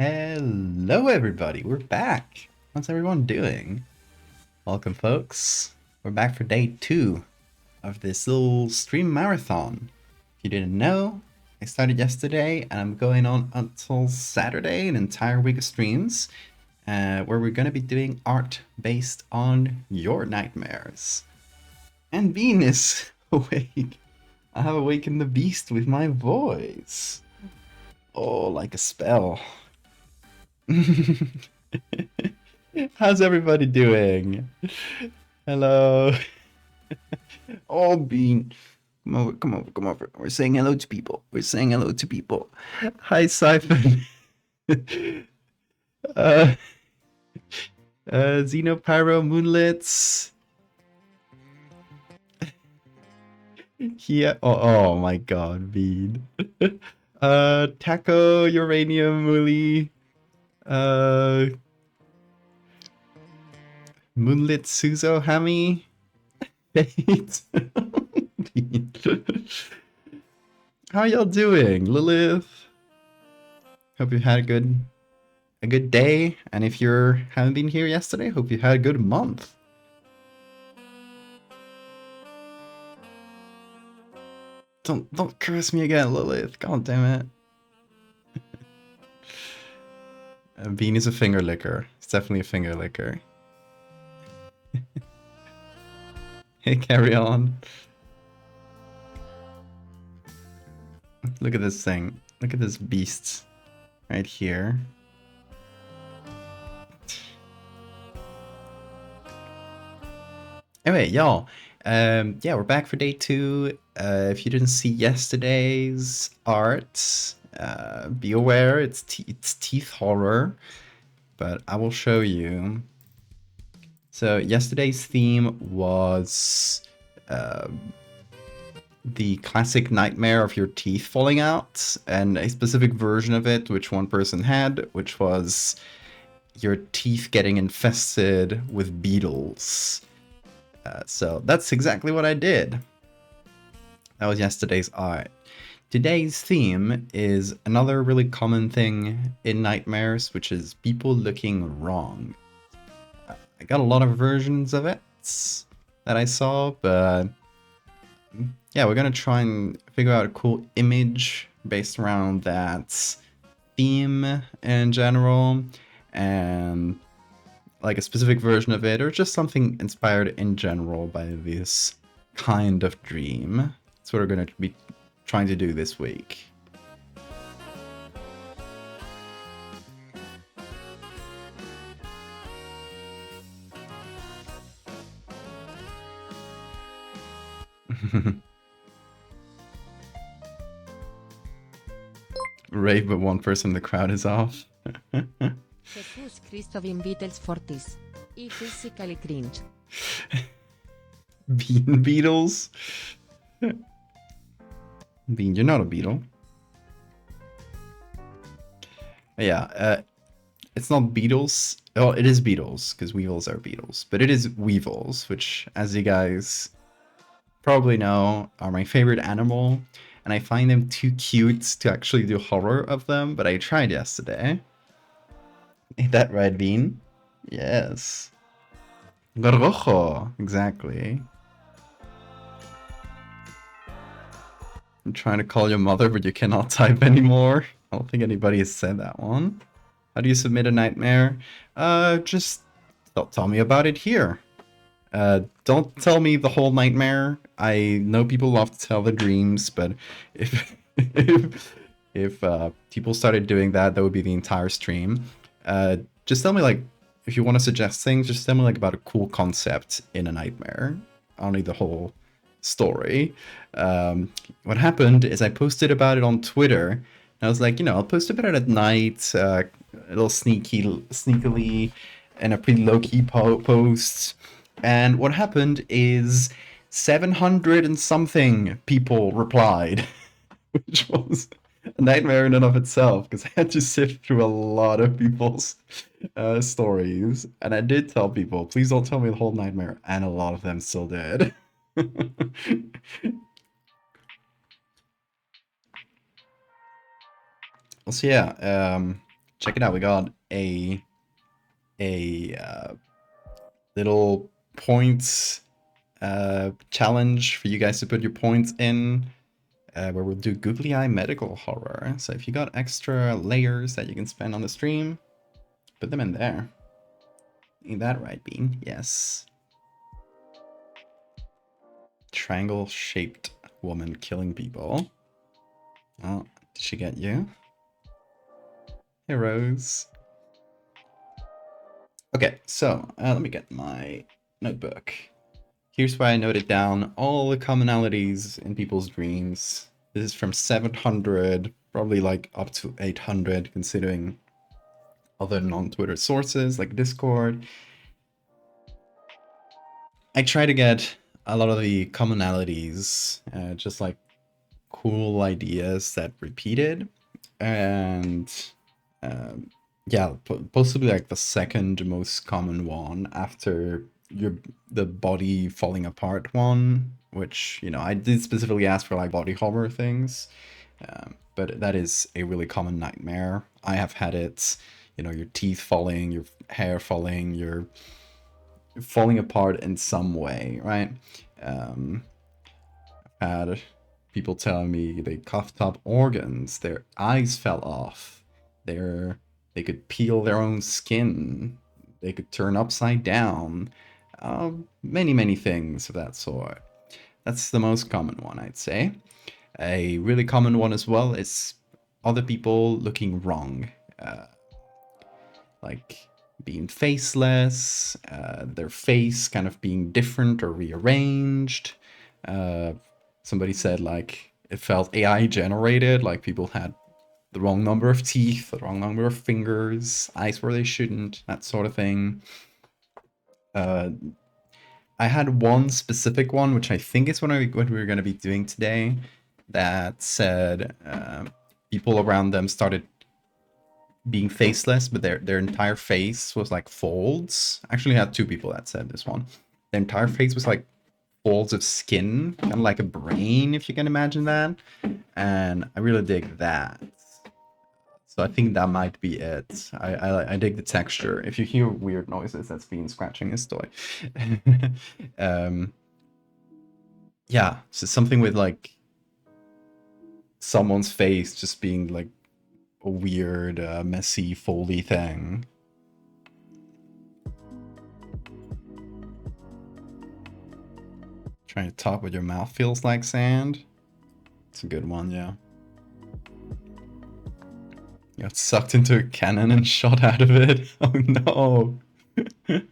Hello everybody, we're back. How's everyone doing? Welcome folks. We're back for day 2 of this little stream marathon. If you didn't know, I started yesterday and I'm going on until Saturday, an entire week of streams, where we're going to be doing art based on your nightmares. And Bean is awake. I have awakened the beast with my voice. Oh, like a spell. How's everybody doing? Hello. Oh, Bean. Come over, come over, come over. We're saying hello to people. We're saying hello to people. Hi, Siphon. Xenopyro Moonlits. Yeah. Oh my god, Bean. Taco, Uranium, Muli. Moonlit Suzo Hami. Fate. How y'all doing, Lilith? Hope you had a good day, and if you haven't been here yesterday, hope you had a good month. Don't curse me again, Lilith. God damn it. Bean is a finger licker. It's definitely a finger licker. Hey, carry on. Look at this thing. Look at this beast right here. Anyway, y'all, yeah, we're back for day 2. If you didn't see yesterday's art, be aware it's teeth horror, but I will show you. So yesterday's theme was the classic nightmare of your teeth falling out, and a specific version of it, which one person had, which was your teeth getting infested with beetles. So that's exactly what I did. That was yesterday's art. Today's theme is another really common thing in nightmares, which is people looking wrong. I got a lot of versions of it that I saw, but yeah, we're gonna try and figure out a cool image based around that theme in general, and like a specific version of it, or just something inspired in general by this kind of dream. That's what we're going to be trying to do this week. Rave, but one person in the crowd is off. Jesus Christ of Beatles Fortis. I physically cringe. Bean beetles? Bean, you're not a beetle. Yeah, it's not beetles. Well, it is beetles, because weevils are beetles. But it is weevils, which, as you guys probably know, are my favorite animal. And I find them too cute to actually do horror of them, but I tried yesterday. Ain't that right, Bean? Yes. Rojo, exactly. I'm trying to call your mother, but you cannot type anymore. I don't think anybody has said that one. How do you submit a nightmare? Just don't tell me about it here. Don't tell me the whole nightmare. I know people love to tell their dreams, but if if people started doing that, that would be the entire stream. Just tell me, like, if you want to suggest things, just tell me, like, about a cool concept in a nightmare. I don't need the whole story. What happened is I posted about it on Twitter, and I was like, I'll post about it at night, a little sneakily, and a pretty low-key post. And what happened is 700 and something people replied, which was a nightmare in and of itself, because I had to sift through a lot of people's stories. And I did tell people, please don't tell me the whole nightmare, and a lot of them still did. So yeah, check it out. We got a little points challenge for you guys to put your points in, where we'll do googly eye medical horror. So if you got extra layers that you can spend on the stream, put them in there. Ain't that right, Bean? Yes. Triangle-shaped woman killing people. Oh, did she get you? Hey, Rose. Okay, so let me get my notebook. Here's where I noted down all the commonalities in people's dreams. This is from 700, probably like up to 800, considering other non-Twitter sources like Discord. I try to get a lot of the commonalities, just like cool ideas that repeated, and yeah, possibly like the second most common one after the body falling apart one, which, you know, I did specifically ask for like body horror things, but that is a really common nightmare. I have had it, you know, your teeth falling, your hair falling, you're falling apart in some way, right? I've had people telling me they coughed up organs, their eyes fell off, they could peel their own skin, they could turn upside down, many things of that sort. That's the most common one, I'd say. A really common one as well is other people looking wrong, like being faceless, their face kind of being different or rearranged. Somebody said like it felt AI generated, like people had the wrong number of teeth, the wrong number of fingers, eyes where they shouldn't, that sort of thing. I had one specific one, which I think is what we're going to be doing today, that said people around them started being faceless, but their entire face was like folds. Actually, I had two people that said this one. Their entire face was like folds of skin, kind of like a brain, if you can imagine that. And I really dig that. So I think that might be it. I dig the texture. If you hear weird noises, that's Bean scratching his toy. Yeah, so something with like someone's face just being like a weird, messy, foldy thing. Trying to talk with your mouth feels like sand. It's a good one, yeah. You got sucked into a cannon and shot out of it. Oh no. You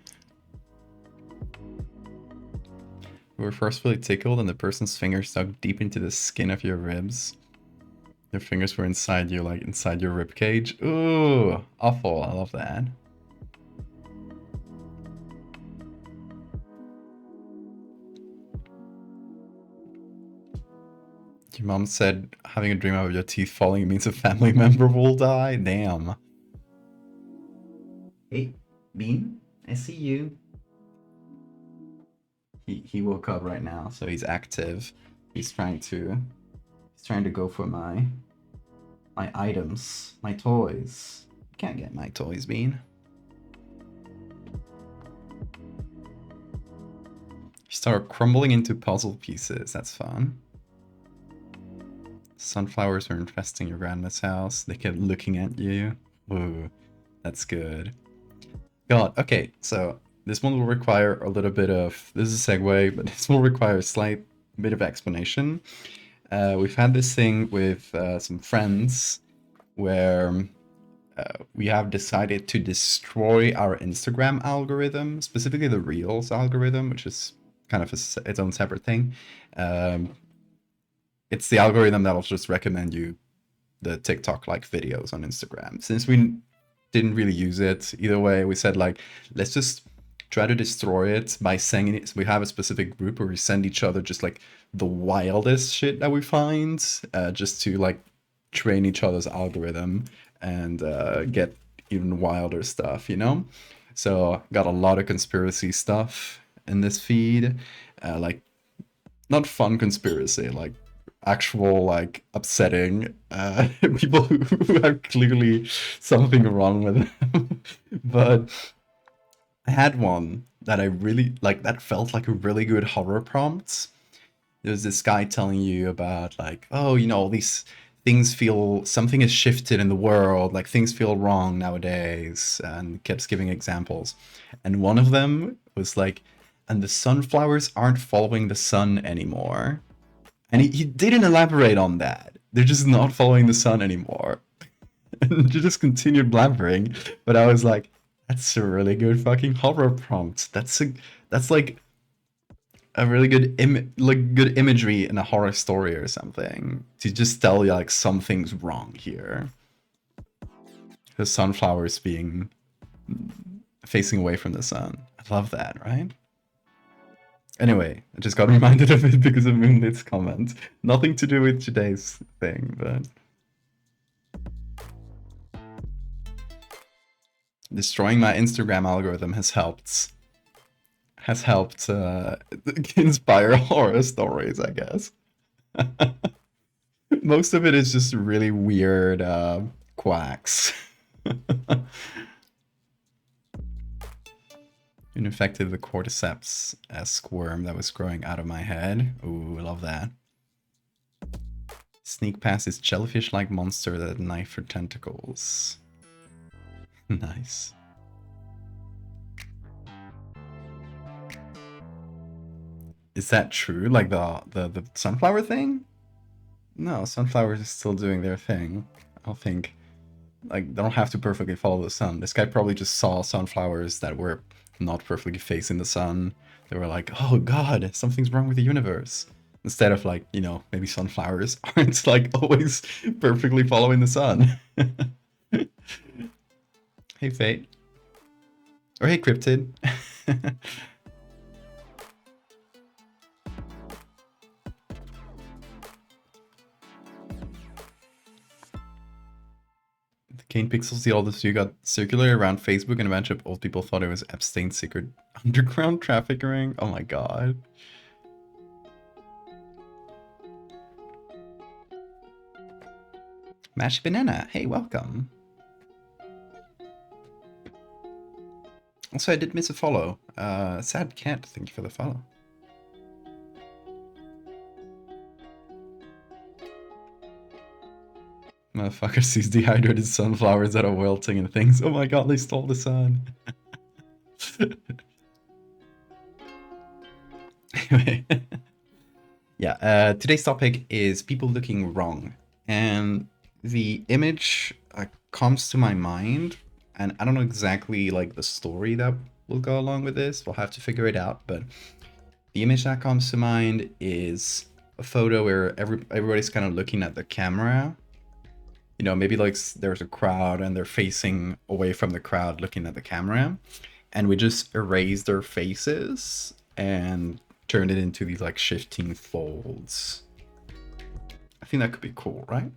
were forcefully tickled and the person's fingers dug deep into the skin of your ribs. Your fingers were inside you, like inside your rib cage. Ooh, awful. I love that. Your mom said having a dream about your teeth falling means a family member will die. Damn. Hey, Bean, I see you. He woke up right now, so he's active. He's trying to go for my items, my toys. You can't get my toys, Bean. You start crumbling into puzzle pieces. That's fun. Sunflowers are infesting your grandma's house. They kept looking at you. Ooh, that's good. God, okay, so this one will require a little bit of... This is a segue, but this will require a slight bit of explanation. We've had this thing with some friends where we have decided to destroy our Instagram algorithm, specifically the Reels algorithm, which is kind of its own separate thing. It's the algorithm that'll just recommend you the TikTok-like videos on Instagram. Since we didn't really use it either way, we said like, let's just try to destroy it by sending it. We have a specific group where we send each other just like the wildest shit that we find, just to like train each other's algorithm and get even wilder stuff, you know? So got a lot of conspiracy stuff in this feed, like not fun conspiracy, like actual like upsetting people who have clearly something wrong with them. But I had one that I really like that felt like a really good horror prompt. There was this guy telling you about like, oh, you know, all these things feel something has shifted in the world, like things feel wrong nowadays, and kept giving examples. And one of them was like, and the sunflowers aren't following the sun anymore. And he didn't elaborate on that. They're just not following the sun anymore. And he just continued blabbering. But I was like, that's a really good fucking horror prompt. That's like a really good good imagery in a horror story or something. To just tell you like something's wrong here. The sunflowers being facing away from the sun. I love that, right? Anyway, I just got reminded of it because of Moonlit's comment. Nothing to do with today's thing, but... Destroying my Instagram algorithm has helped inspire horror stories, I guess. Most of it is just really weird quacks. It infected the cordyceps-esque worm that was growing out of my head. Ooh, I love that. Sneak past this jellyfish-like monster that had knife for tentacles. Nice. Is that true? Like the sunflower thing? No, sunflowers are still doing their thing. I don't think... Like, they don't have to perfectly follow the sun. This guy probably just saw sunflowers that were not perfectly facing the sun. They were like, oh god, something's wrong with the universe. Instead of like, you know, maybe sunflowers aren't like always perfectly following the sun. Hey Fate. Or hey Cryptid. Kane Pixels, the oldest view, got circular around Facebook, and a bunch of old people thought it was Epstein's secret underground traffic ring. Oh my god. Mashed Banana, hey, welcome. Also, I did miss a follow. Sad Cat, thank you for the follow. Motherfucker sees dehydrated sunflowers that are wilting and thinks, oh my god, they stole the sun. Anyway. Yeah, today's topic is people looking wrong. And the image comes to my mind, and I don't know exactly like the story that will go along with this. We'll have to figure it out, but the image that comes to mind is a photo where everybody's kind of looking at the camera. You know, maybe like there's a crowd and they're facing away from the crowd looking at the camera, and we just erase their faces and turn it into these like shifting folds. I think that could be cool, right?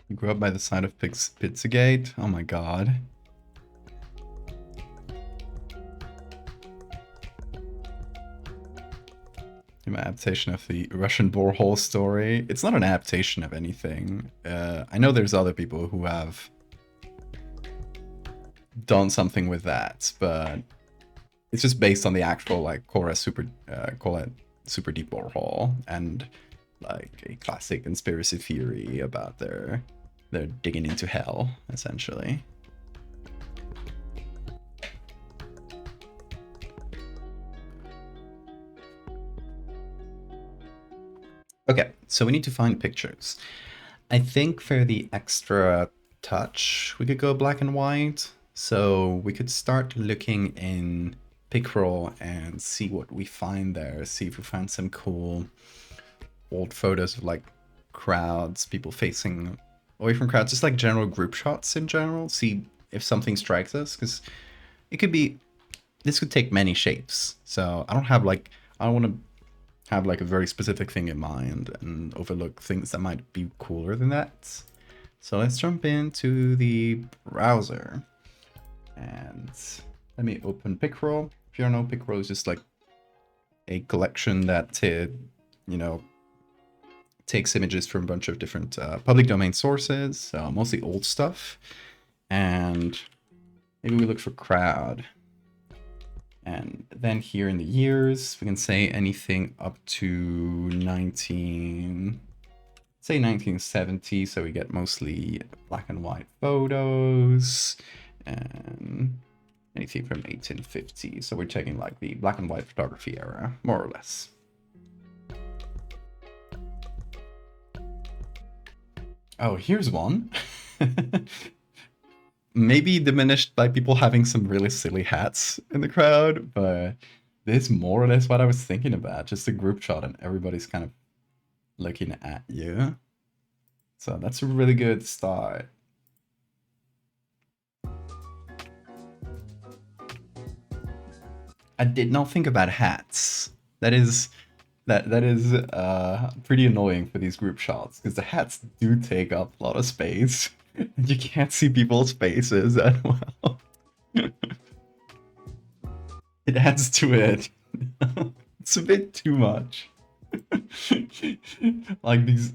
You grew up by the side of Pizzagate? Oh my god. My adaptation of the Russian borehole story. It's not an adaptation of anything. I know there's other people who have done something with that, but it's just based on the actual like Korra super deep borehole and like a classic conspiracy theory about they're digging into hell essentially. Okay, so we need to find pictures. I think for the extra touch, we could go black and white. So we could start looking in Picroll and see what we find there. See if we find some cool old photos of like crowds, people facing away from crowds, just like general group shots in general. See if something strikes us, because it could be, this could take many shapes. So I don't want to have like a very specific thing in mind and overlook things that might be cooler than that. So let's jump into the browser. And let me open Picroll. If you don't know, Picroll is just like a collection that, you know, takes images from a bunch of different public domain sources, mostly old stuff. And maybe we look for crowd. And then here in the years, we can say anything up to 1970, so we get mostly black and white photos, and anything from 1850. So we're taking like the black and white photography era, more or less. Oh, here's one. Maybe diminished by people having some really silly hats in the crowd, but this is more or less what I was thinking about. Just a group shot and everybody's kind of looking at you. So that's a really good start. I did not think about hats. That is pretty annoying for these group shots because the hats do take up a lot of space and you can't see people's faces that well. It adds to it. It's a bit too much. Like the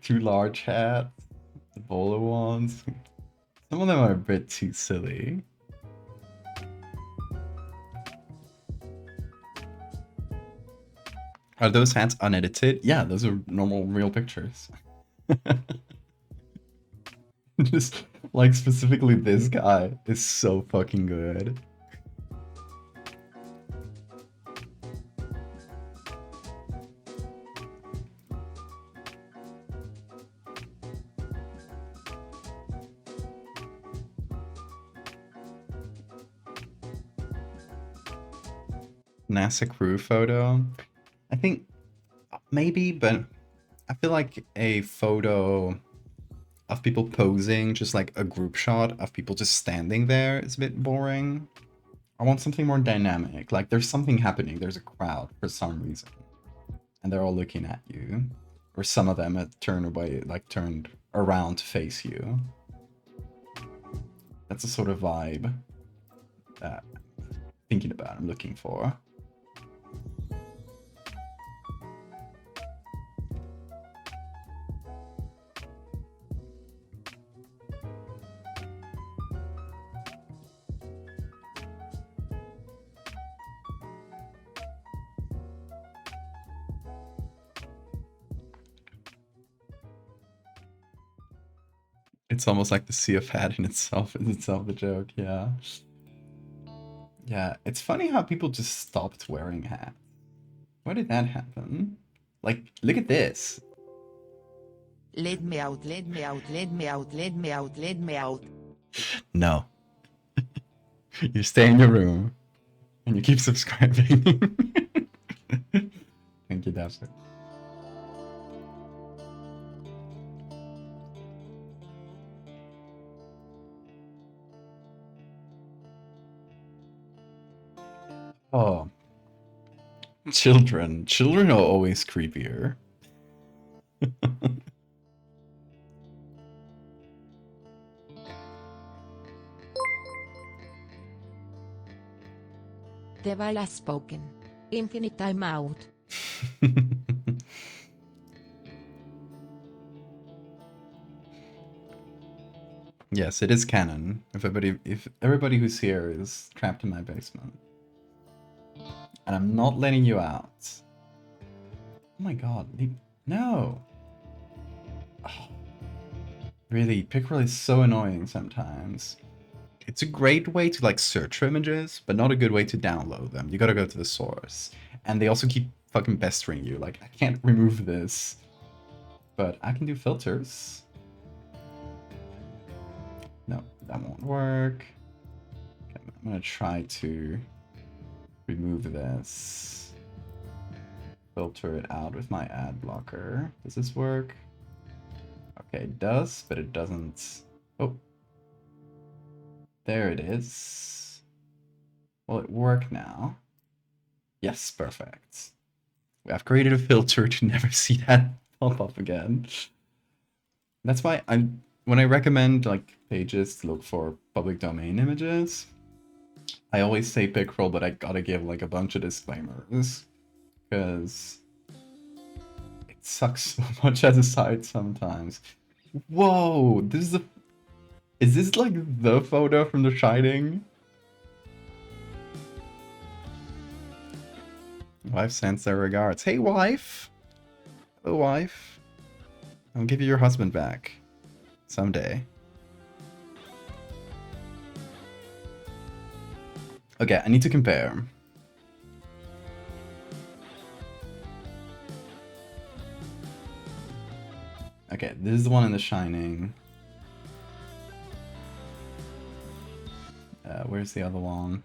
too large hats, the bowler ones. Some of them are a bit too silly. Are those hats unedited? Yeah, those are normal, real pictures. Just, like, specifically this guy is so fucking good. NASA crew photo. I think maybe, but I feel like a photo of people posing, just like a group shot of people just standing there is a bit boring. I want something more dynamic, like there's something happening, there's a crowd for some reason, and they're all looking at you, or some of them have turned away, like turned around to face you. That's the sort of vibe that I'm thinking about, I'm looking for. It's almost like the sea of hat in itself is itself a joke, yeah. Yeah, it's funny how people just stopped wearing hats. Why did that happen? Like, look at this. Let me out, let me out, let me out, let me out, let me out. No. You stay in your room and you keep subscribing. Thank you, Dapper. Oh. Children. Children are always creepier. The ball has spoken. Infinite timeout. Yes, it is canon. If everybody who's here is trapped in my basement. And I'm not letting you out. Oh my god, no. Oh, really, Picroll is so annoying sometimes. It's a great way to like search for images, but not a good way to download them. You gotta go to the source. And they also keep fucking pestering you. Like, I can't remove this, but I can do filters. No, that won't work. Okay, I'm gonna try to remove this. Filter it out with my ad blocker. Does this work? Okay, it does, but it doesn't. Oh. There it is. Will it work now? Yes, perfect. I've created a filter to never see that pop up again. That's why when I recommend like pages to look for public domain images, I always say Picroll, but I gotta give like a bunch of disclaimers because it sucks so much as a site sometimes. Whoa, is this like the photo from The Shining? Wife sends their regards. Hey, wife. Hello, wife. I'll give you your husband back someday. Okay, I need to compare. Okay, this is the one in The Shining. Where's the other one?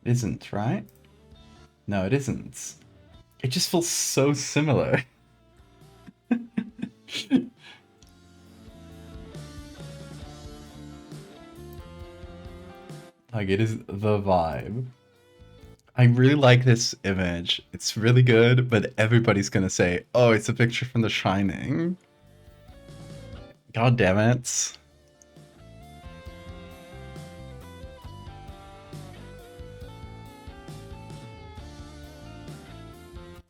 It isn't, right? No, it isn't. It just feels so similar. Like, it is the vibe. I really like this image. It's really good, but everybody's gonna say, oh, it's a picture from The Shining. God damn it.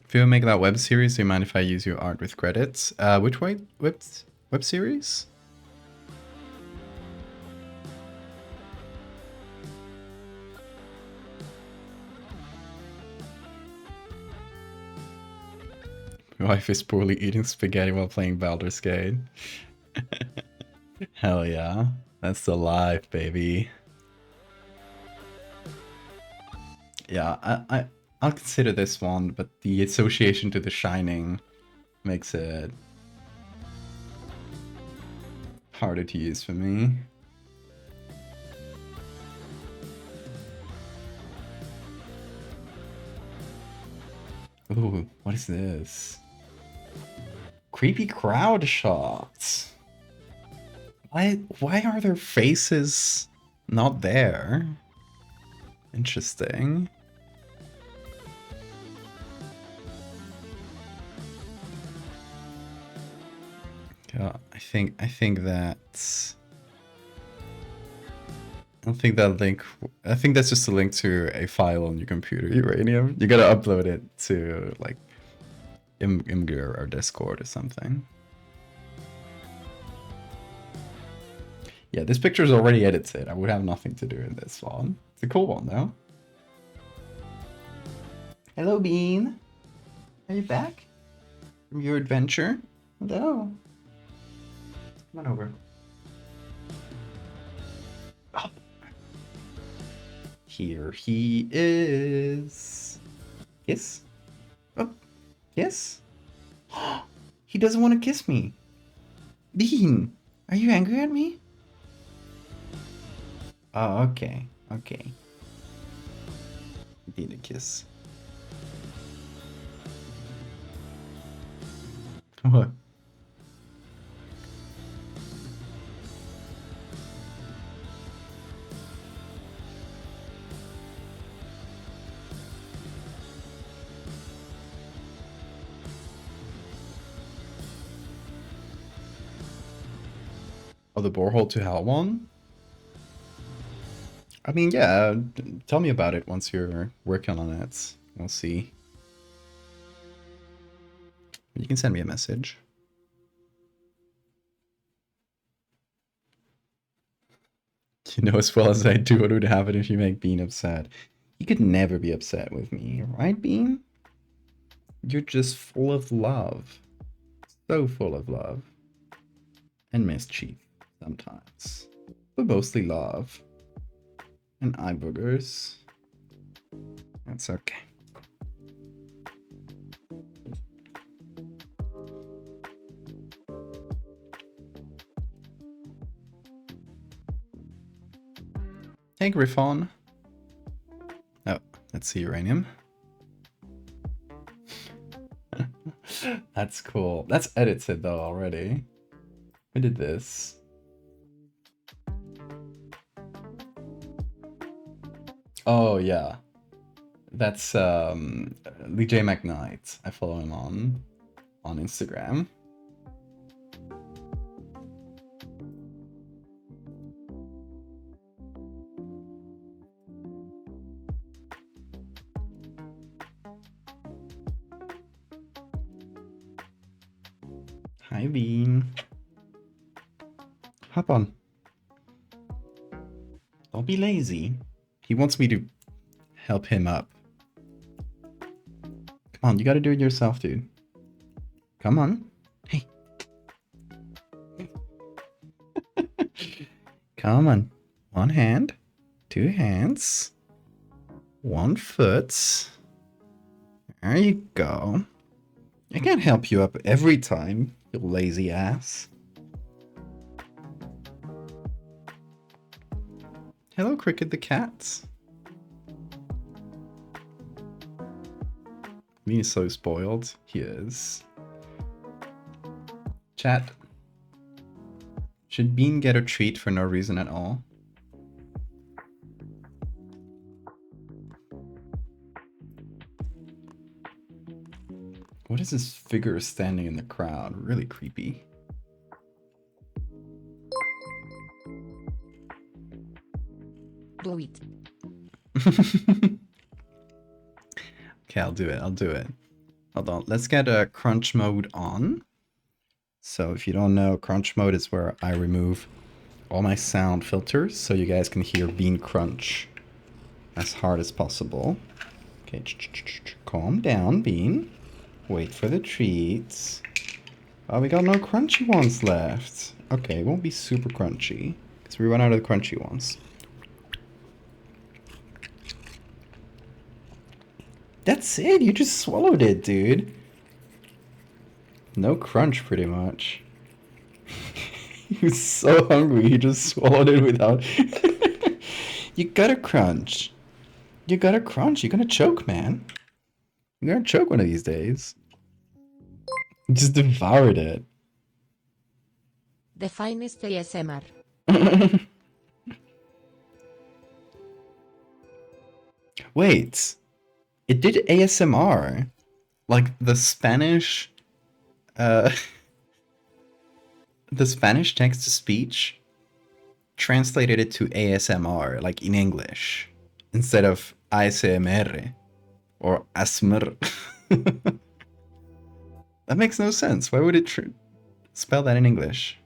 If you make that web series, do you mind if I use your art with credits? Which web series? My wife is poorly eating spaghetti while playing Baldur's Gate. Hell yeah. That's the life, baby. Yeah, I'll consider this one, but the association to The Shining makes it harder to use for me. Ooh, what is this? Creepy crowd shots. Why are their faces not there? Interesting. Yeah, I think that's. I don't think that link. I think that's just a link to a file on your computer, Uranium. You gotta upload it to like Imgur or Discord or something. Yeah, this picture is already edited. I would have nothing to do in this one. It's a cool one though. Hello, Bean. Are you back from your adventure? Hello. Come on over. Oh. Here he is. Kiss? Oh, kiss? He doesn't want to kiss me. Bean, are you angry at me? Oh, okay. Okay. Need a kiss. What? Oh, the borehole to hell one? I mean, yeah, tell me about it once you're working on it. We'll see. You can send me a message. You know as well as I do what would happen if you make Bean upset. You could never be upset with me, right, Bean? You're just full of love. So full of love. And mischief, sometimes. But mostly love. And eye boogers. That's okay. Hey, Griffon. Oh, let's see, Uranium. That's cool. That's edited though already. Who did this? Oh yeah, that's DJ McKnight. I follow him on Instagram. Hi Bean. Hop on. Don't be lazy. He wants me to help him up. Come on, you gotta do it yourself, dude. Come on. Hey. Come on. One hand. Two hands. One foot. There you go. I can't help you up every time, you lazy ass. Hello, Cricket the cat. Me is so spoiled. He is. Chat. Should Bean get a treat for no reason at all? What is this figure standing in the crowd? Really creepy. Do it. Okay, I'll do it. I'll do it. Hold on. Let's get a crunch mode on. So if you don't know, crunch mode is where I remove all my sound filters so you guys can hear Bean crunch as hard as possible. Okay, calm down, Bean. Wait for the treats. Oh, we got no crunchy ones left. Okay, it won't be super crunchy because we run out of the crunchy ones. That's it. You just swallowed it, dude. No crunch, pretty much. He was so hungry, he just swallowed it without... You gotta crunch. You gotta crunch. You're gonna choke, man. You're gonna choke one of these days. You just devoured it. The finest ASMR. Wait. It did ASMR. Like the Spanish... the Spanish text-to-speech translated it to ASMR, like in English, instead of ASMR or ASMR. That makes no sense. Why would it spell that in English?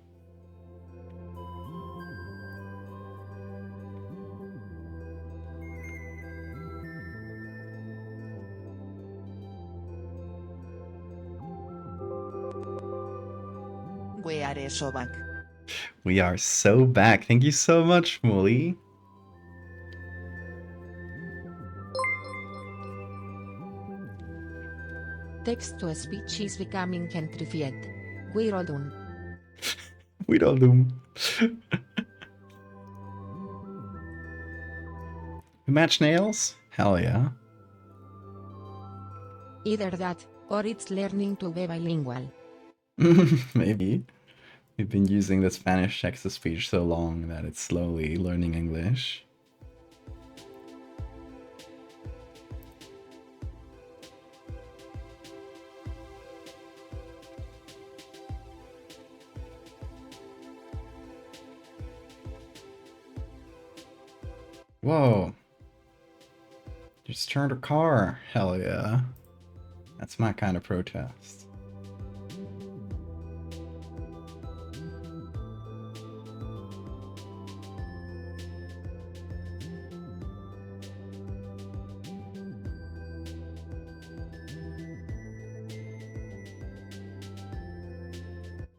We are so back. We are so back. Thank you so much, Molly. Text-to-speech is becoming gentrified. We're all done. We don't do. Match nails? Hell yeah. Either that, or it's learning to be bilingual. Maybe. We've been using the Spanish text-to-speech so long that it's slowly learning English. Whoa. Just turned a car. Hell yeah. That's my kind of protest.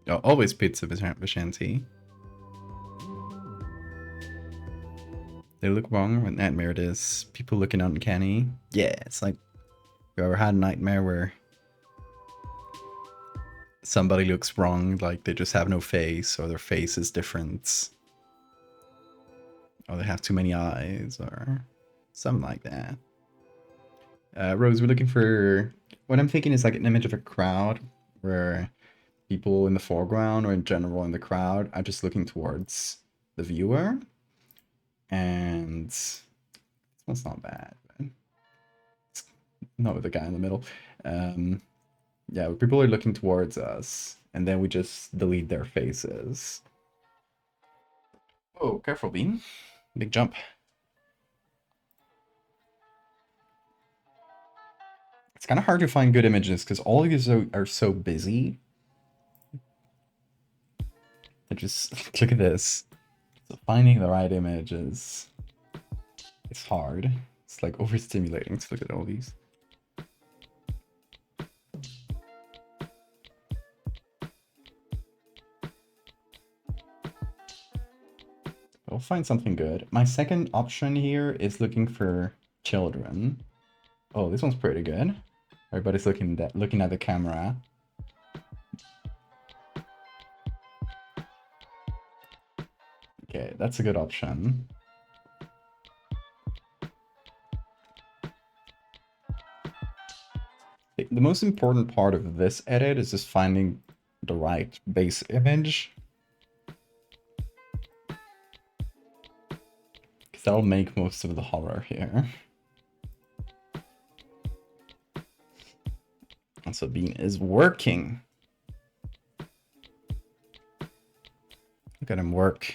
Oh, always pizza Vishanti. They look wrong with nightmare. It is people looking uncanny. Yeah, it's like you ever had a nightmare where somebody looks wrong, like they just have no face, or their face is different, or they have too many eyes, or something like that. Rose, we're looking for... What I'm thinking is like an image of a crowd where people in the foreground or in general in the crowd are just looking towards the viewer. And it's That's not bad. It's not with the guy in the middle. Yeah, people are looking towards us, and then we just delete their faces. Oh, careful, Bean. Big jump. It's kind of hard to find good images because all of these are so busy. I just look at this. So finding the right images is hard. It's like overstimulating to look at all these. I'll find something good. My second option here is looking for children. Oh, this one's pretty good. Everybody's looking at the camera. Okay, that's a good option. The most important part of this edit is just finding the right base image. Because that'll make most of the horror here. And so Bean is working. Look at him work.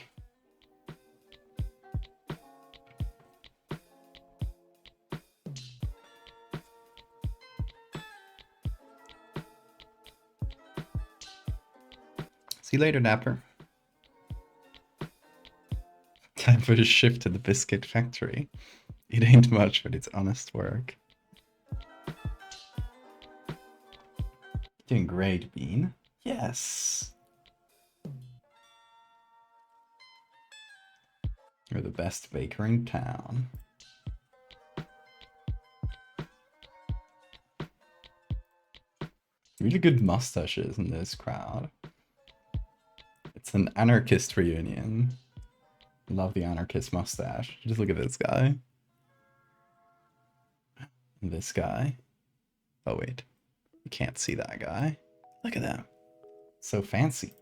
See you later, Napper. Time for the shift to the biscuit factory. It ain't much, but it's honest work. Doing great, Bean. Yes. You're the best baker in town. Really good mustaches in this crowd. It's an anarchist reunion. Love the anarchist mustache. Just look at this guy. And this guy. Oh wait, you can't see that guy. Look at that. So fancy.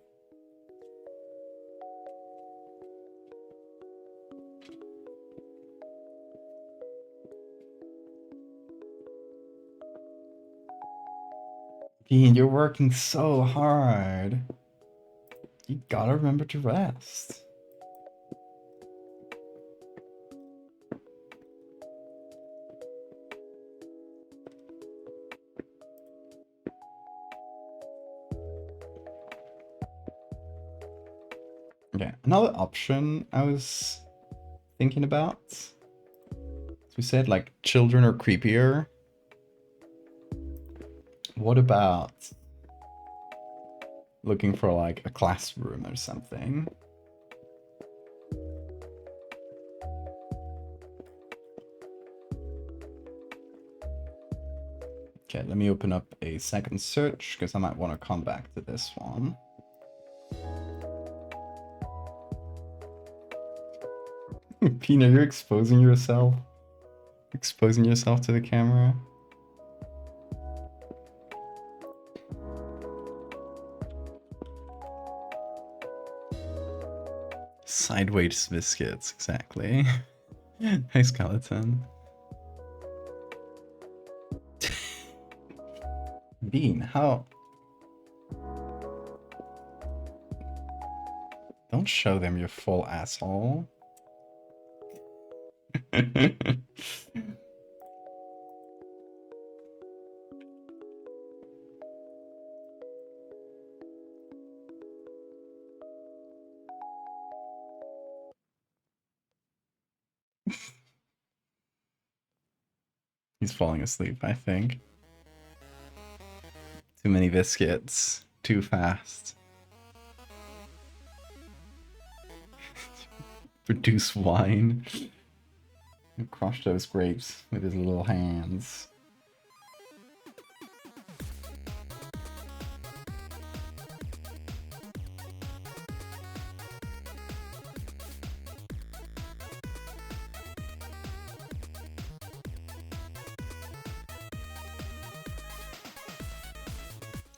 Bean, you're working so hard. You gotta remember to rest. Okay, another option I was thinking about. As we said, like, children are creepier. What about looking for like a classroom or something? Okay, let me open up a second search because I might want to come back to this one. Pina, you're exposing yourself? Exposing yourself to the camera? Sideways biscuits, exactly. Hey, skeleton. Bean, how? Don't show them your full asshole. He's falling asleep, I think. Too many biscuits. Too fast. Produce wine. Crush those grapes with his little hands.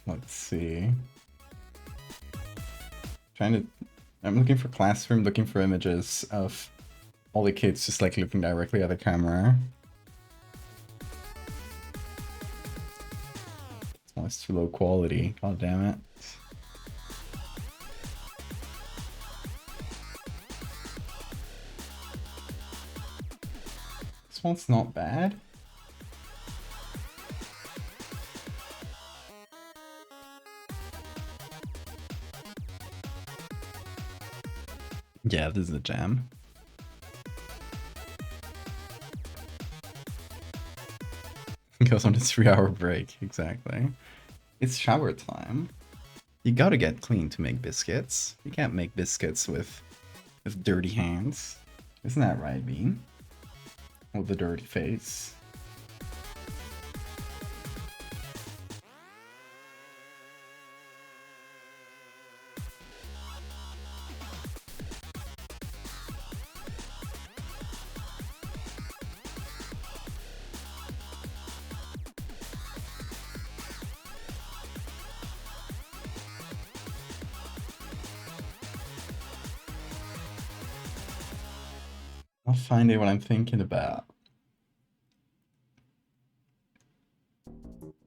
Let's see. I'm looking for classroom, looking for images of all the kids just like looking directly at the camera. Oh, it's too low quality. God damn it. This one's not bad. Yeah, this is a jam. Goes on a 3-hour break, exactly. It's shower time. You gotta get clean to make biscuits. You can't make biscuits with dirty hands. Isn't that right, Bean? With the dirty face. I'll find it what I'm thinking about.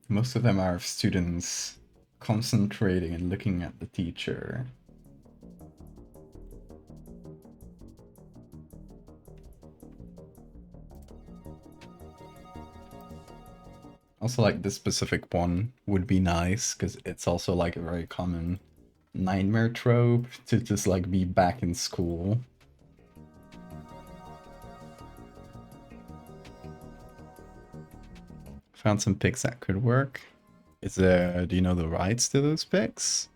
Most of them are students concentrating and looking at the teacher. Also, like, this specific one would be nice, because it's also, like, a very common nightmare trope to just, like, be back in school. Found some pics that could work. Is there, do you know the rights to those pics?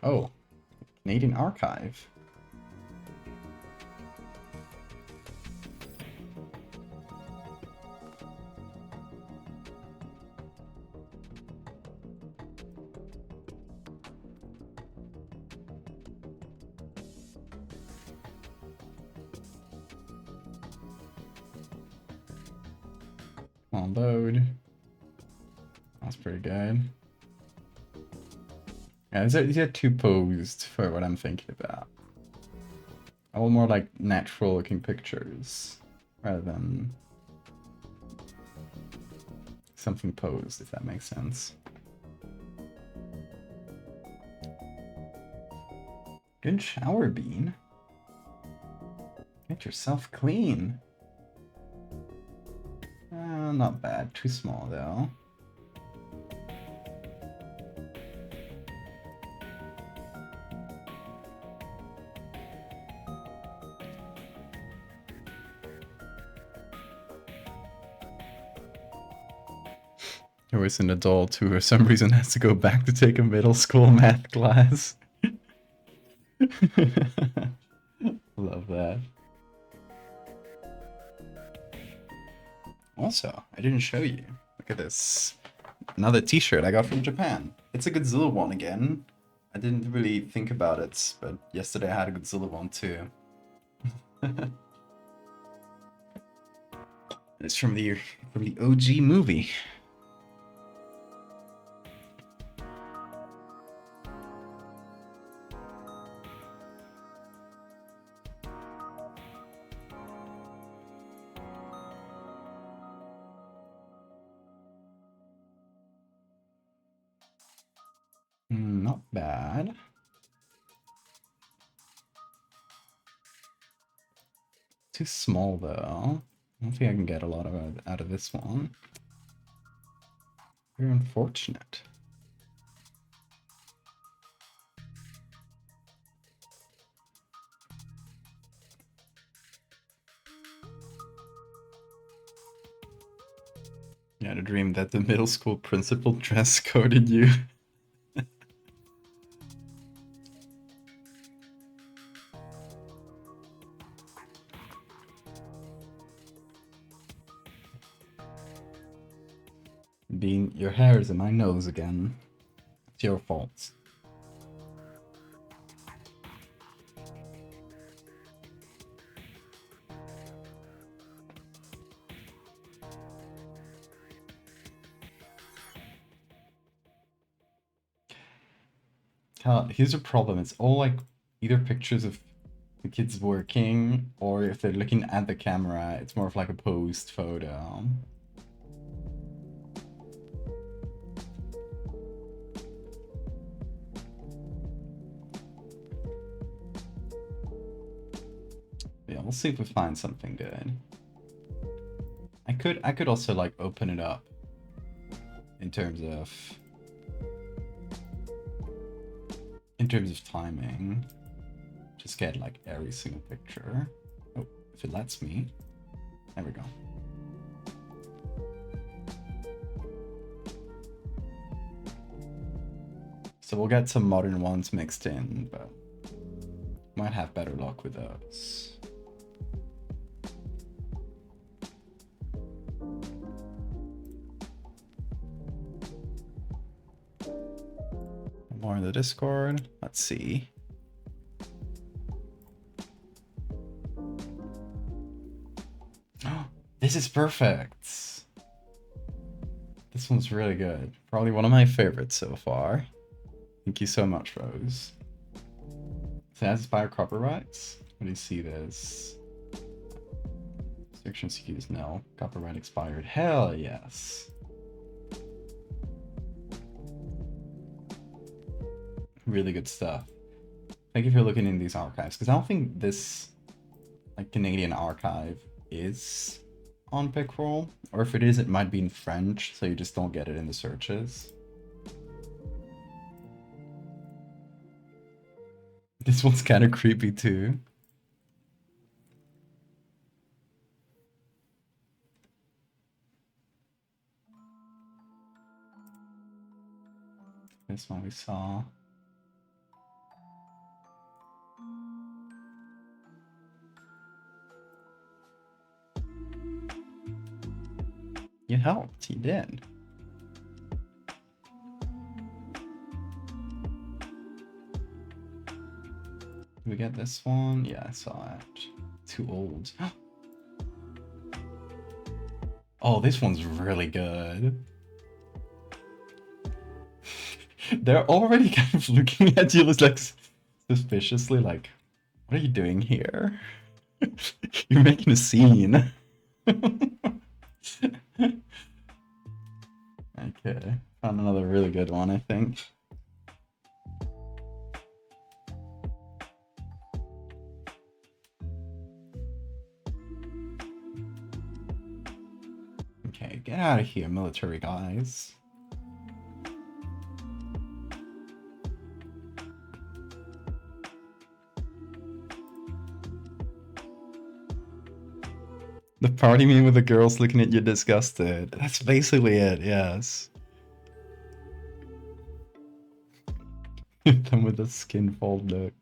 Oh, Canadian Archive. On load. That's pretty good. Yeah, these are too posed for what I'm thinking about. I want more like natural looking pictures rather than something posed, if that makes sense. Good shower, Bean. Get yourself clean. Not bad. Too small, though. There was an adult who, for some reason, has to go back to take a middle school math class. Love that. Also, I didn't show you. Look at this. Another t-shirt I got from Japan. It's a Godzilla one again. I didn't really think about it, but yesterday I had a Godzilla one too. It's from the OG movie. Not bad. Too small though. I don't think I can get a lot of it out of this one. Very unfortunate. You had a dream that the middle school principal dress coded you. Being your hair is in my nose again. It's your fault. Here's a problem. It's all like either pictures of the kids working, or if they're looking at the camera, it's more of like a posed photo. Yeah, we'll see if we find something good. I could also like open it up in terms of timing. Just get like every single picture. Oh, if it lets me. There we go. So we'll get some modern ones mixed in, but might have better luck with those. More in the Discord. Let's see. This is perfect. This one's really good. Probably one of my favorites so far. Thank you so much, Rose. So has expired copyrights? What do you see this? Restrictions used? No. Copyright expired. Hell yes. Really good stuff. Thank you for looking in these archives, because I don't think this like Canadian archive is on Pickroll, or if it is, it might be in French, so you just don't get it in the searches. This one's kind of creepy too. This one we saw. You helped, you did. Did we get this one? Yeah, I saw it. Too old. Oh, this one's really good. They're already kind of looking at you like suspiciously, like, what are you doing here? You're making a scene. Okay, found another really good one, I think. Okay, get out of here, military guys. The party meme with the girls looking at you disgusted. That's basically it, yes. Them with a skin fold look.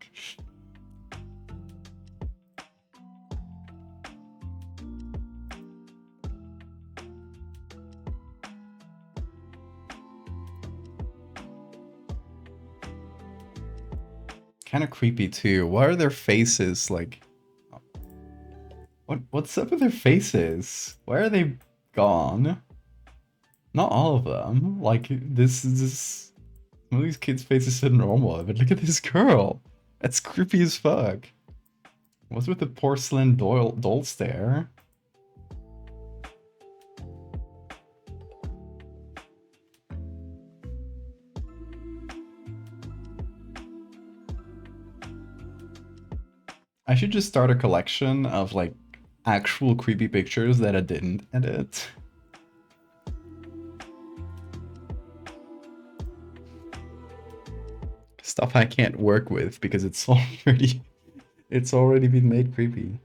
Kind of creepy too. Why are their faces like... What's up with their faces? Why are they gone? Not all of them. Like, this is... Some of these kids' faces are normal, but look at this girl. That's creepy as fuck. What's with the porcelain doll stare? I should just start a collection of, like, actual creepy pictures that I didn't edit. Stuff I can't work with because it's already been made creepy.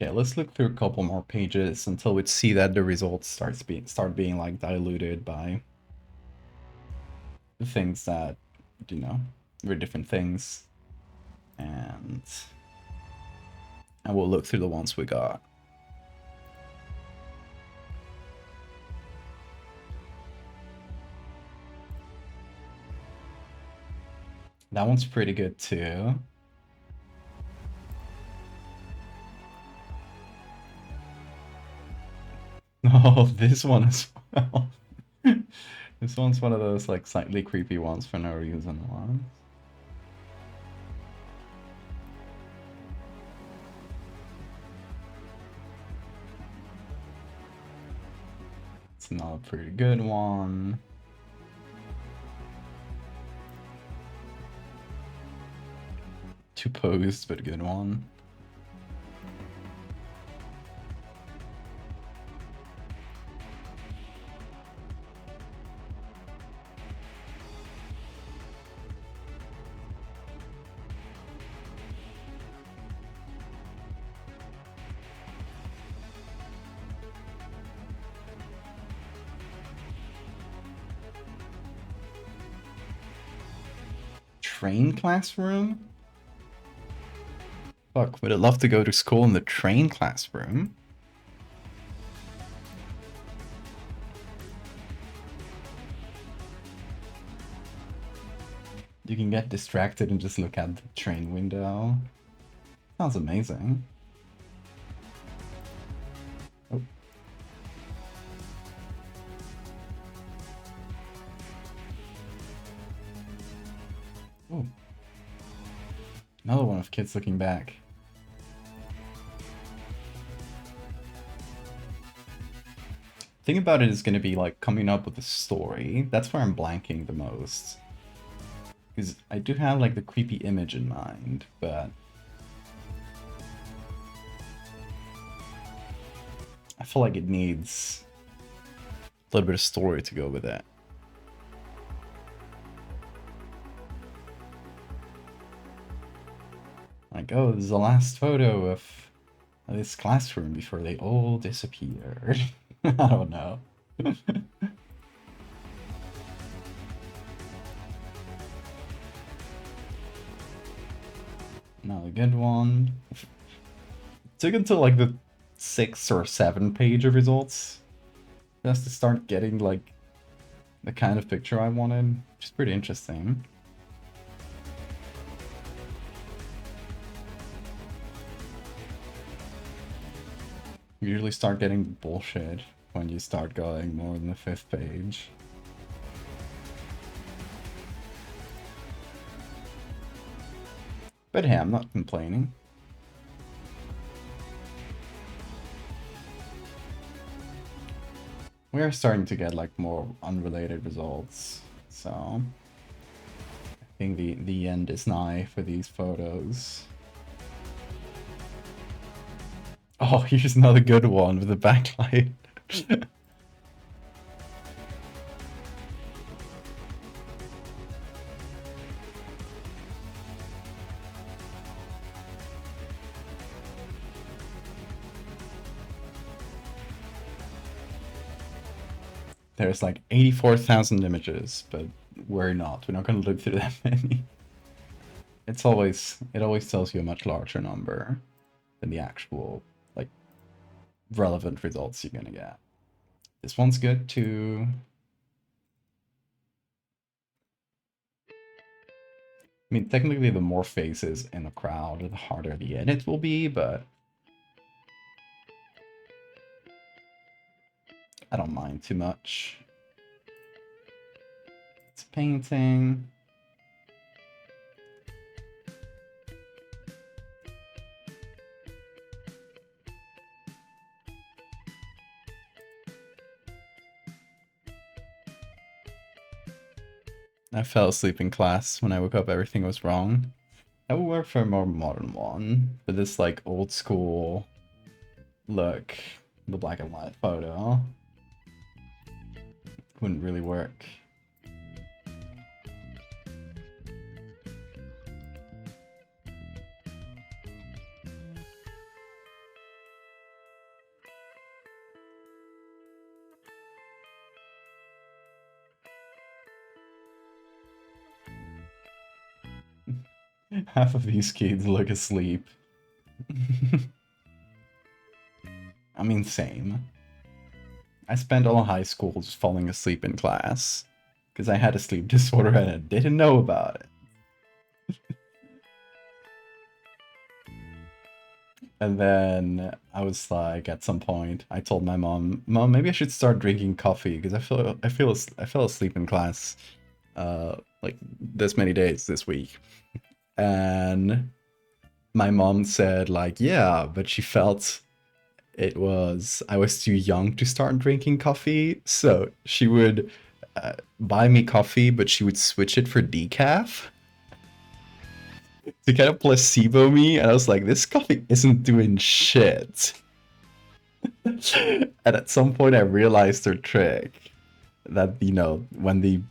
Okay, let's look through a couple more pages until we see that the results start being like diluted by the things that, you know, were different things. And we'll look through the ones we got. That one's pretty good too. Oh, this one as well. This one's one of those like slightly creepy ones for no reason ones. It's not a pretty good one. Too posed, but a good one. Train classroom? Fuck, would I love to go to school in the train classroom? You can get distracted and just look out the train window. Sounds amazing. Oh. Ooh. Another one of kids looking back. Thing about it is going to be like coming up with a story. That's where I'm blanking the most. Because I do have like the creepy image in mind, but I feel like it needs a little bit of story to go with it. Like, oh, this is the last photo of this classroom before they all disappeared. I don't know. Another good one. Took until like the 6 or 7 page of results just to start getting like the kind of picture I wanted, which is pretty interesting. You usually start getting bullshit when you start going more than the 5th page. But hey, I'm not complaining. We are starting to get like more unrelated results, so I think the end is nigh for these photos. Oh, here's another good one with the backlight. There's like 84,000 images, but we're not gonna look through that many. It always tells you a much larger number than the actual like relevant results you're gonna get. This one's good too. I mean, technically the more faces in the crowd, the harder the edit will be, but I don't mind too much. It's a painting. I fell asleep in class. When I woke up, everything was wrong. That would work for a more modern one, but this like old school look, the black and white photo, wouldn't really work. Half of these kids look asleep. I mean, same. I spent all high school just falling asleep in class because I had a sleep disorder and I didn't know about it. And then I was like, at some point, I told my mom, "Mom, maybe I should start drinking coffee because I fell asleep in class, like this many days this week." And my mom said, like, "Yeah, but she felt I was too young to start drinking coffee, so she would buy me coffee, but she would switch it for decaf." To kind of placebo me, and I was like, this coffee isn't doing shit. And at some point I realized her trick. That, you know, when the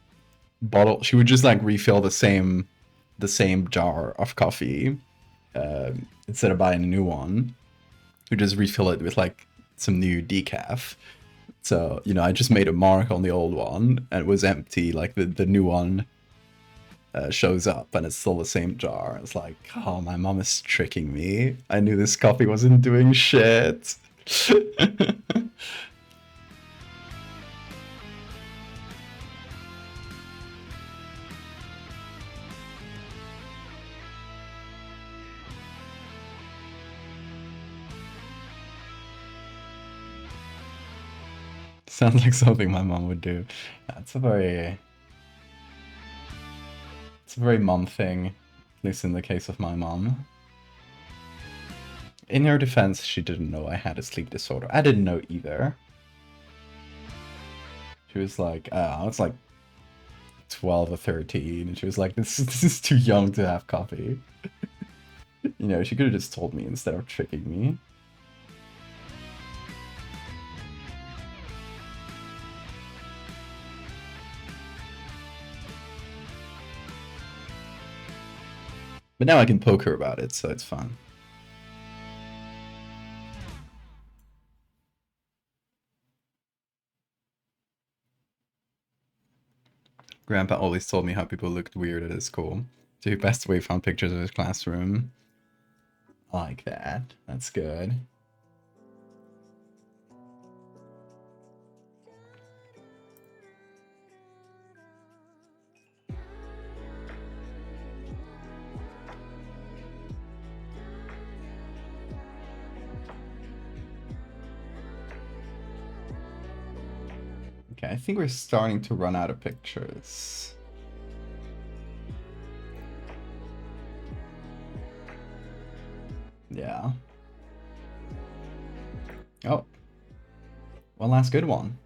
bottle, she would just like refill the same jar of coffee, instead of buying a new one. She would just refill it with like some new decaf. So, you know, I just made a mark on the old one and it was empty. Like the new one shows up and it's still the same jar. It's like, oh, my mom is tricking me. I knew this coffee wasn't doing shit. Sounds like something my mom would do. Yeah, it's a very mom thing, at least in the case of my mom. In her defense, she didn't know I had a sleep disorder. I didn't know either. She was like, I was like 12 or 13, and she was like, this is too young to have coffee. You know, she could have just told me instead of tricking me. But now I can poke her about it, so it's fun. Grandpa always told me how people looked weird at his school. So he passed away, found pictures of his classroom. I like that. That's good. Okay, I think we're starting to run out of pictures. Yeah. Oh. One last good one.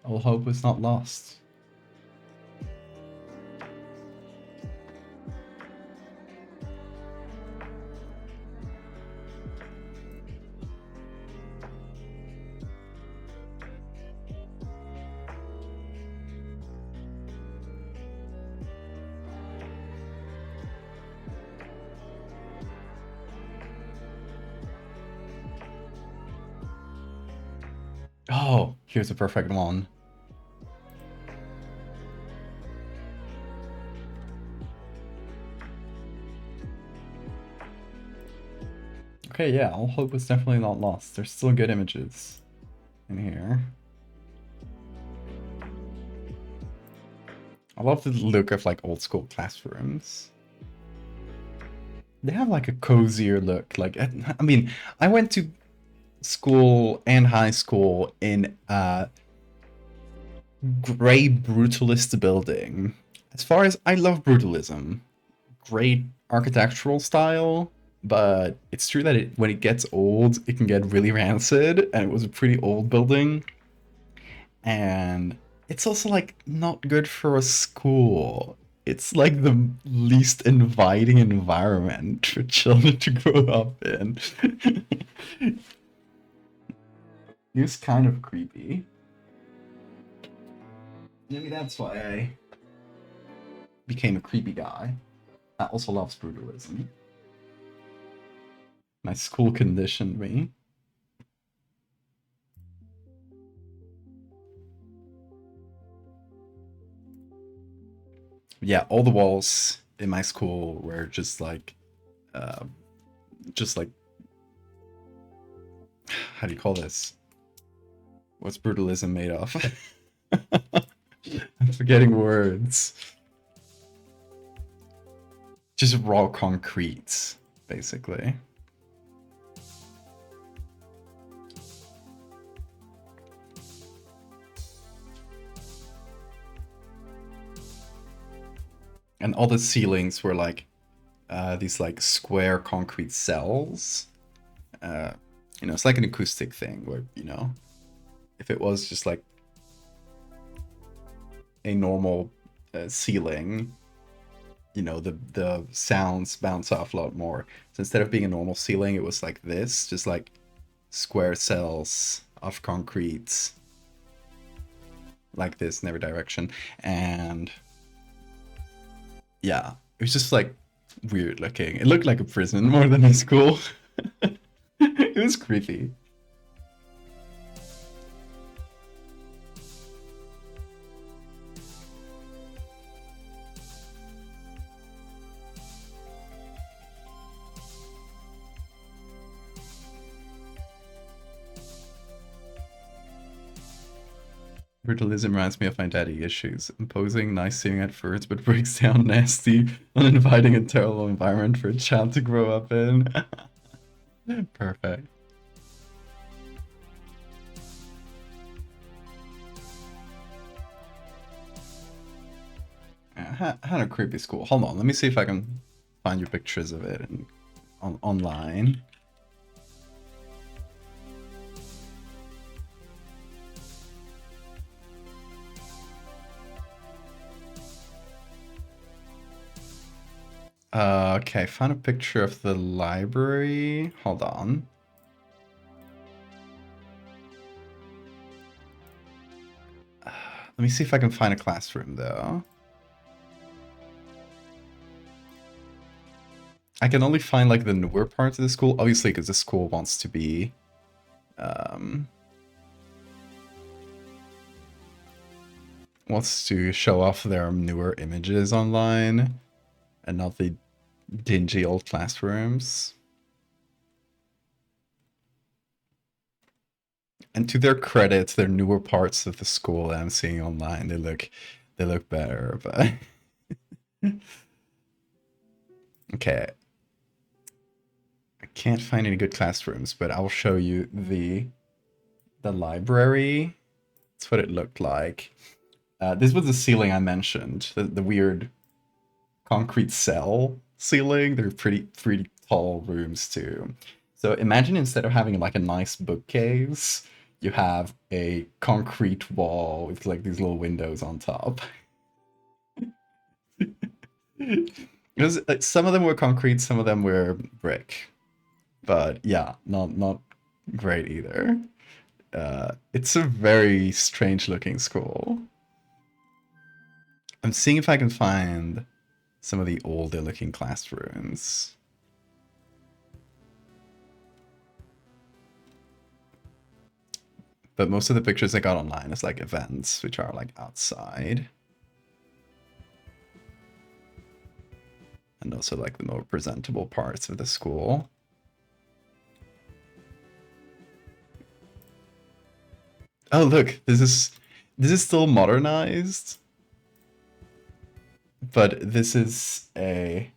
All hope is not lost. Oh, here's a perfect one. Okay, yeah, all hope is definitely not lost. There's still good images in here. I love the look of like old school classrooms. They have like a cozier look. Like, I mean, I went to school and high school in a gray brutalist building. As far as I love brutalism, great architectural style, but it's true that when it gets old, it can get really rancid, and it was a pretty old building. And it's also like not good for a school. It's like the least inviting environment for children to grow up in. It's kind of creepy. Maybe that's why I became a creepy guy that also loves brutalism. My school conditioned me. Yeah, all the walls in my school were uh, just like, how do you call this? What's brutalism made of? I'm forgetting words. Just raw concrete, basically. And all the ceilings were like these like square concrete cells. You know, it's like an acoustic thing where, you know, if it was just like a normal ceiling, you know, the sounds bounce off a lot more. So instead of being a normal ceiling, it was like this, just like square cells of concrete, like this in every direction. And yeah, it was just like weird looking. It looked like a prison more than a school. It was creepy. Brutalism reminds me of my daddy issues. Imposing, nice seeming at first, but breaks down nasty, uninviting, and terrible environment for a child to grow up in. Perfect. Had a creepy school. Hold on, let me see if I can find you pictures of it online. Okay, found a picture of the library. Hold on. Let me see if I can find a classroom, though. I can only find, like, the newer parts of the school, obviously, because the school wants to be, wants to show off their newer images online, and not the dingy old classrooms. And to their credit, their newer parts of the school that I'm seeing online, they look better, but okay. I can't find any good classrooms, but I'll show you the library. That's what it looked like. This was the ceiling I mentioned, the weird concrete cell ceiling. They're pretty tall rooms too. So imagine instead of having like a nice bookcase, you have a concrete wall with like these little windows on top. Because some of them were concrete, some of them were brick, but yeah, not great either. It's a very strange looking school. I'm seeing if I can find some of the older looking classrooms. But most of the pictures I got online is like events, which are like outside. And also like the more presentable parts of the school. Oh look, this is still modernized. But this is a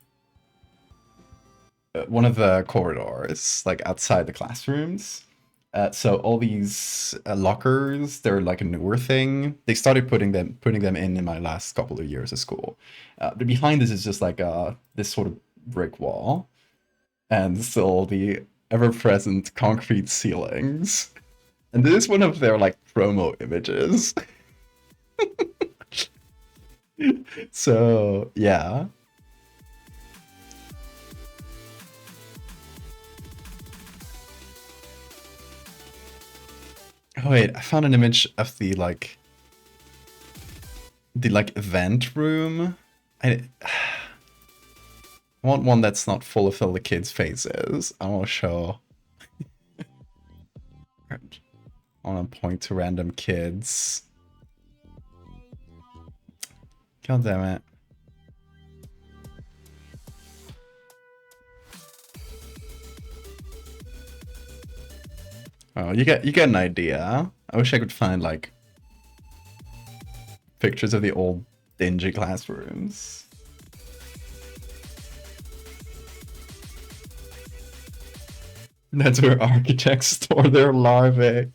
one of the corridors, like outside the classrooms. So all these lockers, they're like a newer thing. They started putting them in my last couple of years of school. But behind this is just like this sort of brick wall, and still the ever-present concrete ceilings. And this is one of their like promo images. So yeah. Oh wait, I found an image of the event room. I want one that's not full of all the kids' faces. I want to show. I want to point to random kids. God damn it. Oh, you get an idea. I wish I could find like pictures of the old dingy classrooms. That's where architects store their larvae.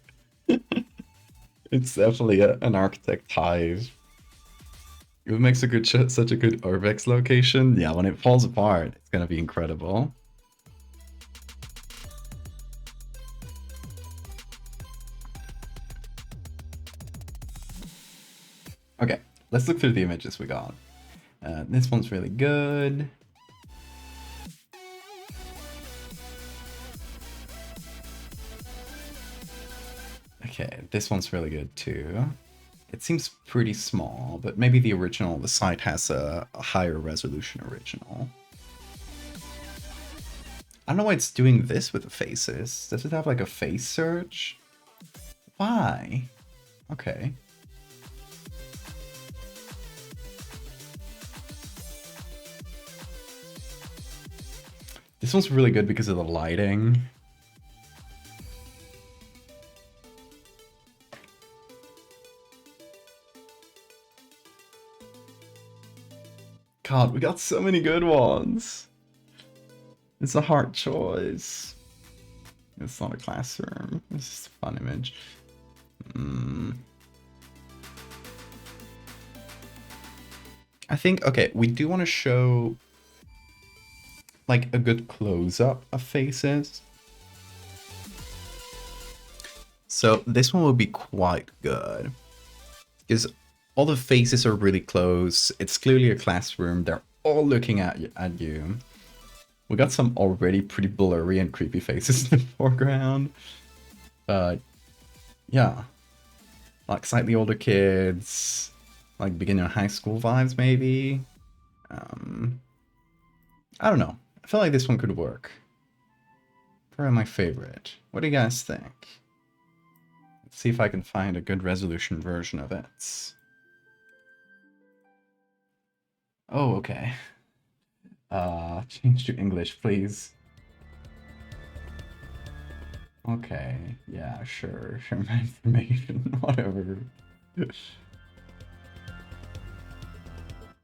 It's definitely an architect hive. It makes a good such a good Urbex location. Yeah, when it falls apart, it's gonna be incredible. Okay, let's look through the images we got. This one's really good. Okay, this one's really good too. It seems pretty small, but maybe the site has a higher resolution original. I don't know why it's doing this with the faces. Does it have like a face search? Why? Okay. This one's really good because of the lighting. God, we got so many good ones. It's a hard choice. It's not a classroom. It's just a fun image. I think, okay, we do want to show like a good close-up of faces. So this one will be quite good. Because all the faces are really close. It's clearly a classroom. They're all looking at you. We got some already pretty blurry and creepy faces in the foreground. But yeah. Like slightly older kids. Like beginner high school vibes maybe. I don't know. I feel like this one could work. Probably my favorite. What do you guys think? Let's see if I can find a good resolution version of it. Oh, okay. Change to English, please. Okay, yeah, sure. Share my information, whatever.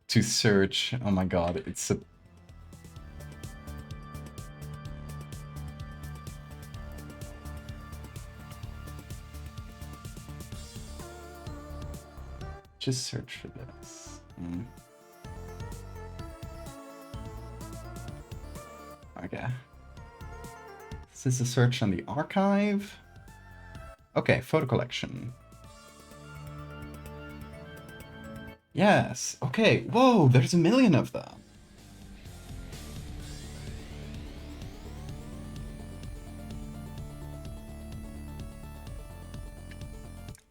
To search, oh my god, it's a... Just search for this. Okay. This is a search on the archive. Okay, photo collection. Yes, okay. Whoa, there's a million of them.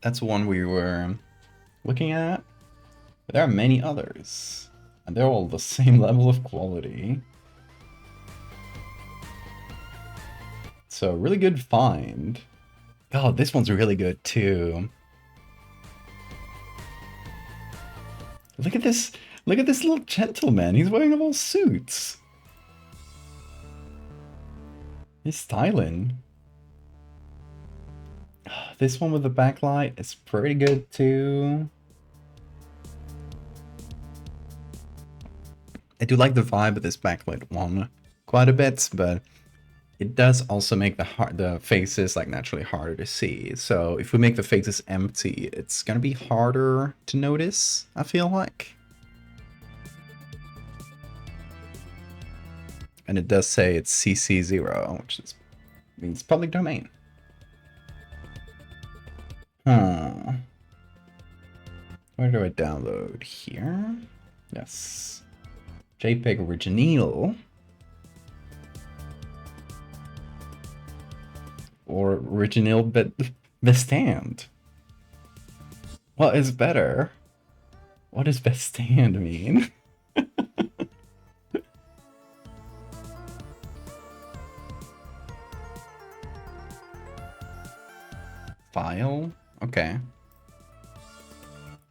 That's one we were looking at. But there are many others. And they're all the same level of quality. So, really good find. God, this one's really good too. Look at this little gentleman. He's wearing all suits. He's styling. This one with the backlight is pretty good too. I do like the vibe of this backlit one quite a bit, but it does also make the faces like naturally harder to see. So if we make the faces empty, it's gonna be harder to notice, I feel like. And it does say it's CC0, which means public domain. Where do I download? Here? Yes. JPEG original. Or original but bestand. What is better? What does bestand mean? File? Okay.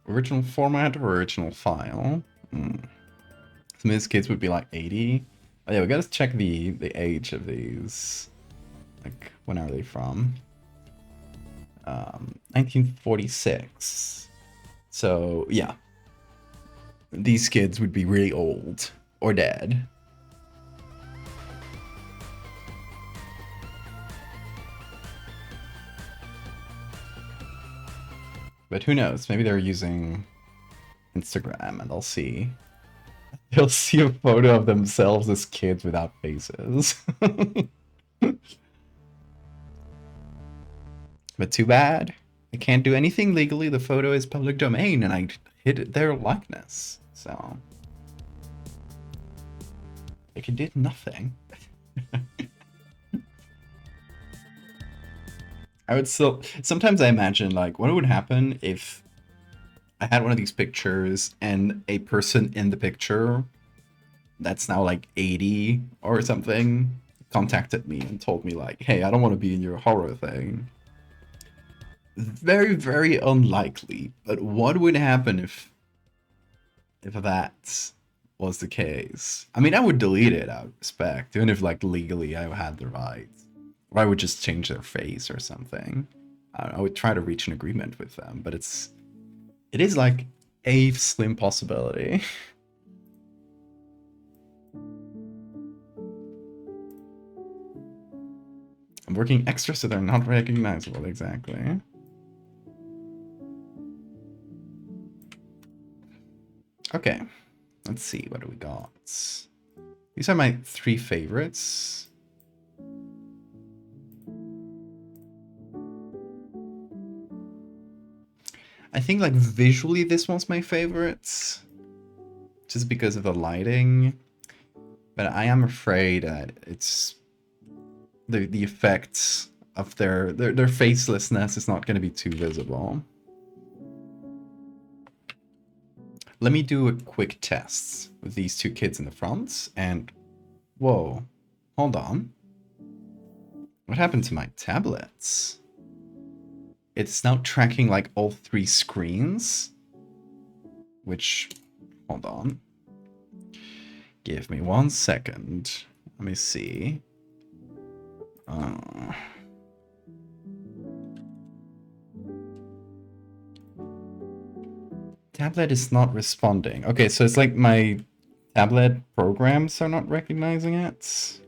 Original format or original file? Some of these kids would be like 80. Oh yeah, we gotta check the age of these. Like, when are they from? 1946. So yeah, these kids would be really old or dead. But who knows? Maybe they're using Instagram and they'll see a photo of themselves as kids without faces. But too bad. I can't do anything legally. The photo is public domain and I hid their likeness. So they did nothing. I would still sometimes I imagine like what would happen if I had one of these pictures and a person in the picture that's now like 80 or something contacted me and told me like, hey, I don't want to be in your horror thing. Very, very unlikely. But what would happen if that was the case? I mean, I would delete it out of respect, even if like legally I had the right. Or I would just change their face or something. I would try to reach an agreement with them, but it is like a slim possibility. I'm working extra so they're not recognizable, exactly. Okay, let's see, what do we got? These are my 3 favorites. I think like visually this one's my favorite, just because of the lighting. But I am afraid that it's the effects of their facelessness is not going to be too visible. Let me do a quick test with these 2 kids in the front, and whoa, hold on. What happened to my tablets? It's now tracking like all 3 screens, which, hold on. Give me 1 second. Let me see. Tablet is not responding. Okay, so it's like my tablet programs are not recognizing it.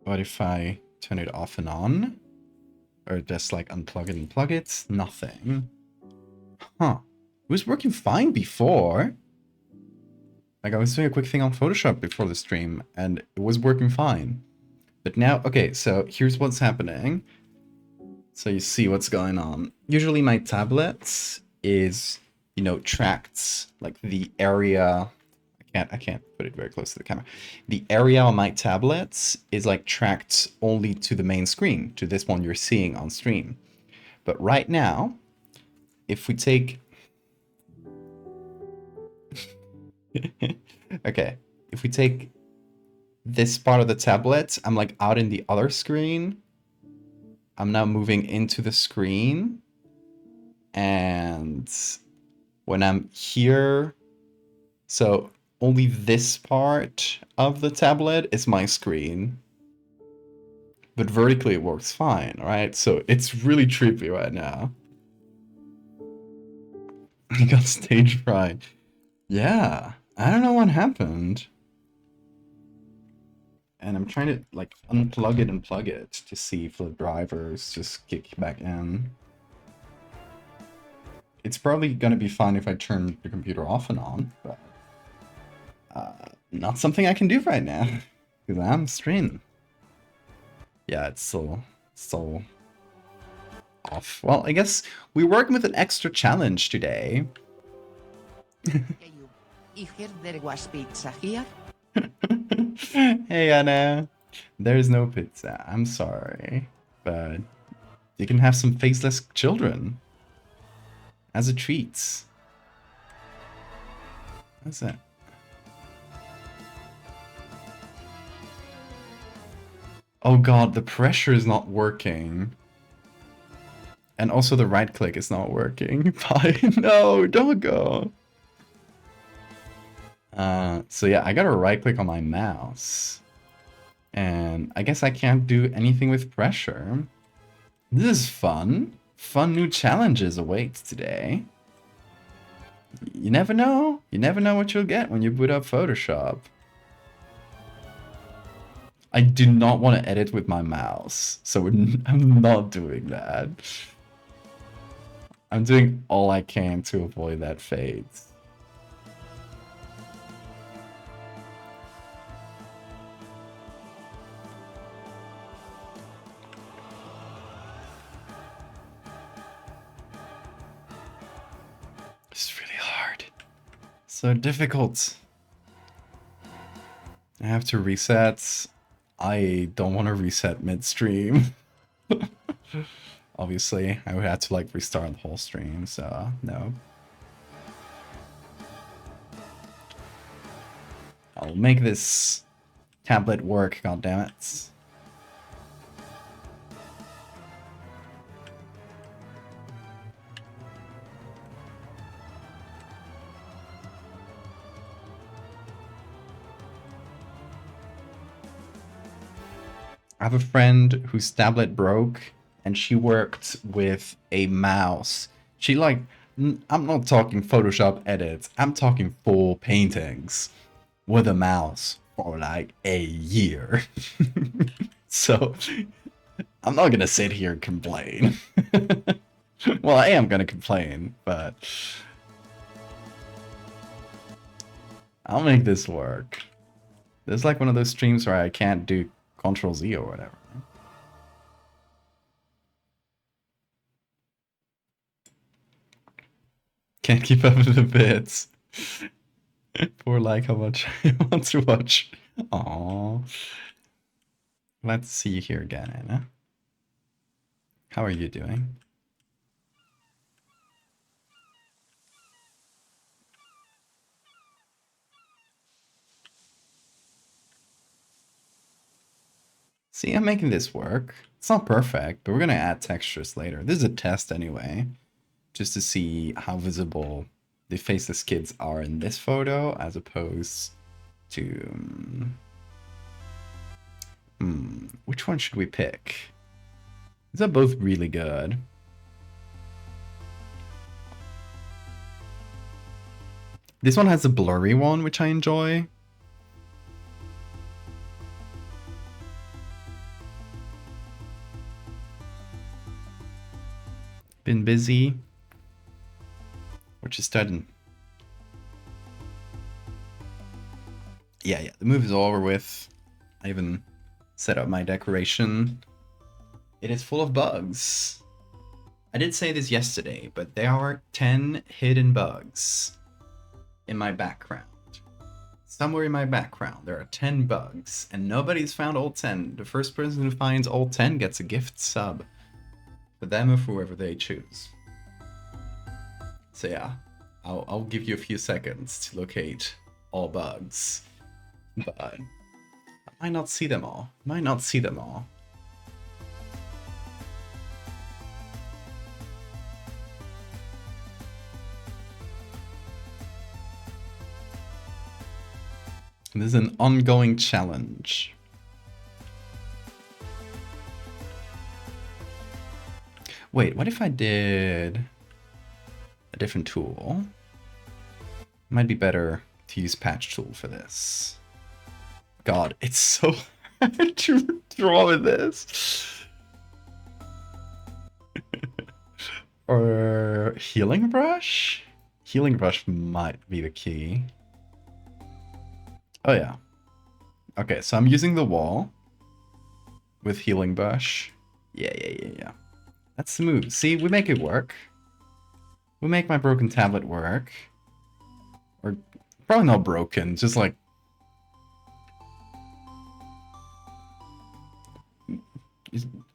What if I turn it off and on? Or just like unplug it and plug it? Nothing. Huh. It was working fine before. Like I was doing a quick thing on Photoshop before the stream and it was working fine. But now, okay, so here's what's happening. So you see what's going on. Usually my tablet is, you know, tracked like the area. I can't put it very close to the camera. The area on my tablet is like tracked only to the main screen, to this one you're seeing on stream. But right now, if we take okay, if we take this part of the tablet, I'm like out in the other screen. I'm now moving into the screen. And when I'm here, so only this part of the tablet is my screen. But vertically it works fine, right? So it's really trippy right now. You got stage fright. Yeah, I don't know what happened. And I'm trying to like unplug it and plug it to see if the drivers just kick back in. It's probably gonna be fine if I turn the computer off and on, but not something I can do right now because I'm streaming. Yeah, it's so off. Well, I guess we're working with an extra challenge today. I heard there was pizza here. Hey Anna, there's no pizza. I'm sorry, but you can have some faceless children as a treat. What's that? Oh god, the pressure is not working. And also the right click is not working. Bye. No, don't go. So yeah, I gotta right click on my mouse. And I guess I can't do anything with pressure. This is fun. Fun new challenges await today. You never know. You never know what you'll get when you boot up Photoshop. I do not want to edit with my mouse, so I'm not doing that. I'm doing all I can to avoid that fate. It's really hard. So difficult. I have to reset. I don't want to reset midstream. Obviously, I would have to like restart the whole stream, so no. I'll make this tablet work, goddammit. I have a friend whose tablet broke and she worked with a mouse. She like, I'm not talking Photoshop edits, I'm talking full paintings with a mouse for like a year. So I'm not gonna sit here and complain. Well, I am gonna complain, but I'll make this work. This is like one of those streams where I can't do Control Z or whatever. Can't keep up with the bits. For like how much I want to watch. Aww. Let's see here again, Anna. How are you doing? See, I'm making this work. It's not perfect, but we're gonna add textures later. This is a test anyway, just to see how visible the faceless kids are in this photo as opposed to... which one should we pick? These are both really good. This one has a blurry one, which I enjoy. Been busy. What you studying? Yeah, the move is all over with. I even set up my decoration. It is full of bugs. I did say this yesterday, but there are 10 hidden bugs in my background. Somewhere in my background, there are 10 bugs, and nobody's found all 10. The first person who finds all 10 gets a gift sub for them or whoever they choose. So yeah, I'll give you a few seconds to locate all bugs, but I might not see them all. Might not see them all. This is an ongoing challenge. Wait, what if I did a different tool? Might be better to use patch tool for this. God, it's so hard to draw with this. Or healing brush? Healing brush might be the key. Oh yeah. Okay, so I'm using the wall with healing brush. Yeah. That's the move. See, we make it work. We make my broken tablet work. Or probably not broken, just like...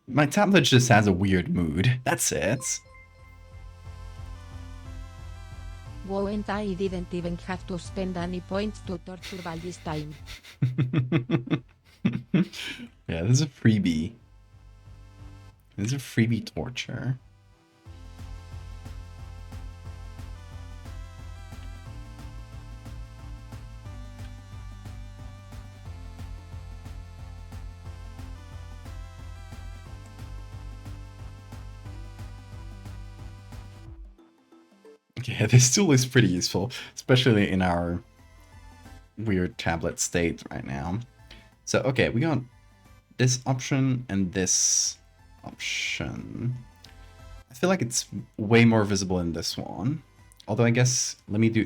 My tablet just has a weird mood. That's it. Wow, and I didn't even have to spend any points to torture all this time. Yeah, this is a freebie. This is a freebie torture. Yeah, this tool is pretty useful, especially in our weird tablet state right now. So, okay, we got this option and this option. I feel like it's way more visible in this one. Although I guess let me do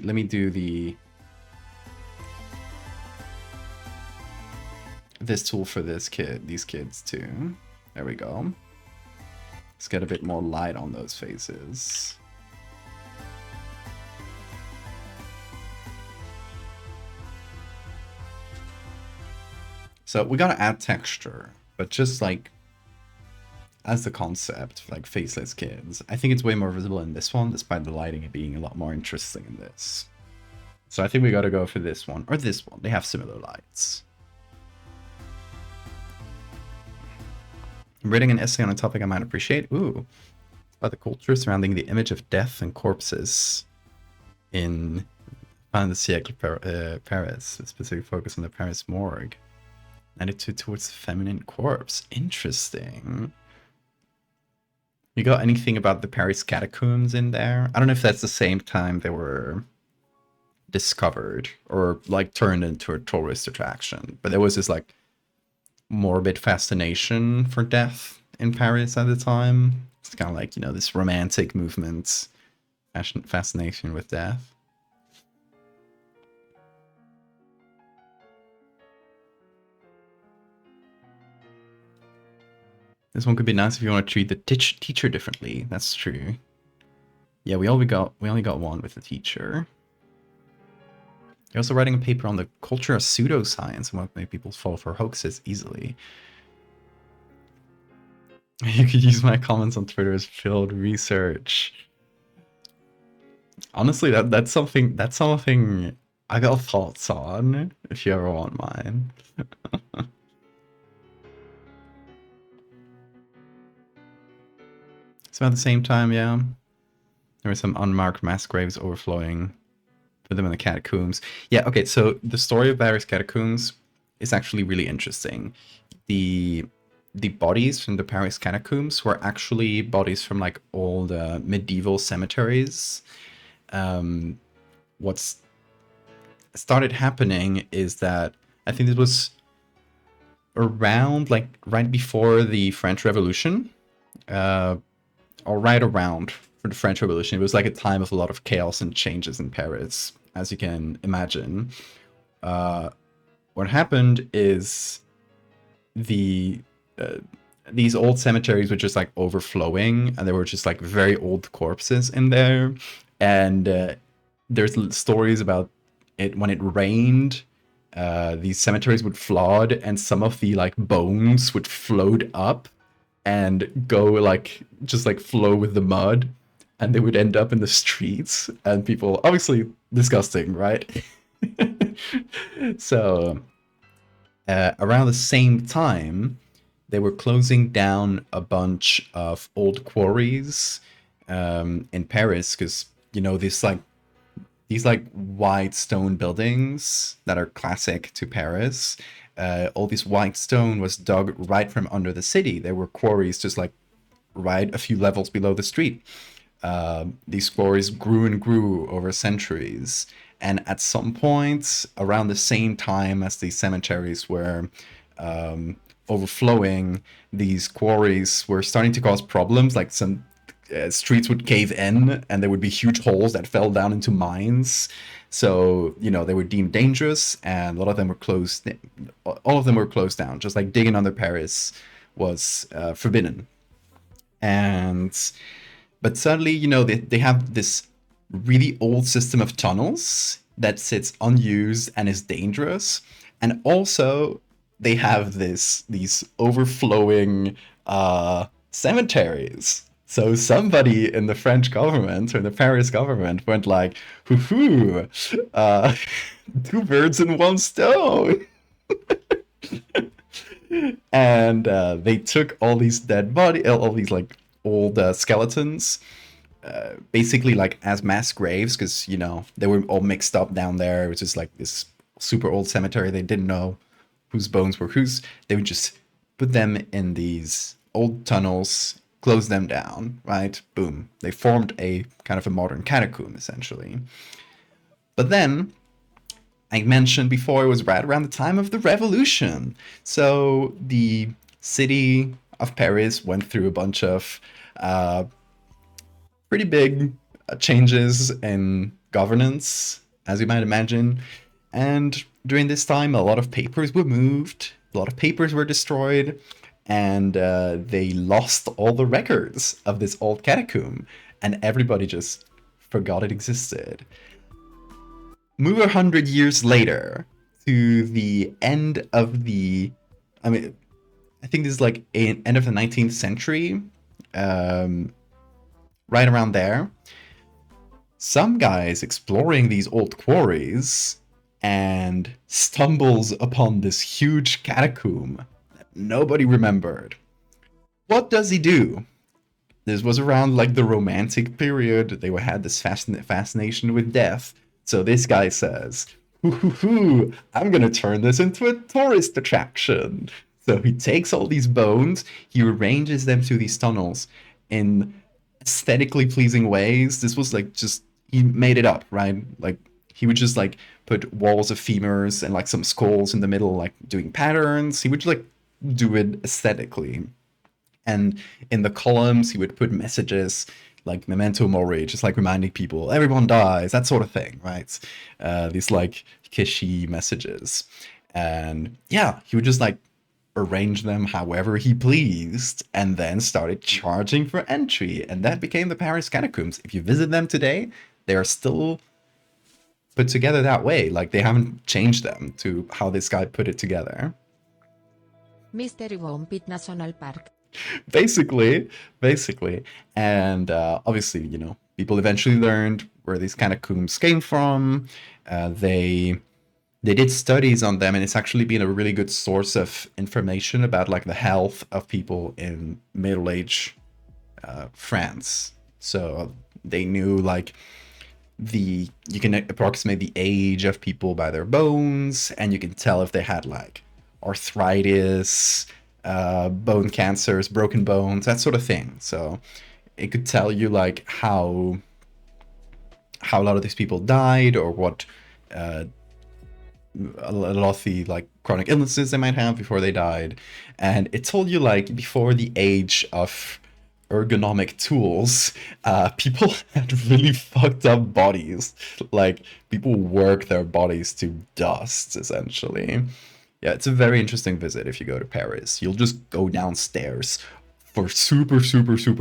this tool for these kids too. There we go. Let's get a bit more light on those faces. So we gotta add texture, but just like as the concept, like faceless kids. I think it's way more visible in this one, despite the lighting being a lot more interesting in this. So I think we gotta go for this one, or this one. They have similar lights. I'm reading an essay on a topic I might appreciate. Ooh, about the culture surrounding the image of death and corpses in fin de siècle Paris, with specific focus on the Paris morgue. Attitude towards the feminine corpse. Interesting. You got anything about the Paris catacombs in there? I don't know if that's the same time they were discovered or like turned into a tourist attraction, but there was this like morbid fascination for death in Paris at the time. It's kind of like, you know, this romantic movement, fascination with death. This one could be nice if you want to treat the teacher differently. That's true. Yeah, we only got one with the teacher. You're also writing a paper on the culture of pseudoscience and what make people fall for hoaxes easily. You could use my comments on Twitter as field research. Honestly, that's something I got thoughts on, if you ever want mine. So at the same time, yeah, there were some unmarked mass graves overflowing for them in the catacombs. Yeah, okay, so the story of Paris catacombs is actually really interesting. The bodies from the Paris catacombs were actually bodies from like old medieval cemeteries. What's started happening is that I think it was around like right before the French Revolution, or right around for the French Revolution. It was like a time of a lot of chaos and changes in Paris, as you can imagine. What happened is these old cemeteries were just like overflowing, and there were just like very old corpses in there. And there's stories about it when it rained. These cemeteries would flood, and some of the like bones would float up and go like just like flow with the mud, and they would end up in the streets, and people, obviously disgusting, right? So around the same time, they were closing down a bunch of old quarries in Paris, because you know these like white stone buildings that are classic to Paris. All this white stone was dug right from under the city. There were quarries just like right a few levels below the street. These quarries grew and grew over centuries. And at some point, around the same time as these cemeteries were overflowing, these quarries were starting to cause problems. Like some streets would cave in, and there would be huge holes that fell down into mines. So, you know, they were deemed dangerous, and a lot of them were closed. All of them were closed down. Just like digging under Paris was forbidden. But suddenly, you know, they have this really old system of tunnels that sits unused and is dangerous. And also, they have these overflowing cemeteries. So somebody in the French government or the Paris government went like, hoo-hoo, two birds in one stone. And they took all these dead bodies, all these like old skeletons, basically like as mass graves, because, you know, they were all mixed up down there. It was just like this super old cemetery. They didn't know whose bones were whose. They would just put them in these old tunnels closed them down, right? Boom. They formed a kind of a modern catacomb, essentially. But then, I mentioned before, it was right around the time of the revolution. So the city of Paris went through a bunch of pretty big changes in governance, as you might imagine. And during this time, a lot of papers were moved, a lot of papers were destroyed, and they lost all the records of this old catacomb, and everybody just forgot it existed. Move 100 years later to the end of the, I mean, I think this is like end of the 19th century, right around there. Some guy's exploring these old quarries and stumbles upon this huge catacomb that nobody remembered. What does he do? This was around like the Romantic period. They had this fascination with death. So this guy says, I'm gonna turn this into a tourist attraction. So he takes all these bones, he arranges them through these tunnels in aesthetically pleasing ways. This was like just, he made it up, right? Like he would just like put walls of femurs and like some skulls in the middle, like doing patterns. He would just like do it aesthetically. And in the columns, he would put messages like memento mori, just like reminding people everyone dies, that sort of thing, right? These like kishy messages. And yeah, he would just like arrange them however he pleased, and then started charging for entry, and that became the Paris catacombs. If you visit them today, they are still put together that way. Like they haven't changed them to how this guy put it together. Mystery Wompit National Park. Basically. And obviously, you know, people eventually learned where these catacombs came from. They did studies on them, and it's actually been a really good source of information about like the health of people in Middle Age France. So they knew like you can approximate the age of people by their bones, and you can tell if they had like arthritis, bone cancers, broken bones, that sort of thing. So it could tell you like how a lot of these people died, or what a lot of the like chronic illnesses they might have before they died. And it told you like before the age of ergonomic tools, people had really fucked up bodies. Like people work their bodies to dust, essentially. Yeah, it's a very interesting visit if you go to Paris. You'll just go downstairs for super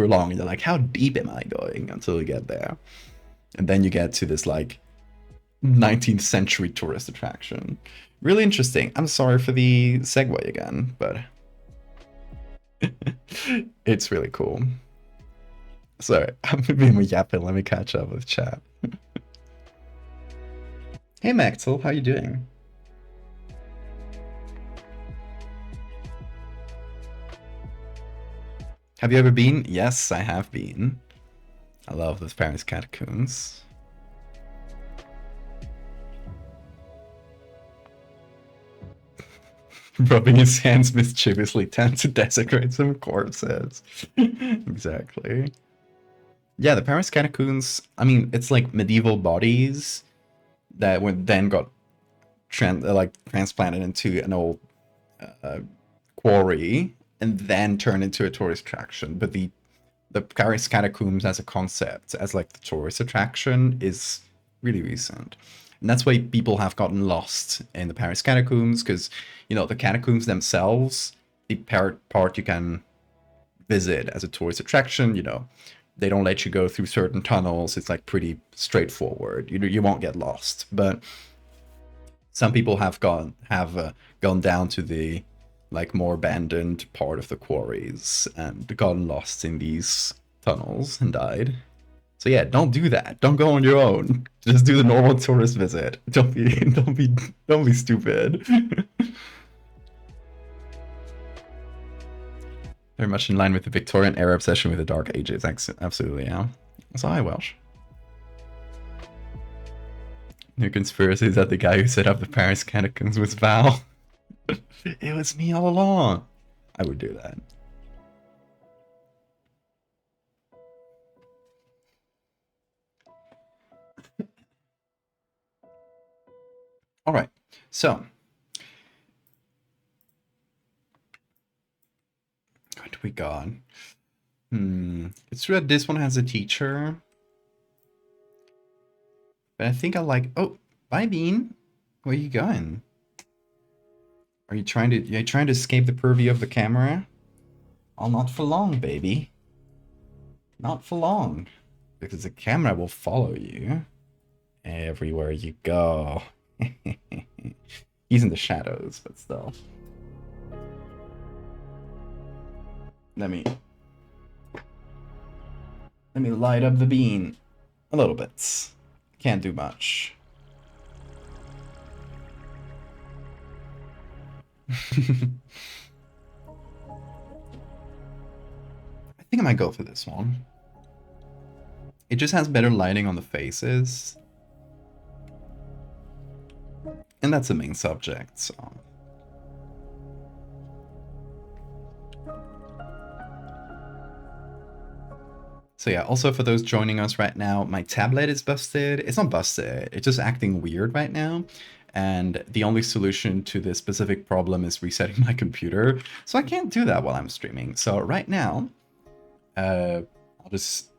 long, and you're like, how deep am I going, until you get there. And then you get to this like 19th century tourist attraction. Really interesting. I'm sorry for the segue again, but it's really cool. Sorry, I'm being yapping. Let me catch up with chat. Hey Maxwell, how you doing? Have you ever been? Yes, I have been. I love those Paris catacombs. Rubbing his hands mischievously tend to desecrate some corpses. Exactly. Yeah, the Paris catacombs, I mean, it's like medieval bodies that then got transplanted into an old quarry, and then turned into a tourist attraction. But the Paris catacombs as a concept, as like the tourist attraction, is really recent. And that's why people have gotten lost in the Paris catacombs, because, you know, the catacombs themselves, the part you can visit as a tourist attraction, you know, they don't let you go through certain tunnels. It's like pretty straightforward. You won't get lost. But some people have gone down to the like more abandoned part of the quarries and gotten lost in these tunnels and died. So yeah, don't do that. Don't go on your own. Just do the normal tourist visit. Don't be stupid. Very much in line with the Victorian era obsession with the Dark Ages. Absolutely, yeah. So hi, Welsh. New conspiracy is that the guy who set up the Paris catacombs was Val. It was me all along. I would do that. All right, so what do we got? It's true that this one has a teacher, but I think I like. Oh, bye, Bean. Where are you going? Are you trying to escape the purview of the camera? Oh, not for long, baby. Not for long, because the camera will follow you everywhere you go. He's in the shadows, but still. Let me light up the bean a little bit. Can't do much. I think I might go for this one. It just has better lighting on the faces. And that's the main subject, so. So yeah, also for those joining us right now, my tablet is busted. It's not busted, it's just acting weird right now. And the only solution to this specific problem is resetting my computer. So I can't do that while I'm streaming. So right now, I'll just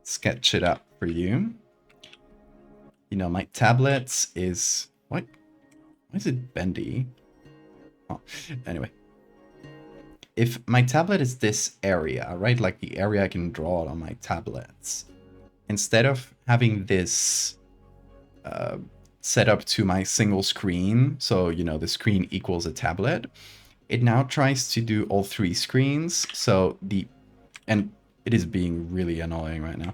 sketch it up for you. You know, my tablet is... What? Why is it bendy? Oh, anyway. If my tablet is this area, right? Like the area I can draw it on my tablets. Instead of having this set up to my single screen, so, you know, the screen equals a tablet, it now tries to do all three screens. So and it is being really annoying right now.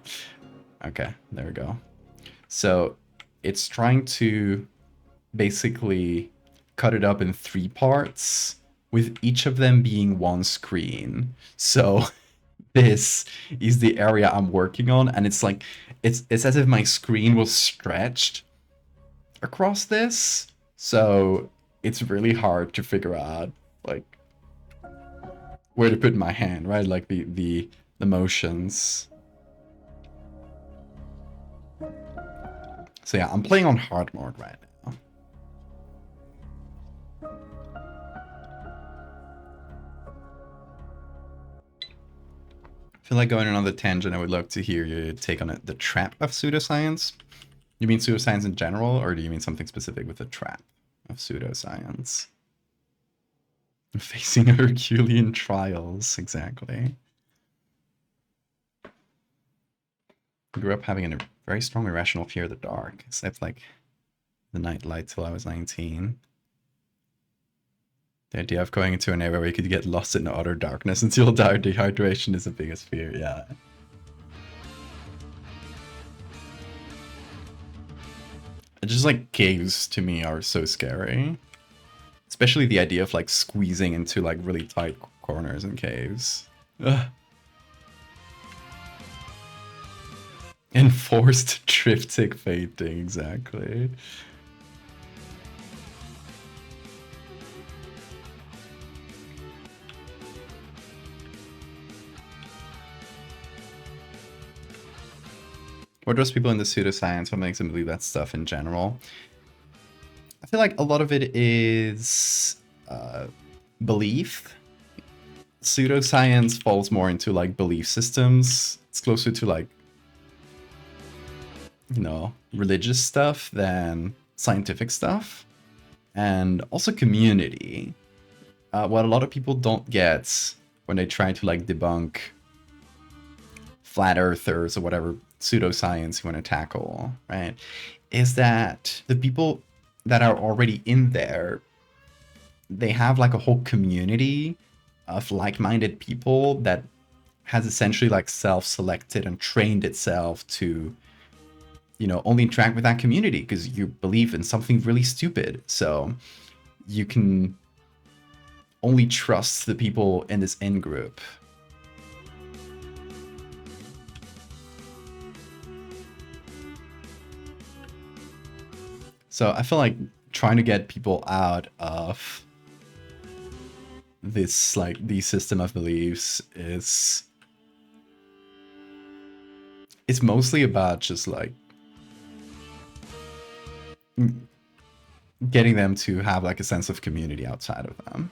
Okay, there we go. So it's trying to basically cut it up in 3 parts, with each of them being one screen. So this is the area I'm working on, and it's like it's as if my screen was stretched across this. So it's really hard to figure out like where to put my hand, right? Like the motions. So yeah, I'm playing on hard mode right now. I feel like going on the tangent. I would love to hear your take on it. The trap of pseudoscience? You mean pseudoscience in general, or do you mean something specific with the trap of pseudoscience? Facing Herculean trials, exactly. I grew up having a very strong irrational fear of the dark, except like the night light till I was 19. The idea of going into an area where you could get lost in utter darkness until dehydration is the biggest fear, yeah. Just like caves to me are so scary. Especially the idea of like squeezing into like really tight corners in caves. Ugh. Enforced triptych fainting, exactly. What draws people into pseudoscience? What makes them believe that stuff in general? I feel like a lot of it is belief. Pseudoscience falls more into like belief systems. It's closer to like, you know, religious stuff than scientific stuff. And also community. What a lot of people don't get when they try to like debunk flat earthers or whatever pseudoscience you want to tackle, right, is that the people that are already in there, they have like a whole community of like-minded people that has essentially like self-selected and trained itself to, you know, only interact with that community because you believe in something really stupid. So you can only trust the people in this in-group. So I feel like trying to get people out of this, like, the system of beliefs is... It's mostly about just, like... getting them to have like a sense of community outside of them.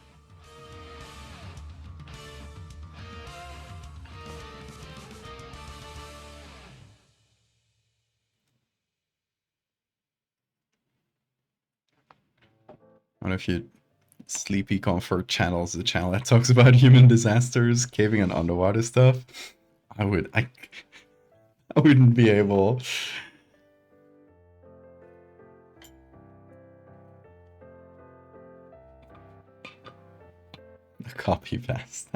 What if you Sleepy Comfort channels the channel that talks about human disasters, caving and underwater stuff? I wouldn't be able. Copy paste.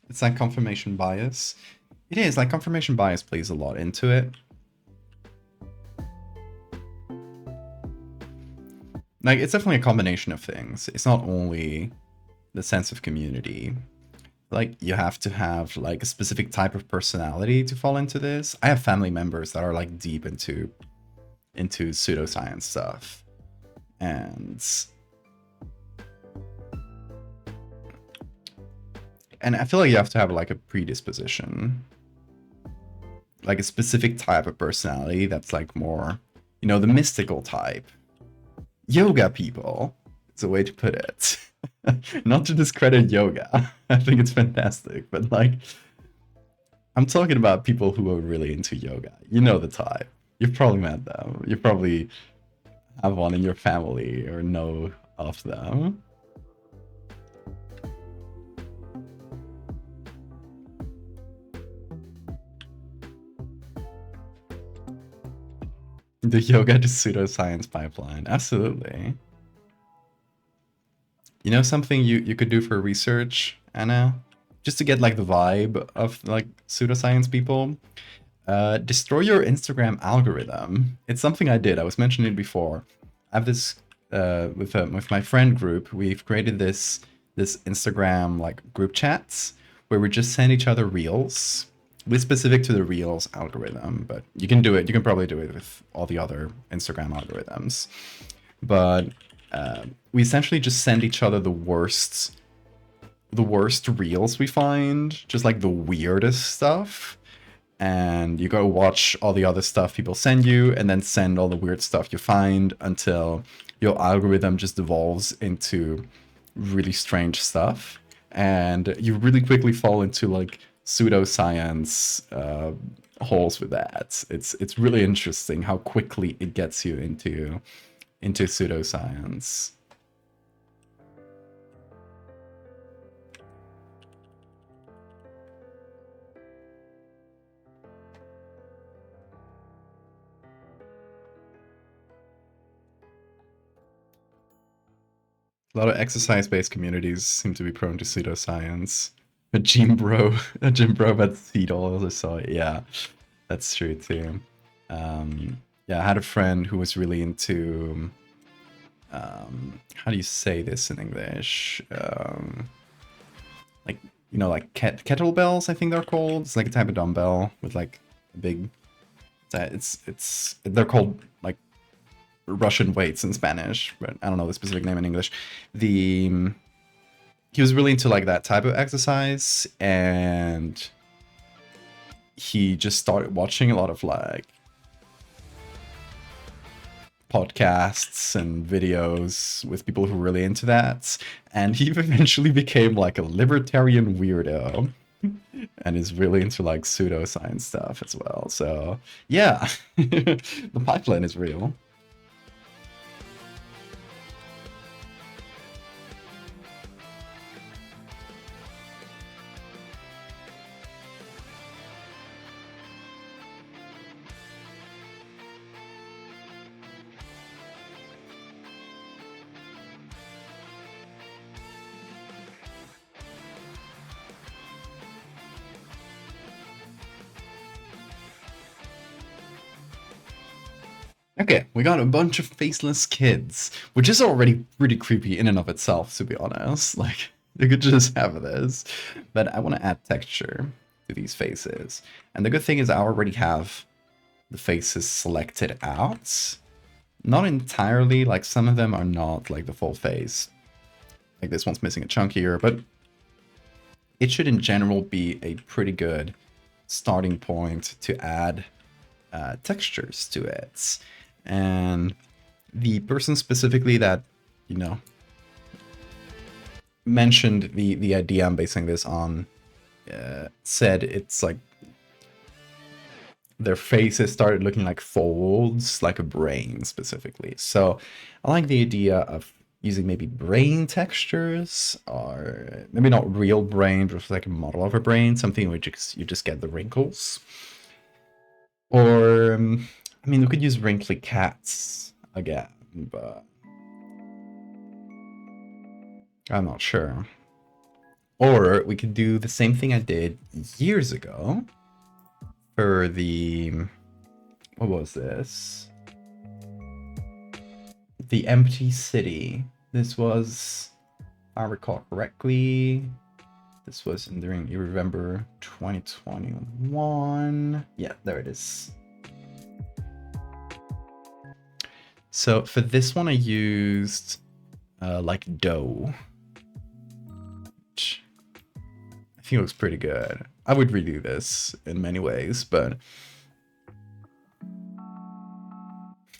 It's like confirmation bias. It is, like confirmation bias plays a lot into it. Like, it's definitely a combination of things. It's not only the sense of community. Like, you have to have like a specific type of personality to fall into this. I have family members that are like deep into pseudoscience stuff. And I feel like you have to have like a predisposition. Like a specific type of personality that's like more, you know, the mystical type. Yoga people, it's a way to put it. Not to discredit yoga. I think it's fantastic, but like, I'm talking about people who are really into yoga. You know the type. You've probably met them. You probably have one in your family or know of them. The yoga to pseudoscience pipeline. Absolutely. You know something you could do for research, Anna? Just to get like the vibe of like pseudoscience people? Destroy your Instagram algorithm. It's something I did. I was mentioning it before. I have this with my friend group. We've created this Instagram like group chats where we just send each other reels. We're specific to the reels algorithm, but you can do it. You can probably do it with all the other Instagram algorithms. But we essentially just send each other the worst reels we find, just like the weirdest stuff. And you go watch all the other stuff people send you, and then send all the weird stuff you find until your algorithm just devolves into really strange stuff. And you really quickly fall into like pseudoscience holes with that. It's really interesting how quickly it gets you into pseudoscience. A lot of exercise-based communities seem to be prone to pseudoscience. A gym bro, but seed oils or soy. Yeah, that's true too. Yeah, I had a friend who was really into. How do you say this in English? Like, you know, like kettlebells, I think they're called. It's like a type of dumbbell with like a big. They're called like Russian weights in Spanish, but I don't know the specific name in English. He was really into like that type of exercise, and he just started watching a lot of like podcasts and videos with people who are really into that, and he eventually became like a libertarian weirdo and is really into like pseudoscience stuff as well. So yeah, the pipeline is real. Okay, we got a bunch of faceless kids, which is already pretty creepy in and of itself, to be honest. Like, you could just have this. But I want to add texture to these faces. And the good thing is I already have the faces selected out. Not entirely, like some of them are not like the full face. Like this one's missing a chunk here, but it should in general be a pretty good starting point to add textures to it. And the person specifically that, you know, mentioned the idea I'm basing this on said it's like their faces started looking like folds, like a brain specifically. So I like the idea of using maybe brain textures, or maybe not real brain, but like a model of a brain, something where you just get the wrinkles. Or, I mean, we could use wrinkly cats again, but I'm not sure. Or we could do the same thing I did years ago for the, what was this? The Empty City. This was, if I recall correctly, this was during, you remember, 2021. Yeah, there it is. So for this one, I used like dough, which I think looks pretty good. I would redo this in many ways, but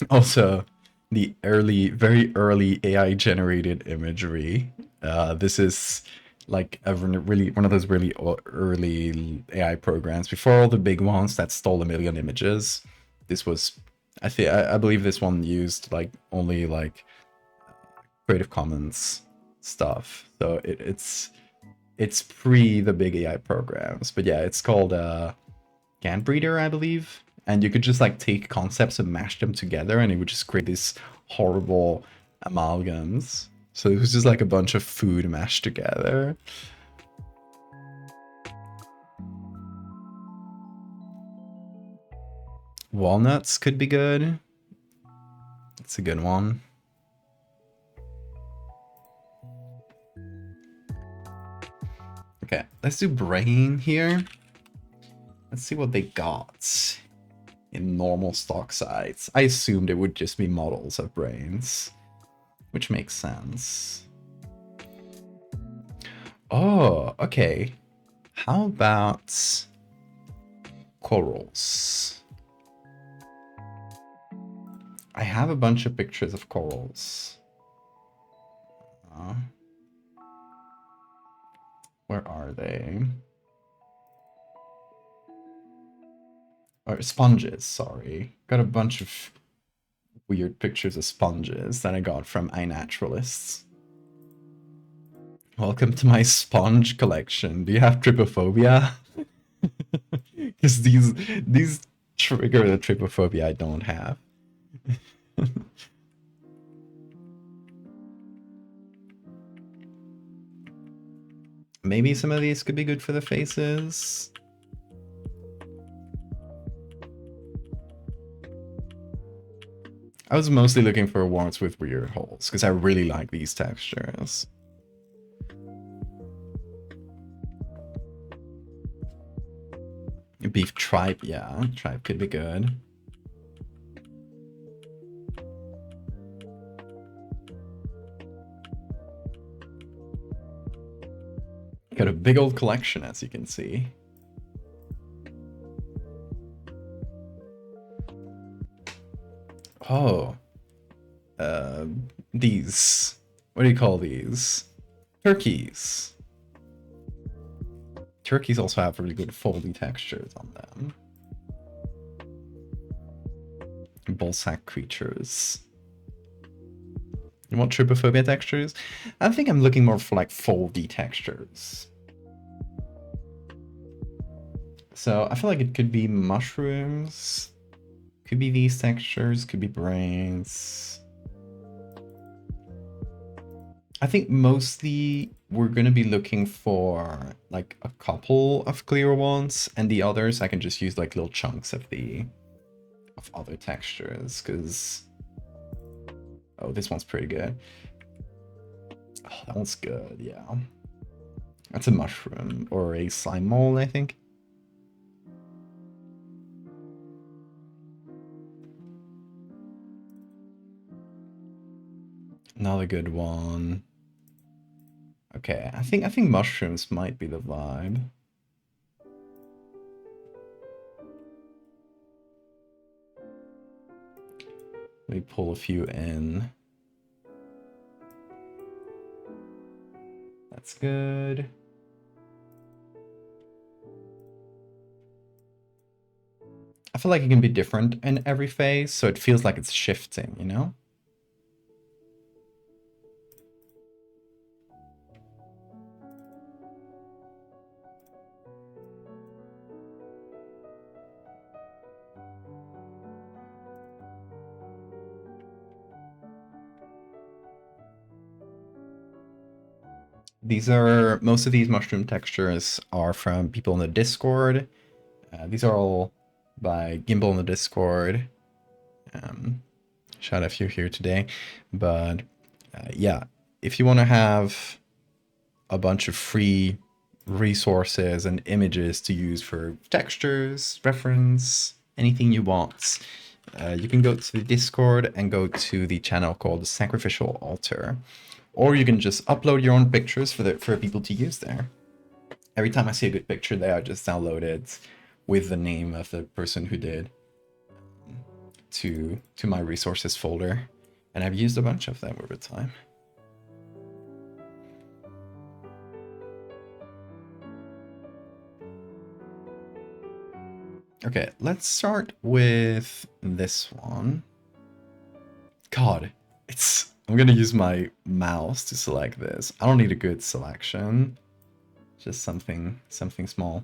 also the very early AI generated imagery. This is like one of those really early AI programs before all the big ones that stole a million images. This was, I believe this one used like only like Creative Commons stuff. So it's pre the big AI programs. But yeah, it's called Breeder, I believe. And you could just like take concepts and mash them together, and it would just create these horrible amalgams. So it was just like a bunch of food mashed together. Walnuts could be good. It's a good one. Okay, let's do brain here. Let's see what they got in normal stock sites. I assumed it would just be models of brains, which makes sense. Oh, okay. How about corals? I have a bunch of pictures of corals. Where are they? Or sponges, sorry. Got a bunch of weird pictures of sponges that I got from iNaturalists. Welcome to my sponge collection. Do you have trypophobia? Because these trigger the trypophobia I don't have. Maybe some of these could be good for the faces. I was mostly looking for ones with weird holes, because I really like these textures. Beef tripe, yeah, tripe could be good. Got a big old collection, as you can see. Oh. These. What do you call these? Turkeys. Turkeys also have really good foldy textures on them. Ballsack creatures. You want trypophobia textures? I think I'm looking more for like foldy textures. So I feel like it could be mushrooms. Could be these textures, could be brains. I think mostly we're going to be looking for like a couple of clear ones, and the others I can just use like little chunks of other textures, because oh, this one's pretty good. Oh, that one's good, yeah. That's a mushroom or a slime mold, I think. Another good one. Okay, I think mushrooms might be the vibe. Let me pull a few in. That's good. I feel like it can be different in every phase, so it feels like it's shifting, you know? Most of these mushroom textures are from people in the Discord. These are all by Gimbal in the Discord. Shout out if you're here today. But yeah, if you want to have a bunch of free resources and images to use for textures, reference, anything you want, you can go to the Discord and go to the channel called the Sacrificial Altar. Or you can just upload your own pictures for people to use there. Every time I see a good picture there, I just download it with the name of the person who did to my resources folder. And I've used a bunch of them over time. Okay, let's start with this one. God, I'm gonna use my mouse to select this. I don't need a good selection. Just something small.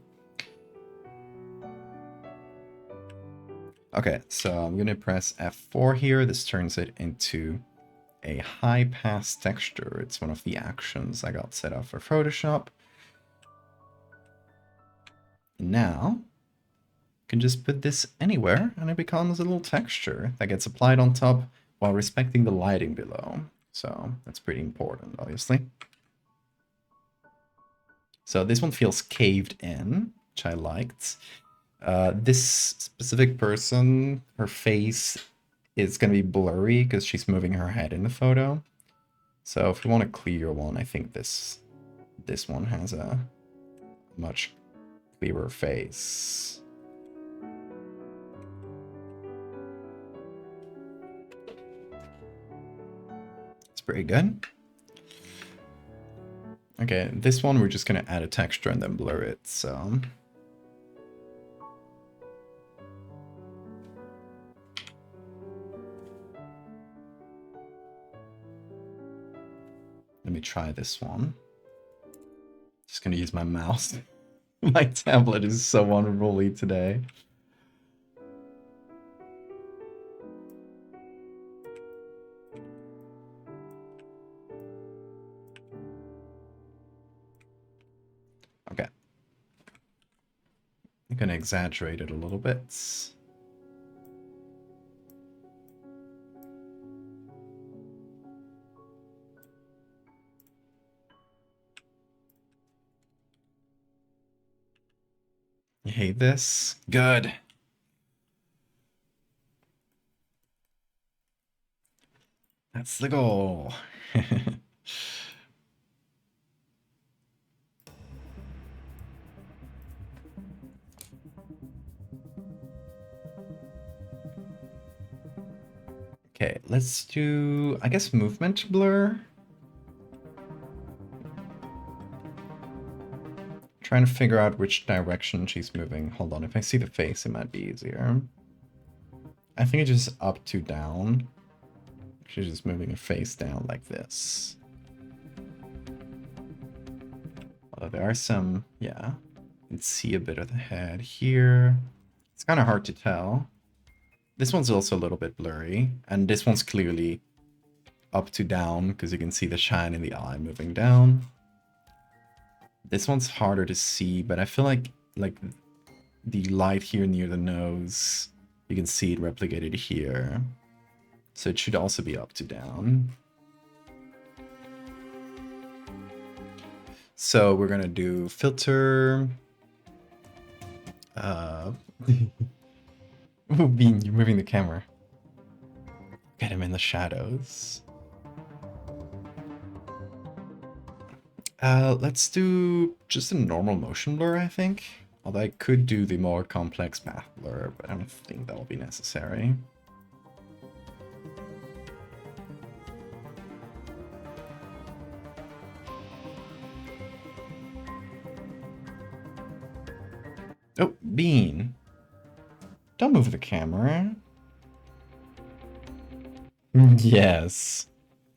Okay, so I'm gonna press F4 here. This turns it into a high pass texture. It's one of the actions I got set up for Photoshop. Now, you can just put this anywhere and it becomes a little texture that gets applied on top while respecting the lighting below. So that's pretty important, obviously. So this one feels caved in, which I liked. This specific person, her face is going to be blurry because she's moving her head in the photo. So if we want a clear one, I think this one has a much clearer face. It's pretty good. Okay, this one we're just going to add a texture and then blur it, so... Let me try this one. Just gonna use my mouse. My tablet is so unruly today. Okay. I'm gonna exaggerate it a little bit. You hate this? Good. That's the goal. Okay, let's do, I guess, movement blur. Trying to figure out which direction she's moving. Hold on, if I see the face, it might be easier. I think it's just up to down. She's just moving her face down like this. Although there are some, yeah. You can see a bit of the head here. It's kind of hard to tell. This one's also a little bit blurry. And this one's clearly up to down because you can see the shine in the eye moving down. This one's harder to see, but I feel like the light here near the nose, you can see it replicated here. So it should also be up to down. So we're gonna do filter. Ooh, Bean, you're moving the camera. Get him in the shadows. Let's do just a normal motion blur, I think. Although I could do the more complex path blur, but I don't think that'll be necessary. Oh, Bean. Don't move the camera. Yes.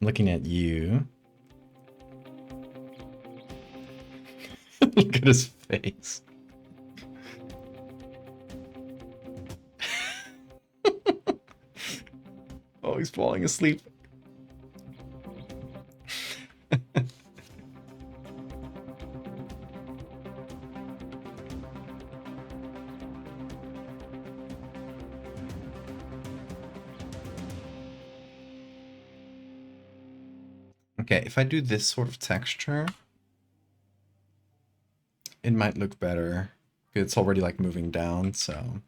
I'm looking at you. Look at his face. Oh, he's falling asleep. Okay, if I do this sort of texture, it might look better. It's already like moving down, so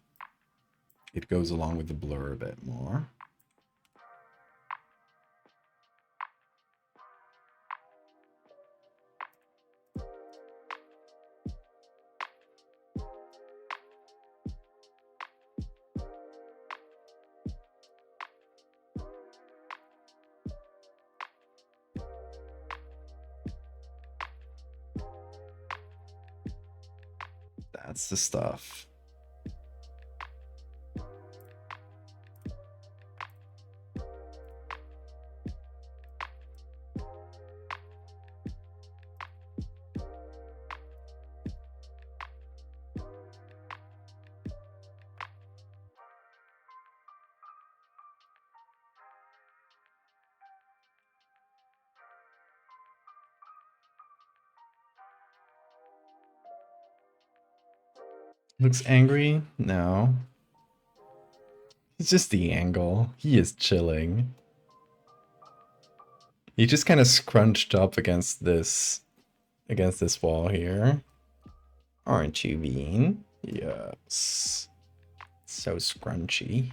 it goes along with the blur a bit more. That's the stuff. Looks angry? No. It's just the angle. He is chilling. He just kind of scrunched up against this wall here. Aren't you, Bean? Yes. So scrunchy.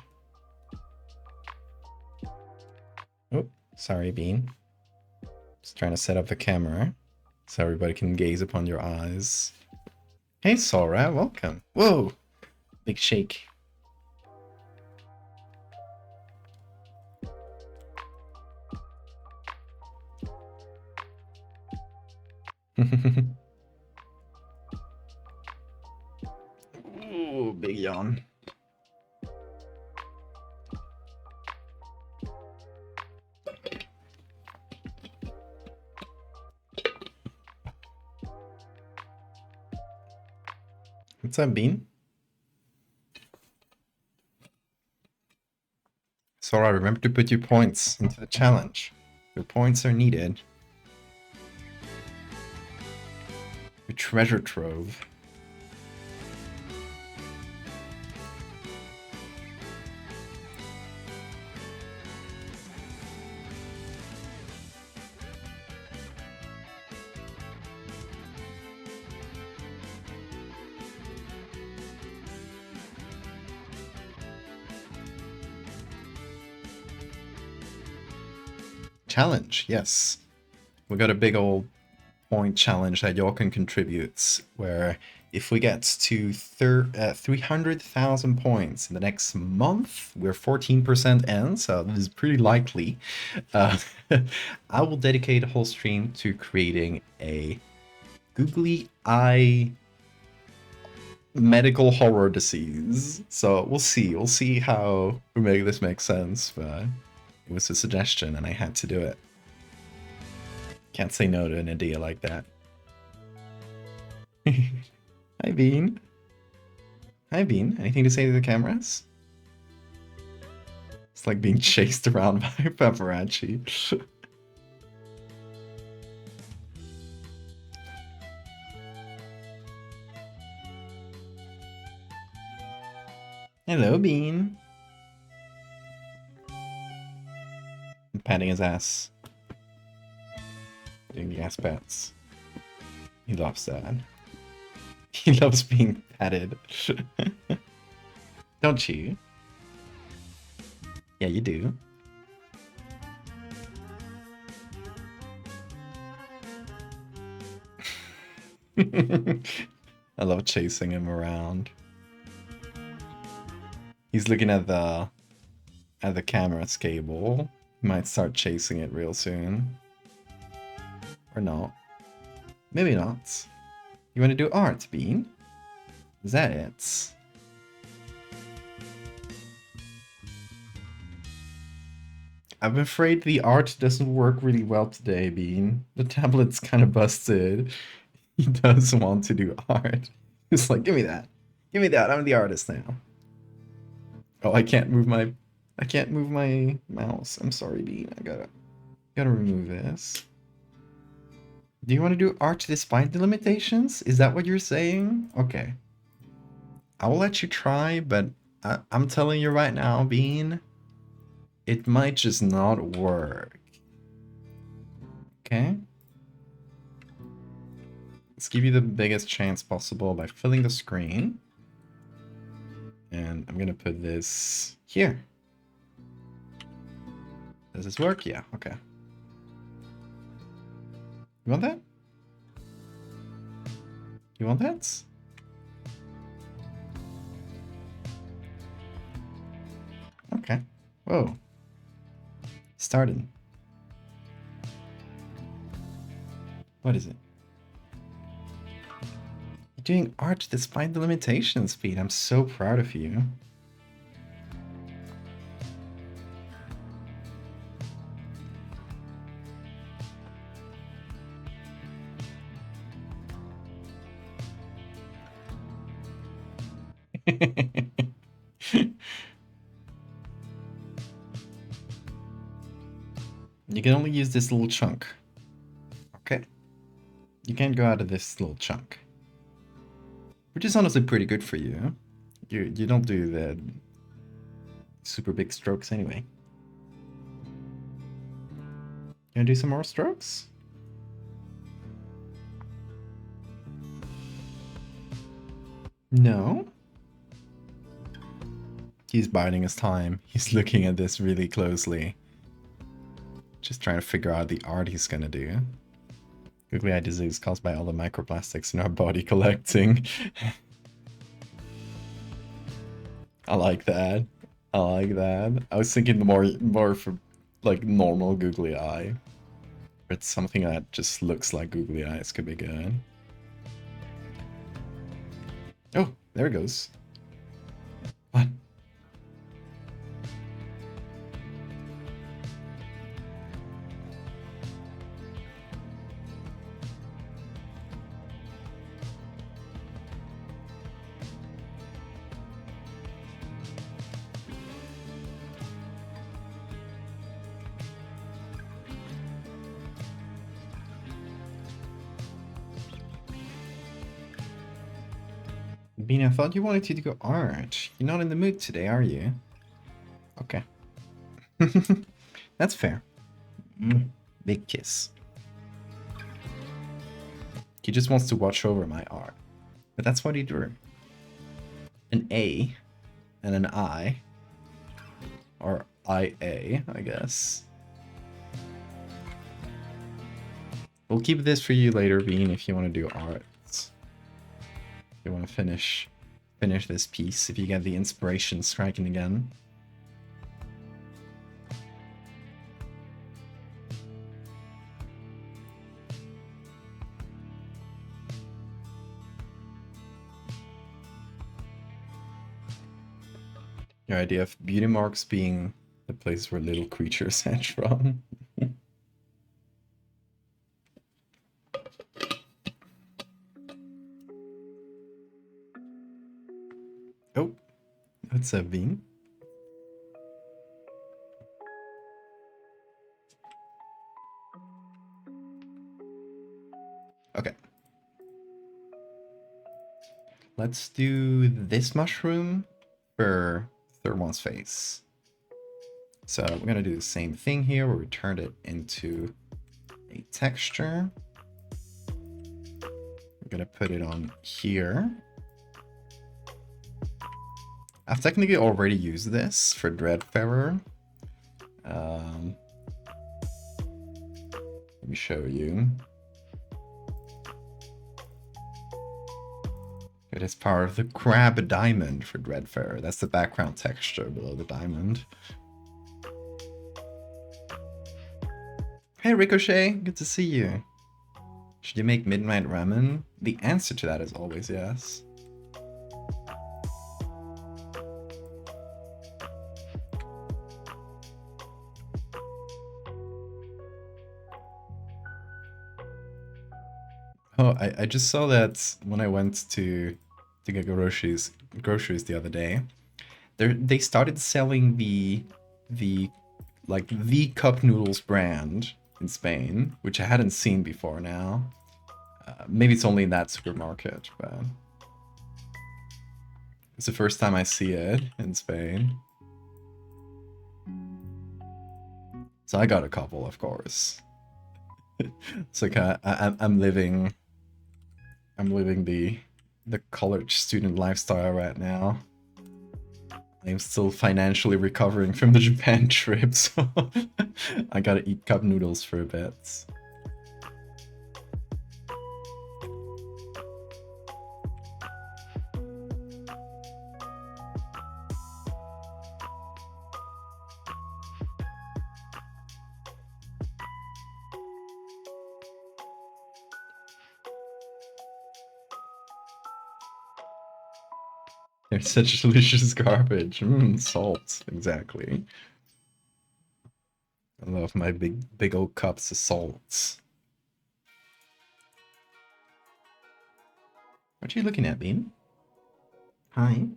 Oh, sorry, Bean. Just trying to set up the camera so everybody can gaze upon your eyes. Hey, Sora, welcome. Whoa! Big shake. Ooh, big yawn. What's up, Bean? Sora, remember to put your points into the challenge. Your points are needed. Your treasure trove. Challenge, yes. We got a big old point challenge that y'all can contribute, where if we get to 300,000 points in the next month, we're 14% in, so this is pretty likely. I will dedicate a whole stream to creating a googly eye medical horror disease. So we'll see how we make this make sense, but it was a suggestion and I had to do it. Can't say no to an idea like that. Hi, Bean. Hi, Bean. Anything to say to the cameras? It's like being chased around by paparazzi. Hello, Bean. I'm patting his ass. Doing the ass pats. He loves that. He loves being patted. Don't you? Yeah, you do. I love chasing him around. He's looking at the camera's cable. He might start chasing it real soon. Or not. Maybe not. You want to do art, Bean? Is that it? I'm afraid the art doesn't work really well today, Bean. The tablet's kind of busted. He does want to do art. He's like, give me that. Give me that. I'm the artist now. Oh, I can't move my mouse. I'm sorry, Bean. I gotta remove this. Do you want to do art despite the limitations? Is that what you're saying? Okay. I will let you try, but I'm telling you right now, Bean, it might just not work. Okay? Let's give you the biggest chance possible by filling the screen. And I'm gonna put this here. Does this work? Yeah, okay. You want that? You want that? Okay. Whoa. Started. What is it? You're doing art despite the limitations, Pete. I'm so proud of you. You can only use this little chunk. Okay. You can't go out of this little chunk. Which is honestly pretty good for you. You don't do the super big strokes anyway. You wanna do some more strokes? No? He's biding his time. He's looking at this really closely. Just trying to figure out the art he's gonna do. Googly eye disease caused by all the microplastics in our body collecting. I like that. I like that. I was thinking more for like normal googly eye. But something that just looks like googly eyes could be good. Oh, there it goes. What? Bean, I thought you wanted to go art. You're not in the mood today, are you? Okay. That's fair. Big kiss. He just wants to watch over my art. But that's what he drew. An A and an I. Or IA, I guess. We'll keep this for you later, Bean, if you want to do art. If you want to finish this piece, if you get the inspiration striking again. Your idea of beauty marks being the place where little creatures hatch from. Oh, what's up, Bean? Okay. Let's do this mushroom for third one's face. So we're gonna do the same thing here where we turned it into a texture. We're gonna put it on here. I've technically already used this for Dreadfarer. Let me show you. It is part of the crab diamond for Dreadfair. That's the background texture below the diamond. Hey Ricochet, good to see you. Should you make midnight ramen? The answer to that is always yes. Oh, I just saw that when I went to get groceries the other day. They started selling the like the cup noodles brand in Spain, which I hadn't seen before now. Maybe it's only in that supermarket, but it's the first time I see it in Spain. So I got a couple, of course. It's like I'm living the college student lifestyle right now. I'm still financially recovering from the Japan trip, so I gotta eat cup noodles for a bit. They're such delicious garbage. Salt, exactly. I love my big old cups of salts. What are you looking at, Bean? Hi.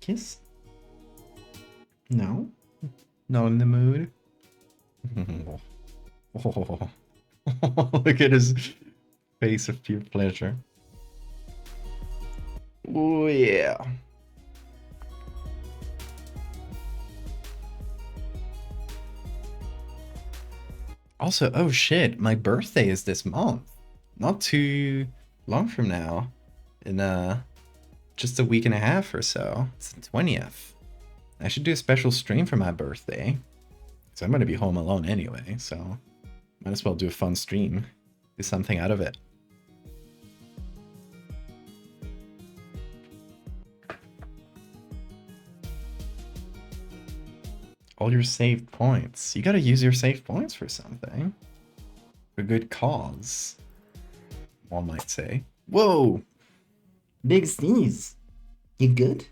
Kiss? No? Not in the mood? Oh. Look at his face of pure pleasure. Oh yeah. Also, oh shit, my birthday is this month. Not too long from now. In just a week and a half or so. It's the 20th. I should do a special stream for my birthday. So I'm gonna be home alone anyway, so might as well do a fun stream. Do something out of it. All your saved points. You gotta use your saved points for something. For a good cause, one might say. Whoa! Big sneeze. You good?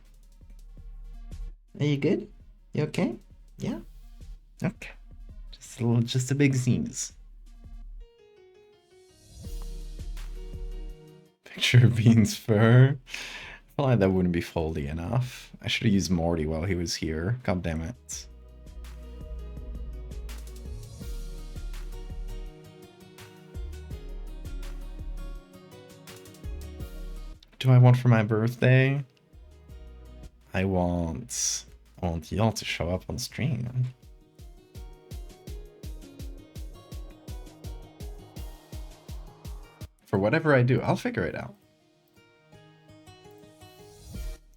Are you good? You okay? Yeah? Okay. Just a big sneeze. Picture of Bean's fur. I feel like that wouldn't be foldy enough. I should have used Morty while he was here. God damn it. Do I want for my birthday? I want y'all to show up on stream. For whatever I do, I'll figure it out.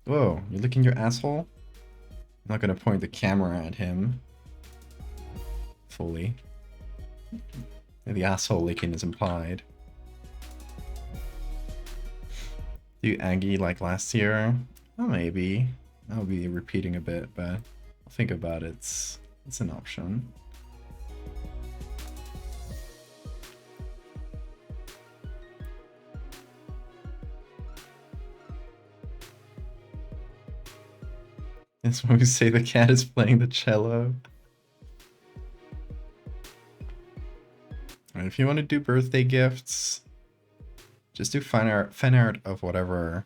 Whoa, you're licking your asshole? I'm not gonna point the camera at him. Fully. The asshole licking is implied. Do you Aggie like last year? Oh, maybe. I'll be repeating a bit, but I'll think about it. It's an option. That's when we say the cat is playing the cello. And if you want to do birthday gifts, just do fan art of whichever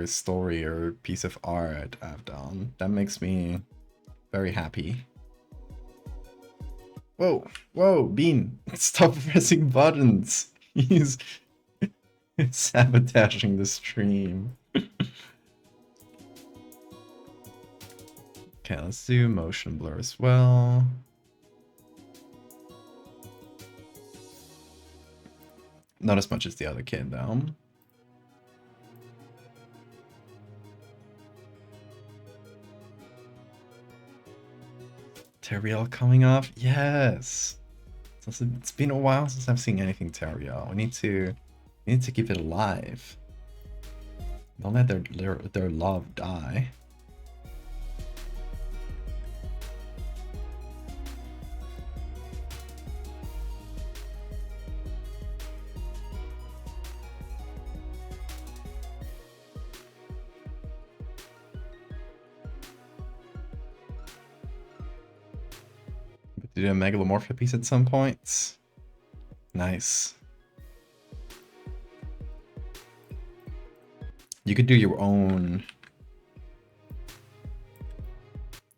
story or piece of art I've done. That makes me very happy. Whoa, whoa, Bean, stop pressing buttons. He's sabotaging the stream. Okay, let's do motion blur as well. Not as much as the other kid, though. Teriel coming off? Yes! It's been a while since I've seen anything Terrio. We need to keep it alive. Don't let their love die. Do a megalomorphic piece at some point. Nice. You could do your own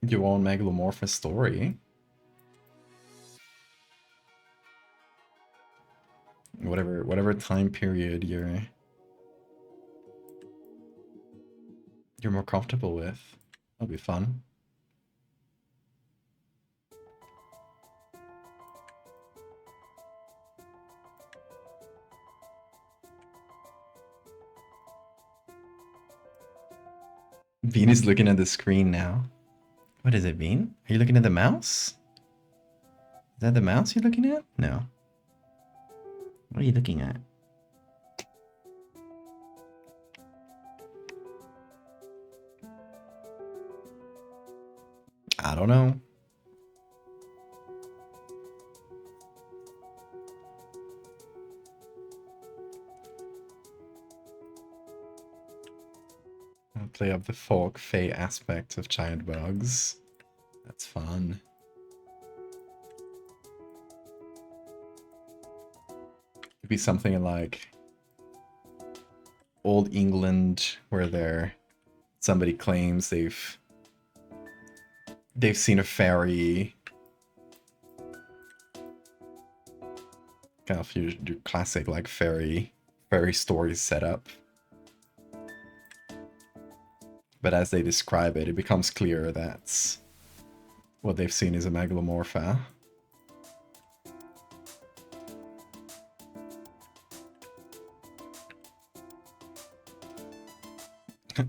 megalomorphic story. Whatever time period you're more comfortable with. That'll be fun. Bean is looking at the screen now. What is it, Bean? Are you looking at the mouse? Is that the mouse you're looking at? No. What are you looking at? I don't know. I'll play up the folk fae aspect of giant bugs. That's fun. Could be something like Old England, where somebody claims they've seen a fairy. Kind of your classic like fairy stories set up. But as they describe it, it becomes clear that what they've seen is a megalomorpha.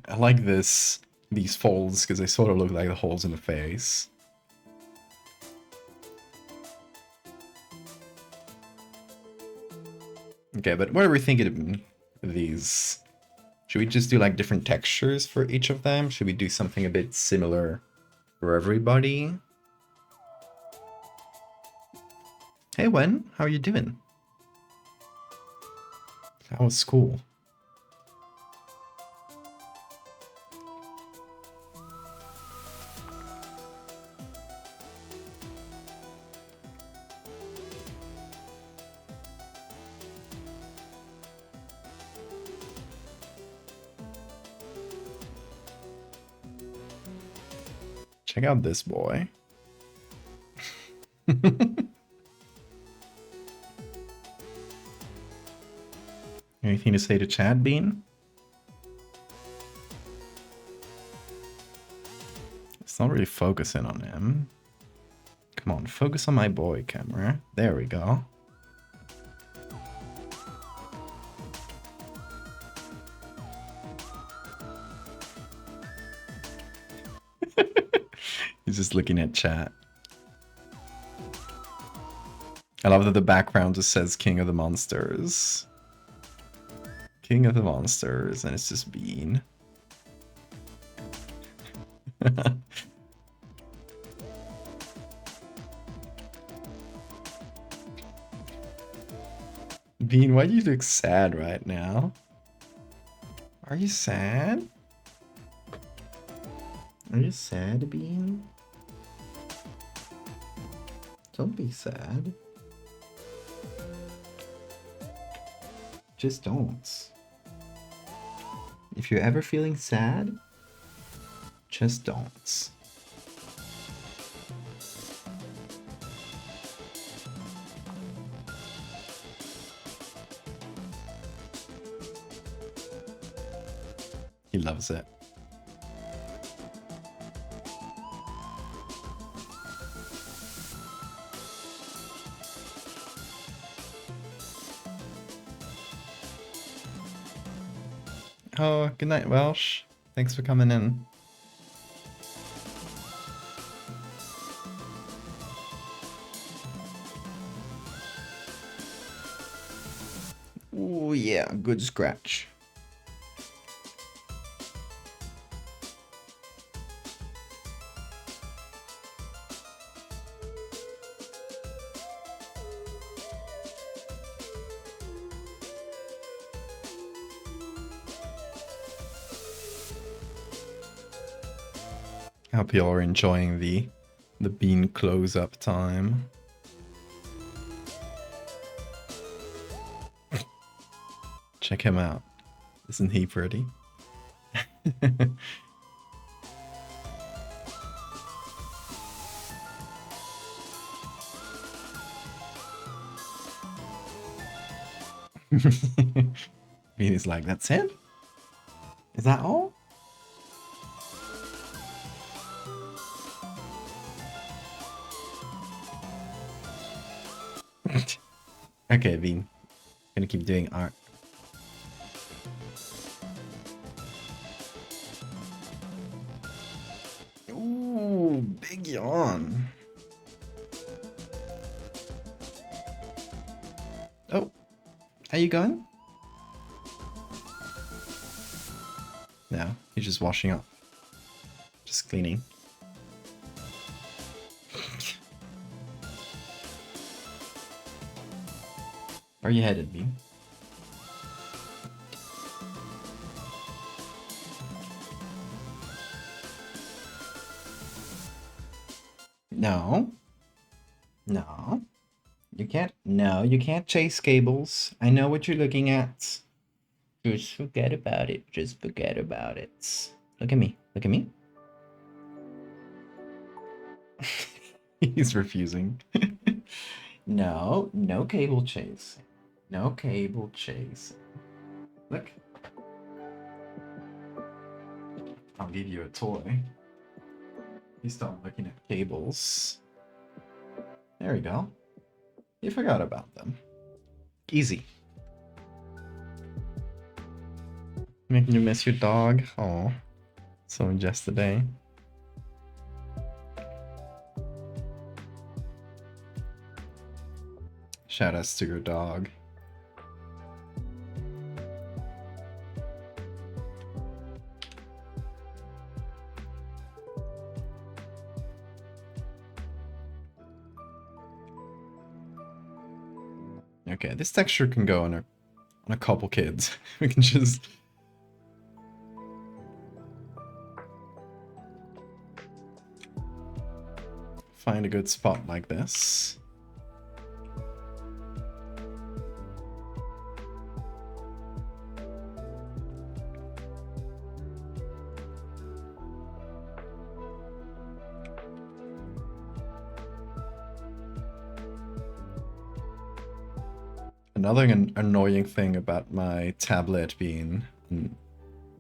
I like these folds because they sort of look like the holes in the face. Okay, but what are we thinking of these? Should we just do like different textures for each of them? Should we do something a bit similar for everybody? Hey Wen, how are you doing? That was cool. Check out this boy. Anything to say to Chad Bean? It's not really focusing on him. Come on, focus on my boy, camera. There we go. He's just looking at chat. I love that the background just says King of the Monsters. King of the Monsters, and it's just Bean. Bean, why do you look sad right now? Are you sad? Are you sad, Bean? Don't be sad. Just don't. If you're ever feeling sad, just don't. He loves it. Oh, good night, Welsh. Thanks for coming in. Oh yeah, good scratch. I hope you all are enjoying the bean close-up time. Check him out. Isn't he pretty? Bean is like, that's it? Is that all? Okay, Bean. Gonna keep doing art. Ooh, big yawn. Oh, are you going? No, he's just washing up. Just cleaning. Where are you headed, Bean? No. No. You can't. No, you can't chase cables. I know what you're looking at. Just forget about it. Just forget about it. Look at me. Look at me. He's refusing. No, no cable chase. No cable chase. Look. I'll give you a toy. You stop looking at cables. There we go. You forgot about them. Easy. Making you miss your dog? Oh, so just today. Shout outs to your dog. Okay, this texture can go on a couple kids. We can just find a good spot like this. Another annoying thing about my tablet being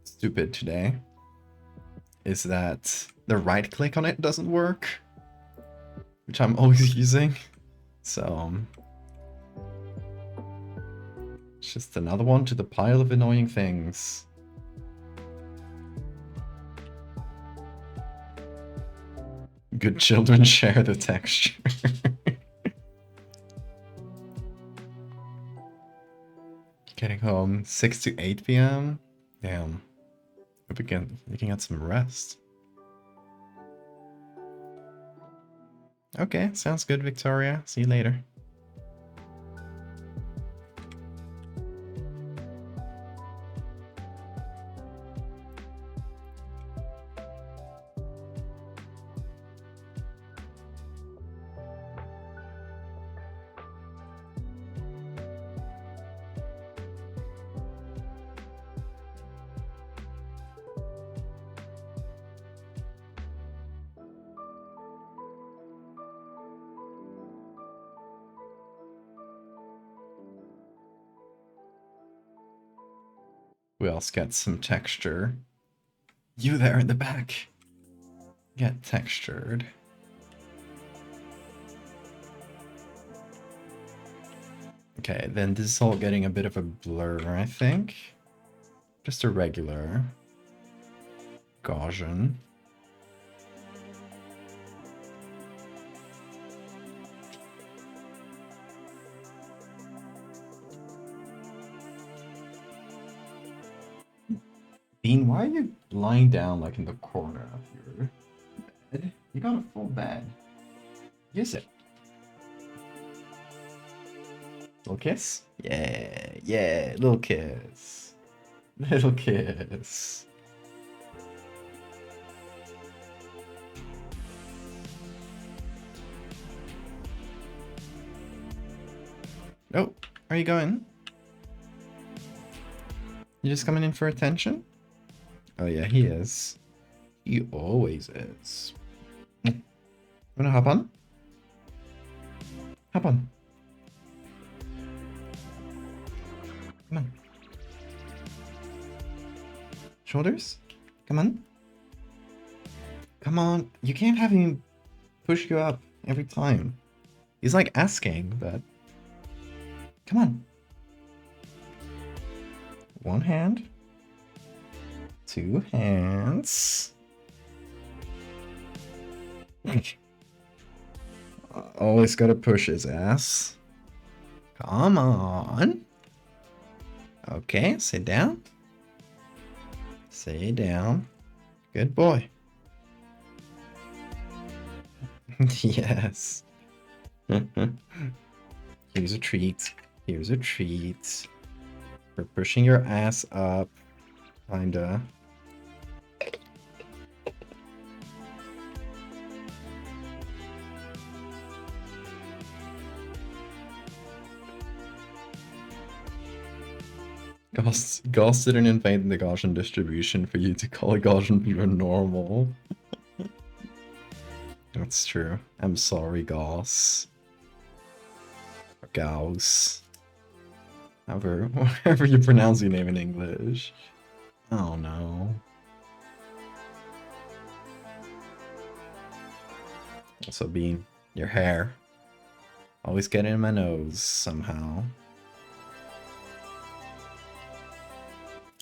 stupid today is that the right click on it doesn't work, which I'm always using. So it's just another one to the pile of annoying things. Good children share the texture. Getting home 6 to 8 p.m. Damn. Hope we can get some rest. Okay, sounds good, Victoria. See you later. Who else gets some texture? You there in the back. Get textured. Okay, then this is all getting a bit of a blur, I think. Just a regular Gaussian. Dean, why are you lying down like in the corner of your bed? You got a full bed. Use it. Little kiss? Yeah, yeah, little kiss. Little kiss. Oh, are you going? You just coming in for attention? Oh yeah, he is. He always is. Wanna hop on? Hop on. Come on. Shoulders? Come on. Come on. You can't have him push you up every time. He's like asking, but... Come on. One hand. Two hands. Always gotta push his ass. Come on. Okay, sit down. Sit down. Good boy. Yes. Here's a treat. Here's a treat. For pushing your ass up. Kinda. Gauss didn't invent the Gaussian distribution for you to call a Gaussian viewer normal. That's true. I'm sorry, Gauss. Or Gauss. However you pronounce your name in English. Oh no. Also, Bean, your hair. Always getting in my nose somehow.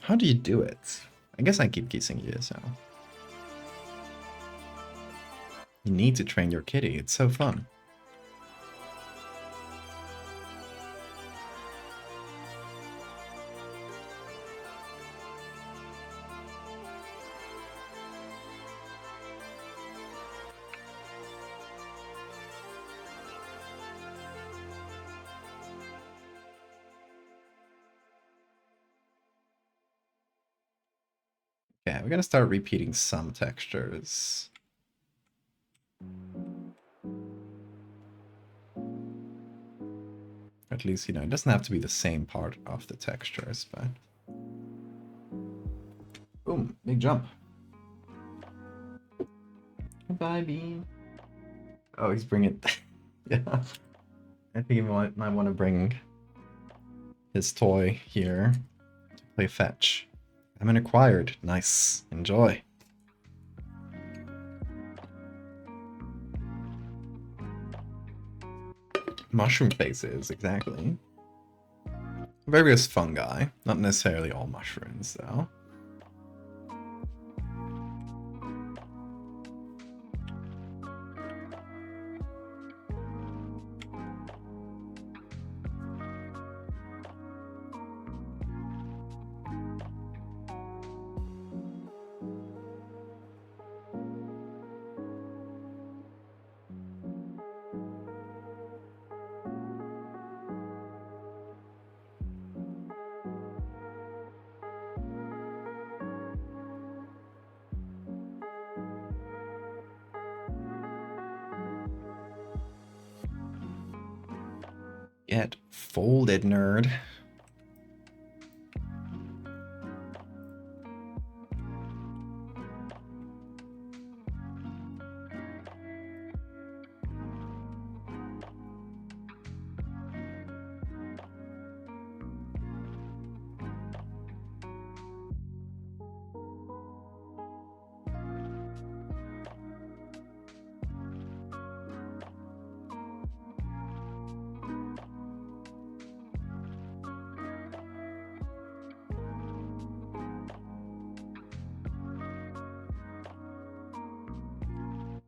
How do you do it? I guess I keep kissing you, so. You need to train your kitty, it's so fun. Okay, we're gonna start repeating some textures. At least, you know, it doesn't have to be the same part of the textures, but... Boom, big jump. Goodbye, Bean. Oh, he's bringing... Yeah. I think he might want to bring his toy here to play fetch. I'm an acquired. Nice. Enjoy. Mushroom faces, exactly. Various fungi. Not necessarily all mushrooms, though. Get folded, nerd.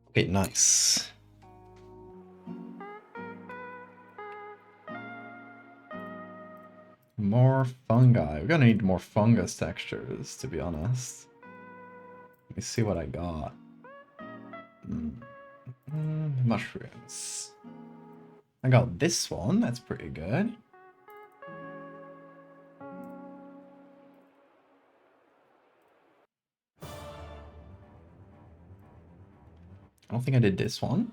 Okay, nice. More fungi. We're gonna need more fungus textures, to be honest. Let me see what I got. Mushrooms. I got this one. That's pretty good. I don't think I did this one.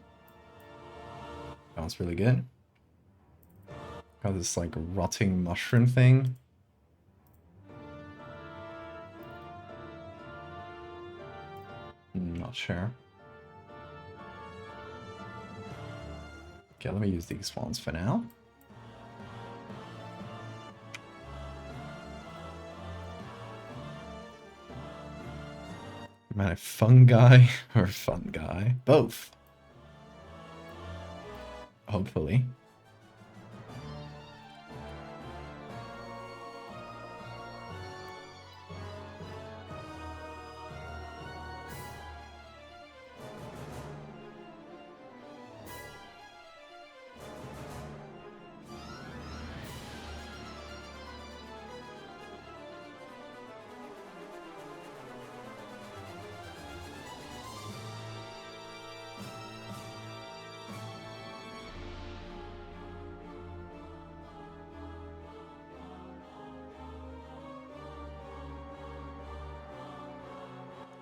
That one's really good. Got this like rotting mushroom thing. Not sure. Okay, let me use these ones for now. Am I fungi or fun guy? Both. Hopefully.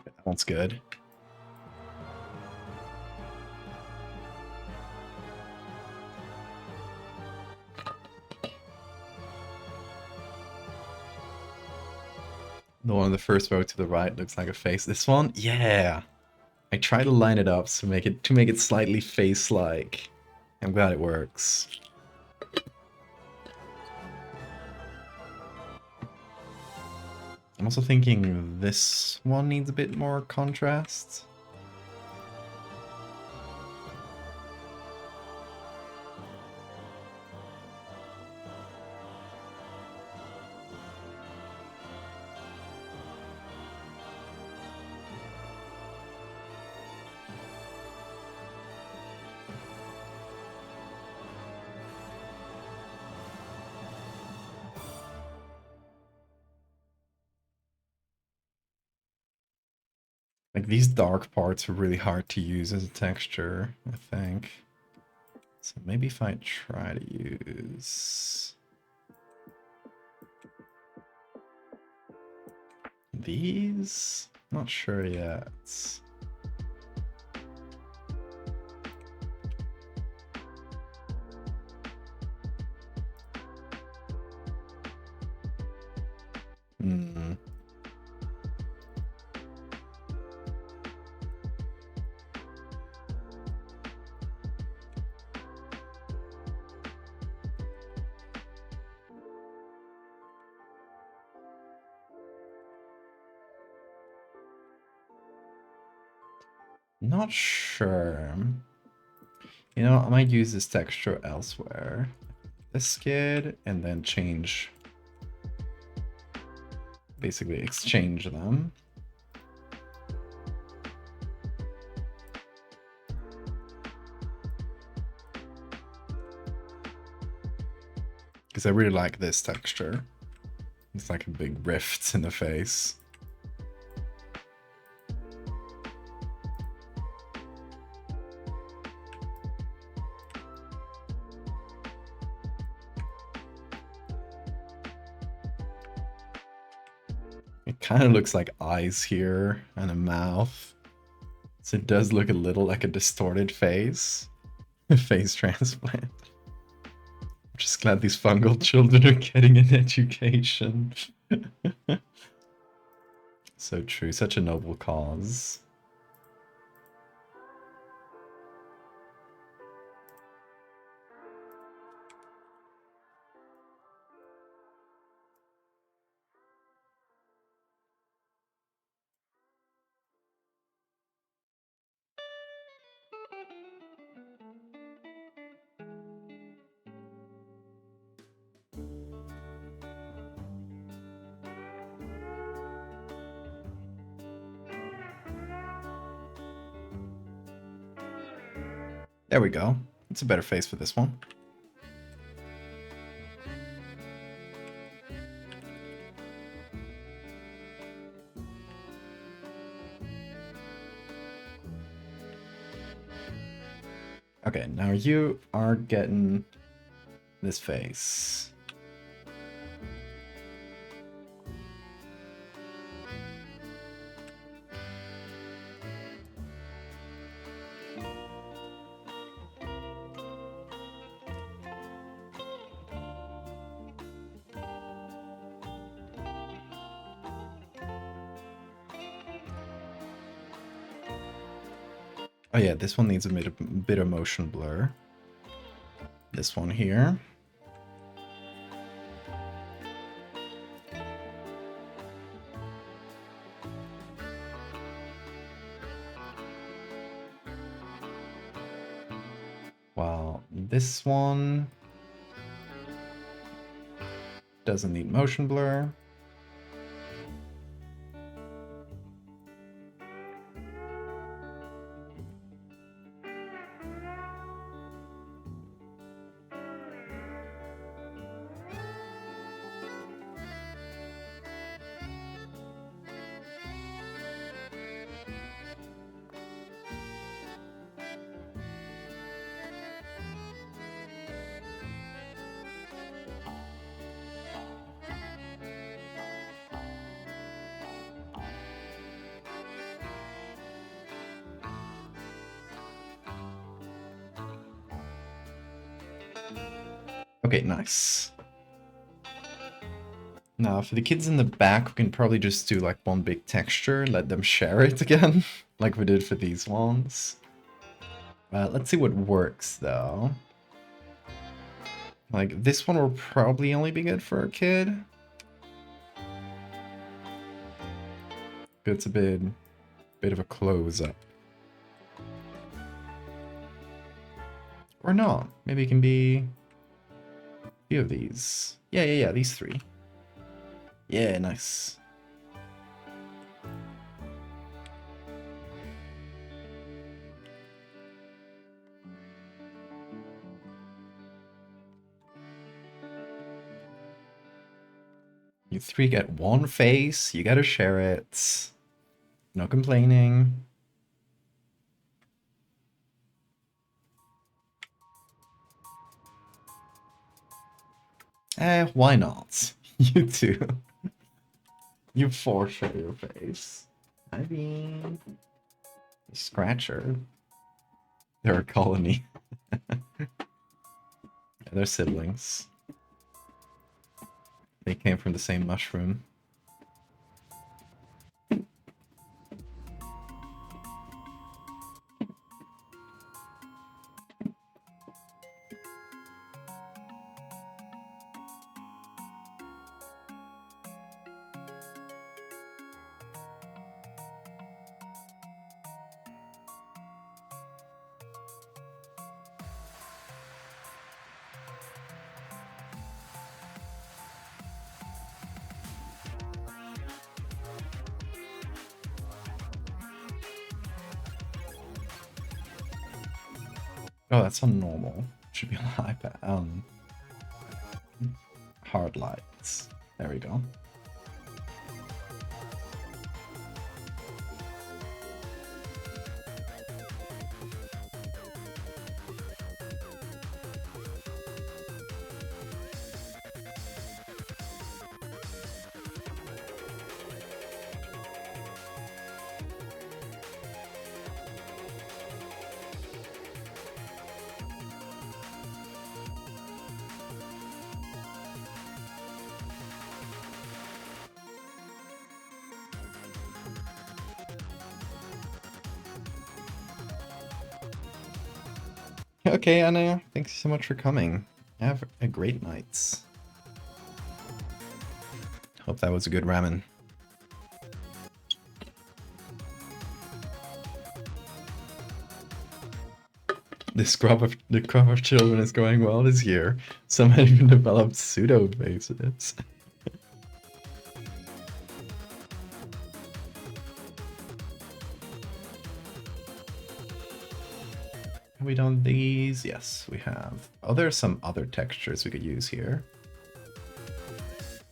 That one's good. The one on the first row to the right looks like a face. This one? Yeah. I try to line it up to make it slightly face-like. I'm glad it works. I'm also thinking this one needs a bit more contrast. Like, these dark parts are really hard to use as a texture, I think. So maybe if I try to use these? Not sure yet. Hmm. Not sure. You know, I might use this texture elsewhere. This kid, and then change. Basically exchange them. Because I really like this texture. It's like a big rift in the face. It kind of looks like eyes here and a mouth. So it does look a little like a distorted face. Face transplant. I'm just glad these fungal children are getting an education. So true, such a noble cause. There we go. It's a better face for this one. Okay, now you are getting this face. Oh yeah, this one needs a bit of motion blur. This one here. Wow, this one doesn't need motion blur. Okay, nice. Now, for the kids in the back, we can probably just do like one big texture, let them share it again, like we did for these ones. Let's see what works, though. Like, this one will probably only be good for a kid. It's a bit of a close-up. Or not. Maybe it can be a few of these. Yeah, these three. Yeah, nice. You three get one face, you gotta share it. No complaining. Why not? You two. You four share your face. I mean... Scratcher. They're a colony. They're siblings. They came from the same mushroom. Oh, that's on normal. Should be on iPad. Hard lights. There we go. Okay, Anna, thanks so much for coming. Have a great night. Hope that was a good ramen. The crop of children is going well this year. Some have even developed pseudo faces. Have we done these? Yes, we have. Oh, there are some other textures we could use here.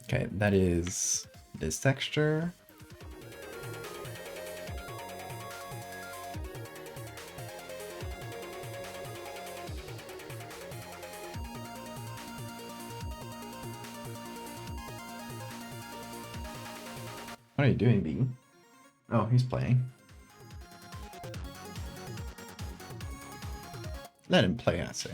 Okay, that is this texture. What are you doing, Bean? Oh, he's playing. Let him play, I say.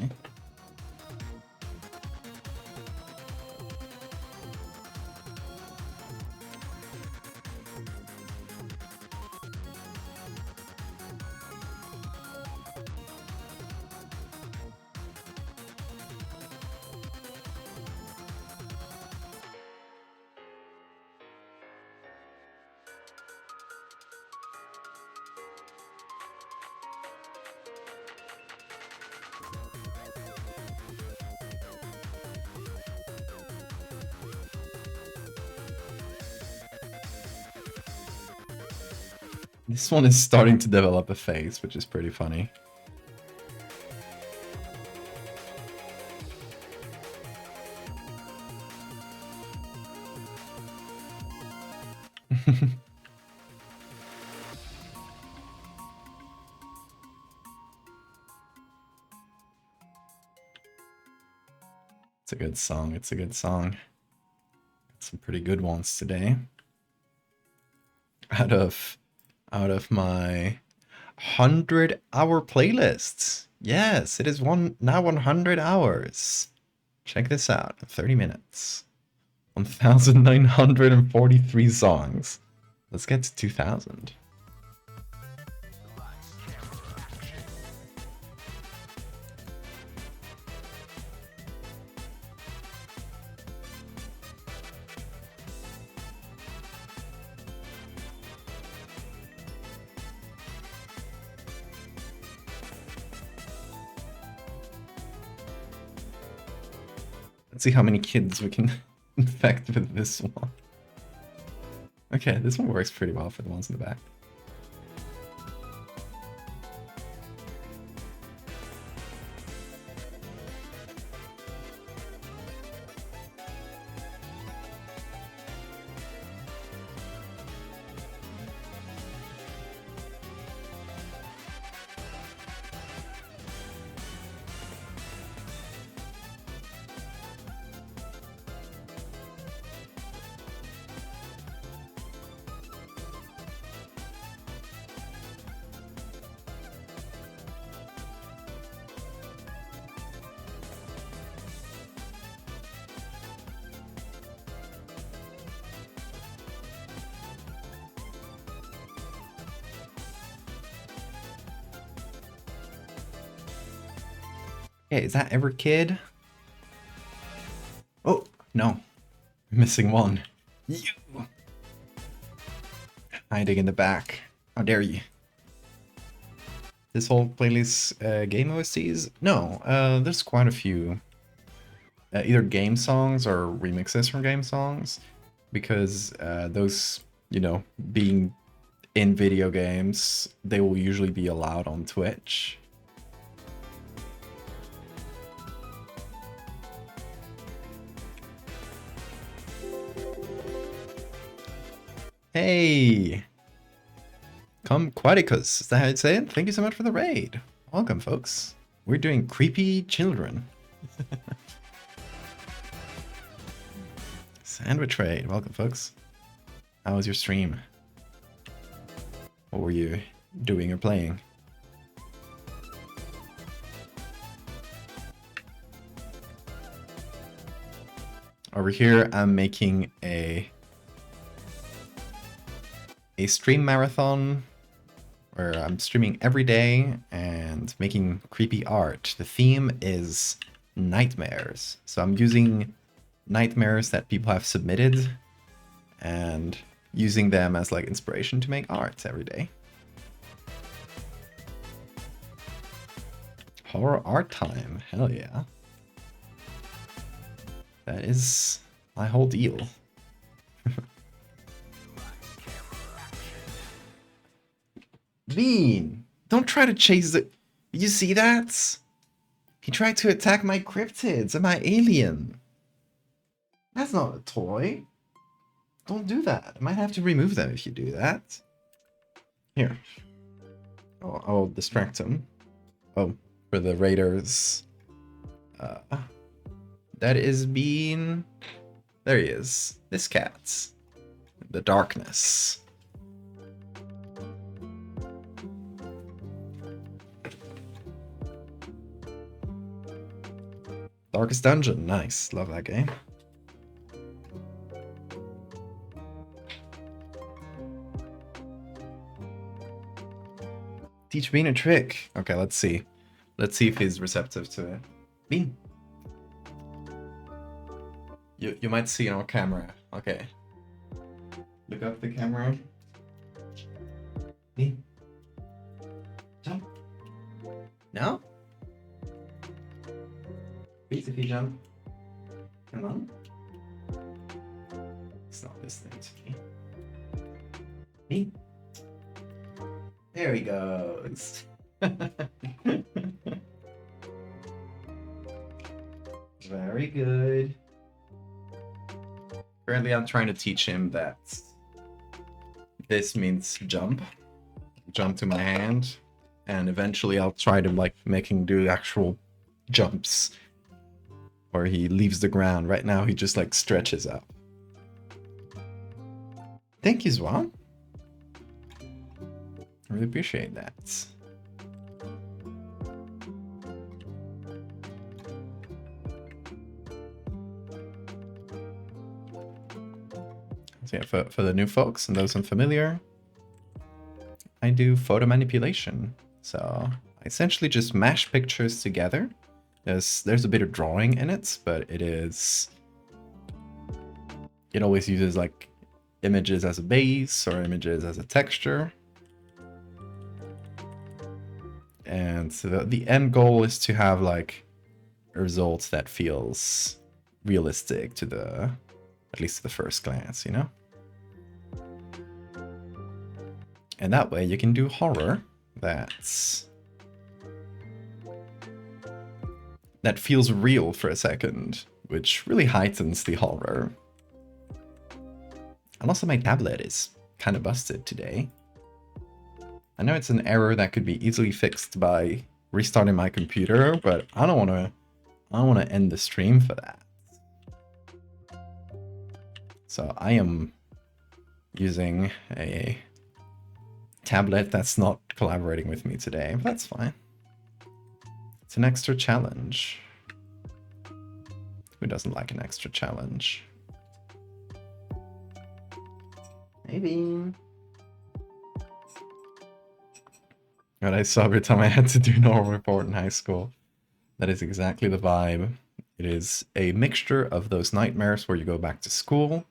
This one is starting to develop a face, which is pretty funny. It's a good song. It's a good song. Got some pretty good ones today. Out of my 100-hour playlists. Yes, it is now 100 hours. Check this out. 30 minutes. 1,943 songs. Let's get to 2,000. Let's see how many kids we can infect with this one. Okay, this one works pretty well for the ones in the back. Okay, is that every kid? Oh, no. Missing one. You! Hiding in the back. How dare you? This whole playlist game OSTs? No, there's quite a few. Either game songs or remixes from game songs. Because those, you know, being in video games, they will usually be allowed on Twitch. Hey! Come Quaticus, is that how you'd say it? Thank you so much for the raid. Welcome, folks. We're doing Creepy Children. Sandwich raid. Welcome, folks. How was your stream? What were you doing or playing? Over here, I'm making a stream marathon where I'm streaming every day and making creepy art. The theme is nightmares. So I'm using nightmares that people have submitted and using them as like inspiration to make art every day. Horror art time, hell yeah. That is my whole deal. Bean, don't try to chase it. You see that? He tried to attack my cryptids and my alien. That's not a toy. Don't do that. I might have to remove them if you do that. Here. I'll distract him. Oh, for the raiders. That is Bean. There he is. This cat. the darkness. Darkest Dungeon, nice. Love that game. Teach Bean a trick. Okay, let's see. Let's see if he's receptive to it. Bean. You might see it on camera. Okay. Look up the camera. Bean. Jump. No? Please, if you jump. Come on. It's not listening to me. Me? There he goes. Very good. Currently, I'm trying to teach him that this means jump. Jump to my hand. And eventually I'll try to like make him do actual jumps. Where he leaves the ground. Right now he just like stretches up. Thank you, Zwan. I really appreciate that. So yeah, for the new folks and those unfamiliar, I do photo manipulation. So I essentially just mash pictures together. There's a bit of drawing in it, but it always uses like images as a base or images as a texture. And so the end goal is to have like a result that feels realistic to at least to the first glance, you know? And that way you can do horror that feels real for a second, which really heightens the horror. And also my tablet is kind of busted today. I know it's an error that could be easily fixed by restarting my computer, but I don't want to end the stream for that. So I am using a tablet that's not collaborating with me today, but that's fine. It's an extra challenge. Who doesn't like an extra challenge? Maybe. What I saw every time I had to do normal report in high school. That is exactly the vibe. It is a mixture of those nightmares where you go back to school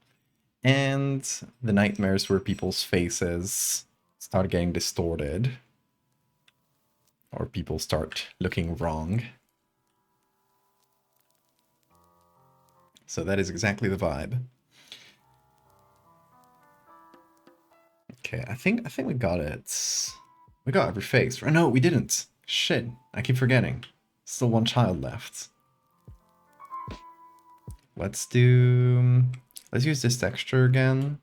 and the nightmares where people's faces start getting distorted or people start looking wrong. So that is exactly the vibe. Okay, I think we got it. We got every face. Oh, no, we didn't. Shit, I keep forgetting. Still one child left. Let's use this texture again.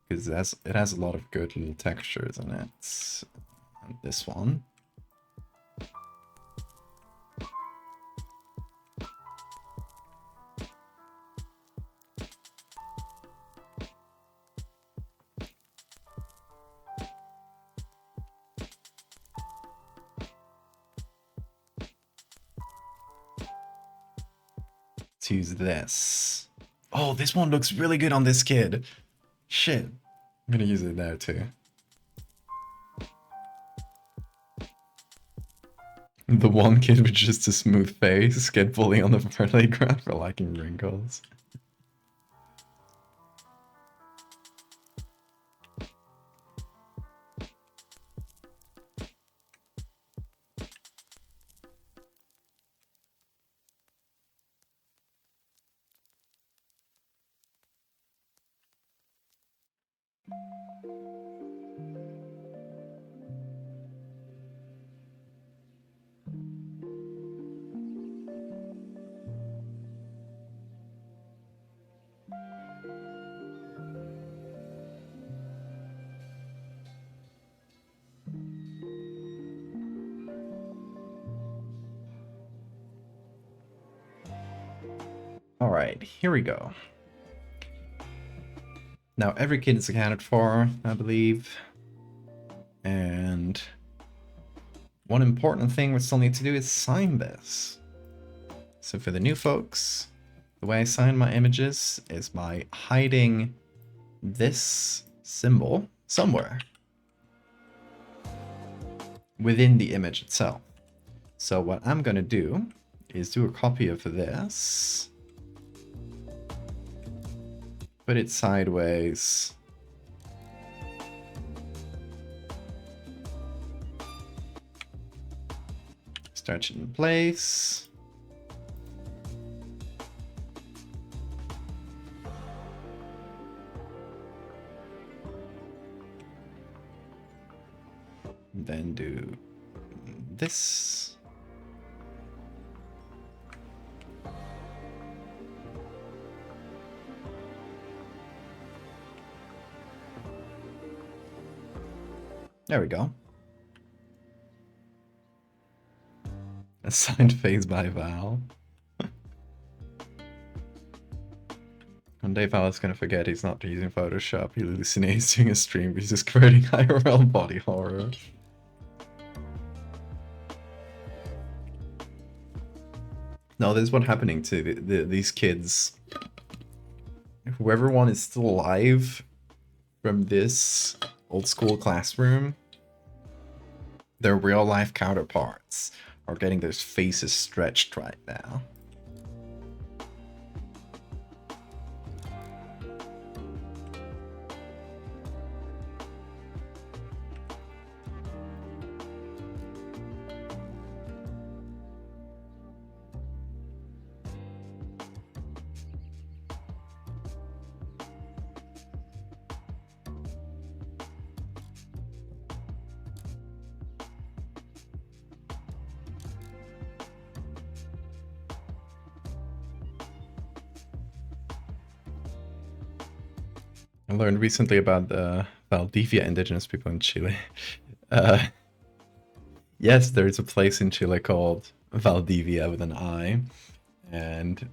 Because it has a lot of good little textures in it. And this one. Let's use this. Oh, this one looks really good on this kid. Shit. I'm gonna use it there too. The one kid with just a smooth face get bullied on the playground for liking wrinkles. Alright, here we go. Now every kid is accounted for, I believe. And one important thing we still need to do is sign this. So for the new folks, the way I sign my images is by hiding this symbol somewhere within the image itself. So what I'm gonna do is do a copy of this, put it sideways, stretch it in place, then do this. There we go. Assigned phase by Val. One day Val is gonna forget he's not using Photoshop. He hallucinates during a stream because he's creating IRL body horror. No, this is what's happening to these kids. Whoever one is still alive from this old school classroom, their real life counterparts are getting their faces stretched right now. I learned recently about the Valdevia indigenous people in Chile. Yes, there's a place in Chile called Valdevia with an I, and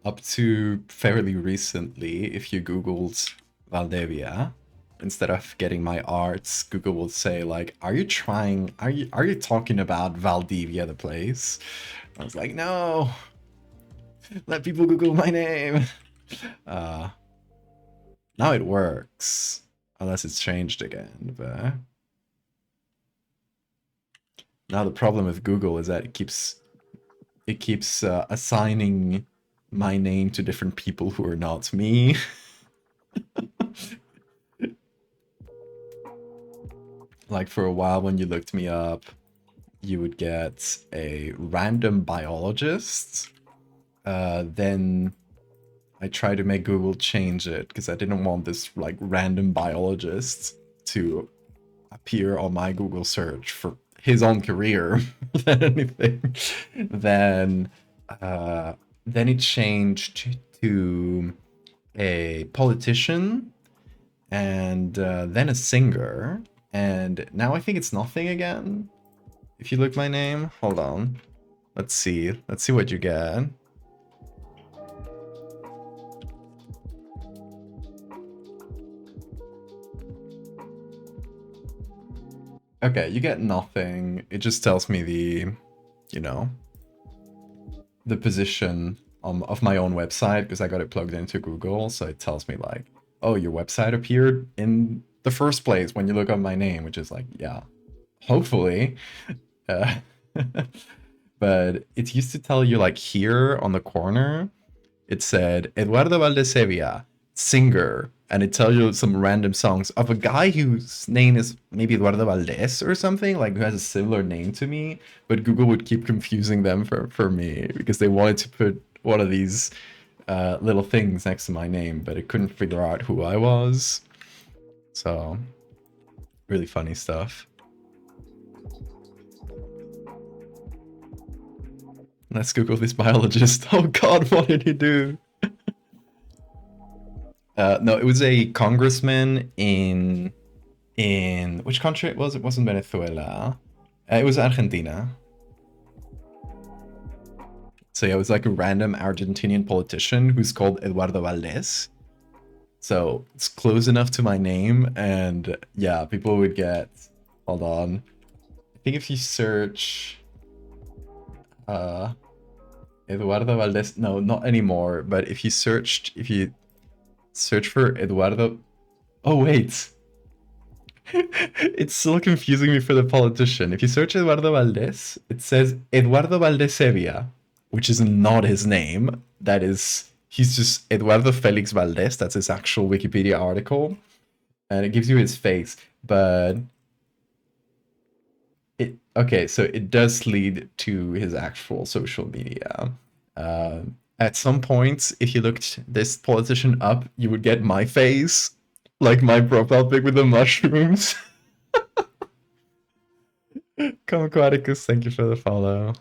up to fairly recently, if you Googled Valdevia, instead of getting my arts, Google will say like, "Are you talking about Valdevia, the place?" I was like, "No, let people Google my name." Now it works, unless it's changed again, but now the problem with Google is that it keeps assigning my name to different people who are not me. Like for a while when you looked me up, you would get a random biologist. Then I tried to make Google change it because I didn't want this like random biologist to appear on my Google search for his own career than anything. Then it changed to a politician and then a singer. And now I think it's nothing again. If you look my name, hold on. Let's see what you get. Okay, you get nothing. It just tells me the position of my own website because I got it plugged into Google. So it tells me like, oh, your website appeared in the first place when you look up my name, which is like, yeah, hopefully. But it used to tell you like here on the corner, it said Eduardo Valdés-hevia, singer, and it tells you some random songs of a guy whose name is maybe Eduardo Valdés or something, like who has a similar name to me, but Google would keep confusing them for me because they wanted to put one of these little things next to my name, but it couldn't figure out who I was. So, really funny stuff. Let's Google this biologist. Oh god, what did he do? No, it was a congressman in which country it was? It wasn't Venezuela. It was Argentina. So yeah, it was like a random Argentinian politician who's called Eduardo Valdés. So it's close enough to my name, and yeah, people would get. Hold on. I think if you search Eduardo Valdés, no, not anymore, but if you search for Eduardo. Oh wait. It's still confusing me for the politician. If you search Eduardo Valdés, it says Eduardo valdés-hevia, which is not his name. That is, he's just Eduardo Felix Valdés. That's his actual Wikipedia article. And it gives you his face. But okay, so it does lead to his actual social media. At some point, if you looked this politician up, you would get my face, like my profile pic with the mushrooms. Comiquaticus, thank you for the follow.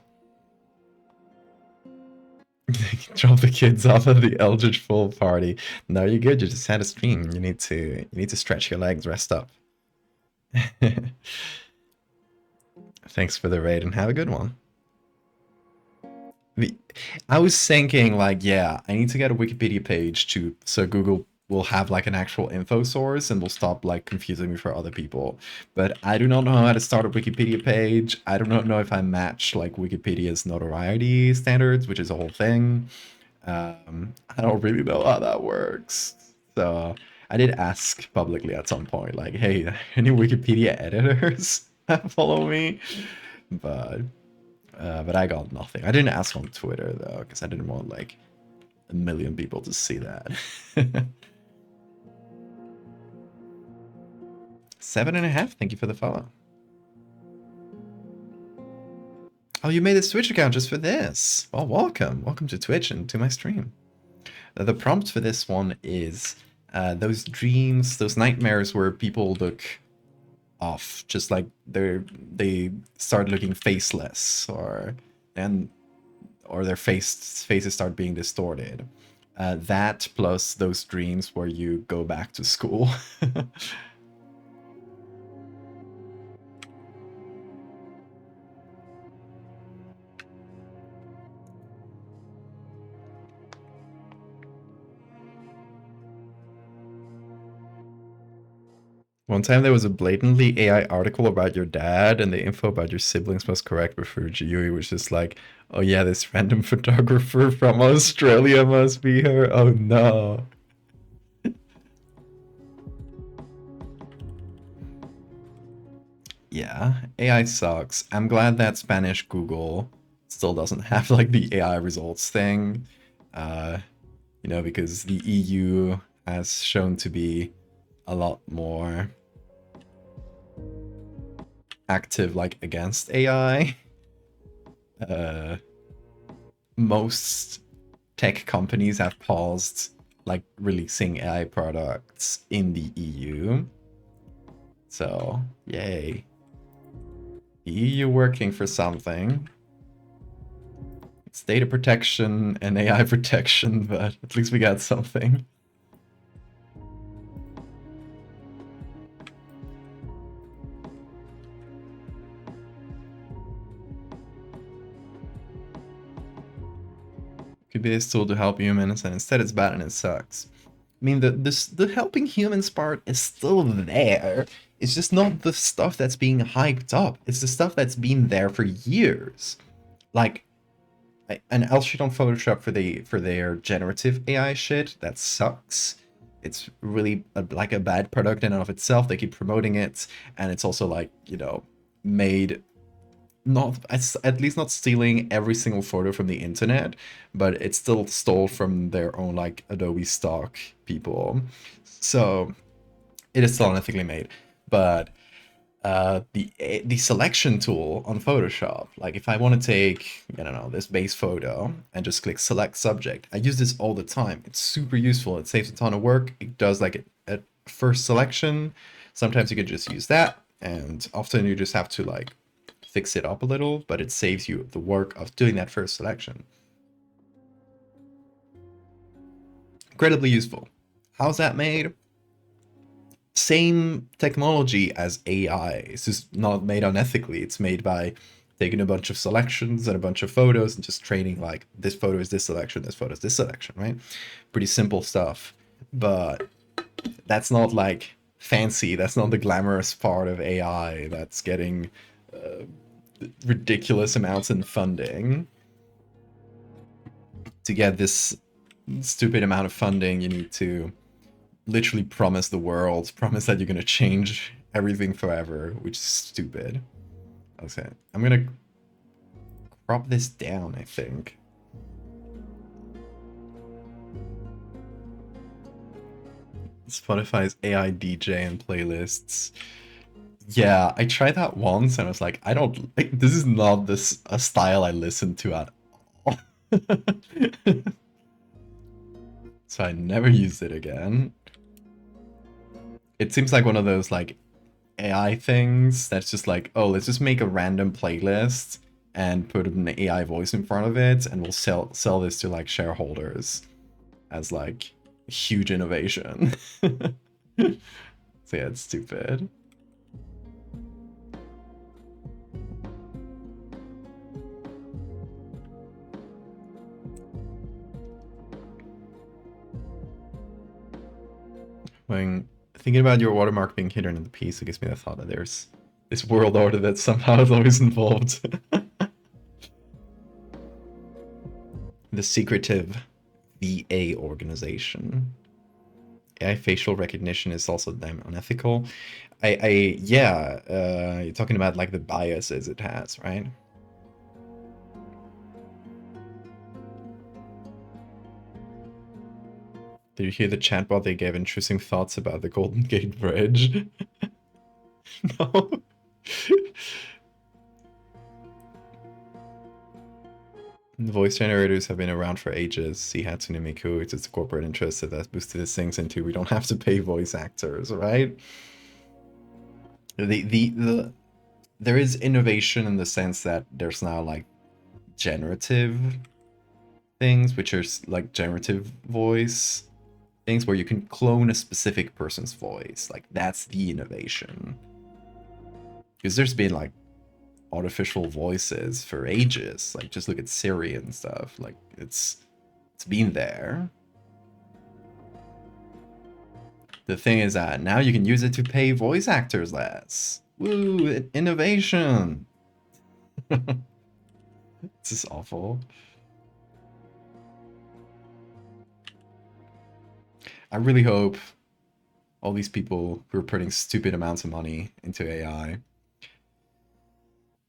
Drop the kids off at the Eldritch Full party. No, you're good. You just had a stream. You need to stretch your legs, rest up. Thanks for the raid and have a good one. I was thinking like, yeah, I need to get a Wikipedia page so Google will have like an actual info source and will stop like confusing me for other people. But I do not know how to start a Wikipedia page. I do not know if I match like Wikipedia's notoriety standards, which is a whole thing. I don't really know how that works. So I did ask publicly at some point, like, hey, any Wikipedia editors follow me? But I got nothing. I didn't ask on Twitter though, because I didn't want like a million people to see that. 7.5. Thank you for the follow. Oh, you made this Twitch account just for this. Well, welcome. Welcome to Twitch and to my stream. The prompt for this one is those dreams, those nightmares where people look off, just like they start looking faceless, or their faces start being distorted. That plus those dreams where you go back to school. One time there was a blatantly AI article about your dad, and the info about your siblings was correct, but Fujiui was just like, oh yeah, this random photographer from Australia must be her. Oh no. Yeah, AI sucks. I'm glad that Spanish Google still doesn't have like the AI results thing. Because the EU has shown to be a lot more active like against AI. Most tech companies have paused like releasing AI products in the EU. So, yay. The EU working for something. It's data protection and AI protection, but at least we got something. Could be this tool to help humans, and instead it's bad and it sucks. I mean, the helping humans part is still there. It's just not the stuff that's being hyped up. It's the stuff that's been there for years. Like, an L sheet on Photoshop for their generative AI shit, that sucks. It's really like a bad product in and of itself. They keep promoting it, and it's also like, made not at least not stealing every single photo from the internet, but it's still stole from their own like Adobe stock people. So it is still unethically made. But the selection tool on Photoshop, like if I want to take, I don't know, this base photo and just click select subject, I use this all the time. It's super useful. It saves a ton of work. It does like a first selection. Sometimes you can just use that, and often you just have to like fix it up a little, but it saves you the work of doing that first selection. Incredibly useful. How's that made? Same technology as AI. It's just not made unethically. It's made by taking a bunch of selections and a bunch of photos and just training like this photo is this selection, this photo is this selection, right? Pretty simple stuff. But that's not like fancy. That's not the glamorous part of AI that's getting ridiculous amounts in funding. To get this stupid amount of funding, you need to literally promise the world, promise that you're gonna change everything forever, which is stupid. Okay, I'm gonna crop this down, I think. Spotify's AI DJ and playlists. Yeah, I tried that once and I was like, I don't like this is not a style I listen to at all. So I never used it again. It seems like one of those like AI things that's just like, oh, let's just make a random playlist and put an AI voice in front of it and we'll sell this to like shareholders as like a huge innovation. So yeah, it's stupid. When thinking about your watermark being hidden in the piece, it gives me the thought that there's this world order that somehow is always involved. The secretive VA organization. AI facial recognition is also damn unethical. Yeah, you're talking about like the biases it has, right? Did you hear the chatbot they gave interesting thoughts about the Golden Gate Bridge? No. The voice generators have been around for ages. See Hatsune Miku, it's a corporate interest that has boosted these things into we don't have to pay voice actors, right? There is innovation in the sense that there's now like generative things, which are like generative voice things where you can clone a specific person's voice. Like that's the innovation. Because there's been like artificial voices for ages. Like just look at Siri and stuff. Like it's been there. The thing is that now you can use it to pay voice actors less. Woo, innovation. This is awful. I really hope all these people who are putting stupid amounts of money into AI,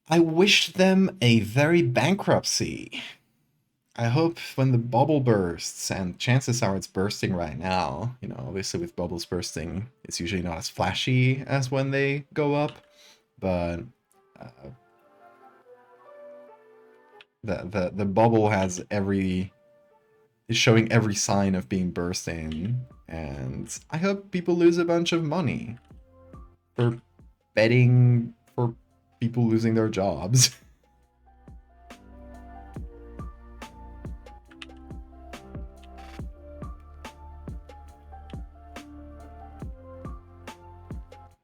I wish them a very bankruptcy. I hope when the bubble bursts, and chances are it's bursting right now, you know, obviously with bubbles bursting, it's usually not as flashy as when they go up, but the bubble has is showing every sign of being bursting, and I hope people lose a bunch of money for betting for people losing their jobs.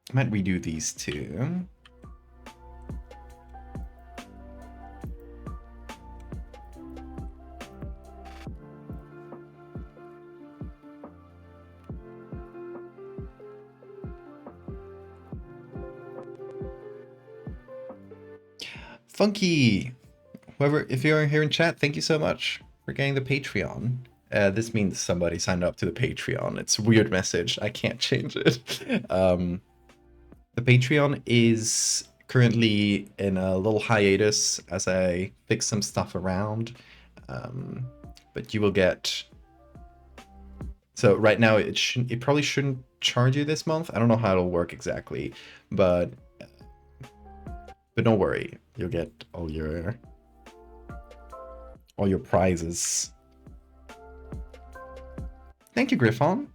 I might redo these two. Funky! Whoever, if you're here in chat, thank you so much for getting the Patreon. This means somebody signed up to the Patreon. It's a weird message. I can't change it. The Patreon is currently in a little hiatus as I fix some stuff around. But you will get... So right now, it probably shouldn't charge you this month. I don't know how it'll work exactly, but don't worry. You'll get all your prizes. Thank you, Griffon.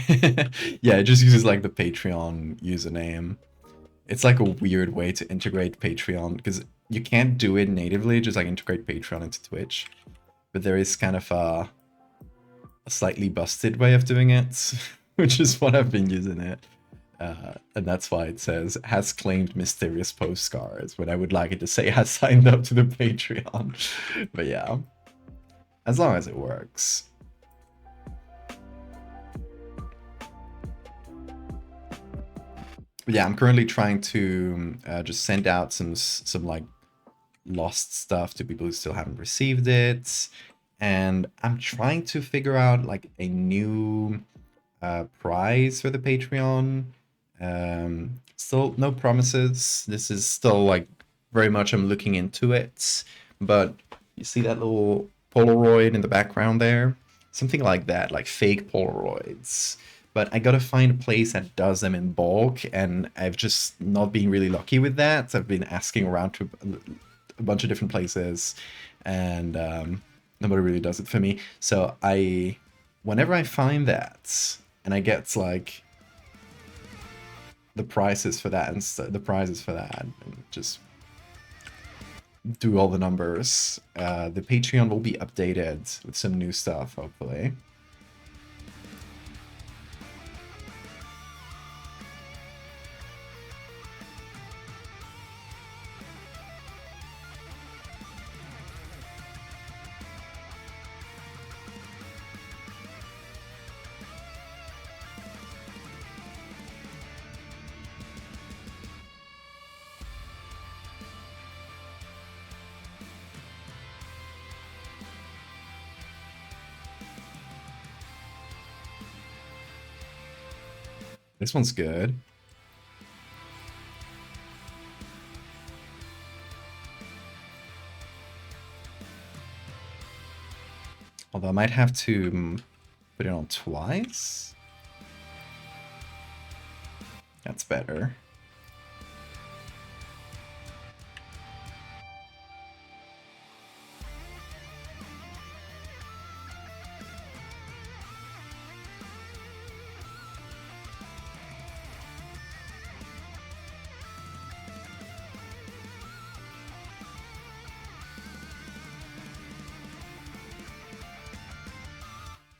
Yeah, it just uses like the Patreon username. It's like a weird way to integrate Patreon because you can't do it natively, just like integrate Patreon into Twitch. But there is kind of a slightly busted way of doing it, which is what I've been using it. And that's why it says, has claimed mysterious postcards, when I would like it to say has signed up to the Patreon. But yeah, as long as it works. But yeah, I'm currently trying to just send out some like lost stuff to people who still haven't received it, and I'm trying to figure out like a new prize for the Patreon. Still no promises. This is still like very much I'm looking into it, but you see that little Polaroid in the background there? Something like that, like fake Polaroids. But I gotta find a place that does them in bulk, and I've just not been really lucky with that. I've been asking around to a bunch of different places, and nobody really does it for me. So whenever I find that, and I get like the prices for that and the prizes for that, and just do all the numbers, the Patreon will be updated with some new stuff, hopefully. This one's good. Although I might have to put it on twice. That's better.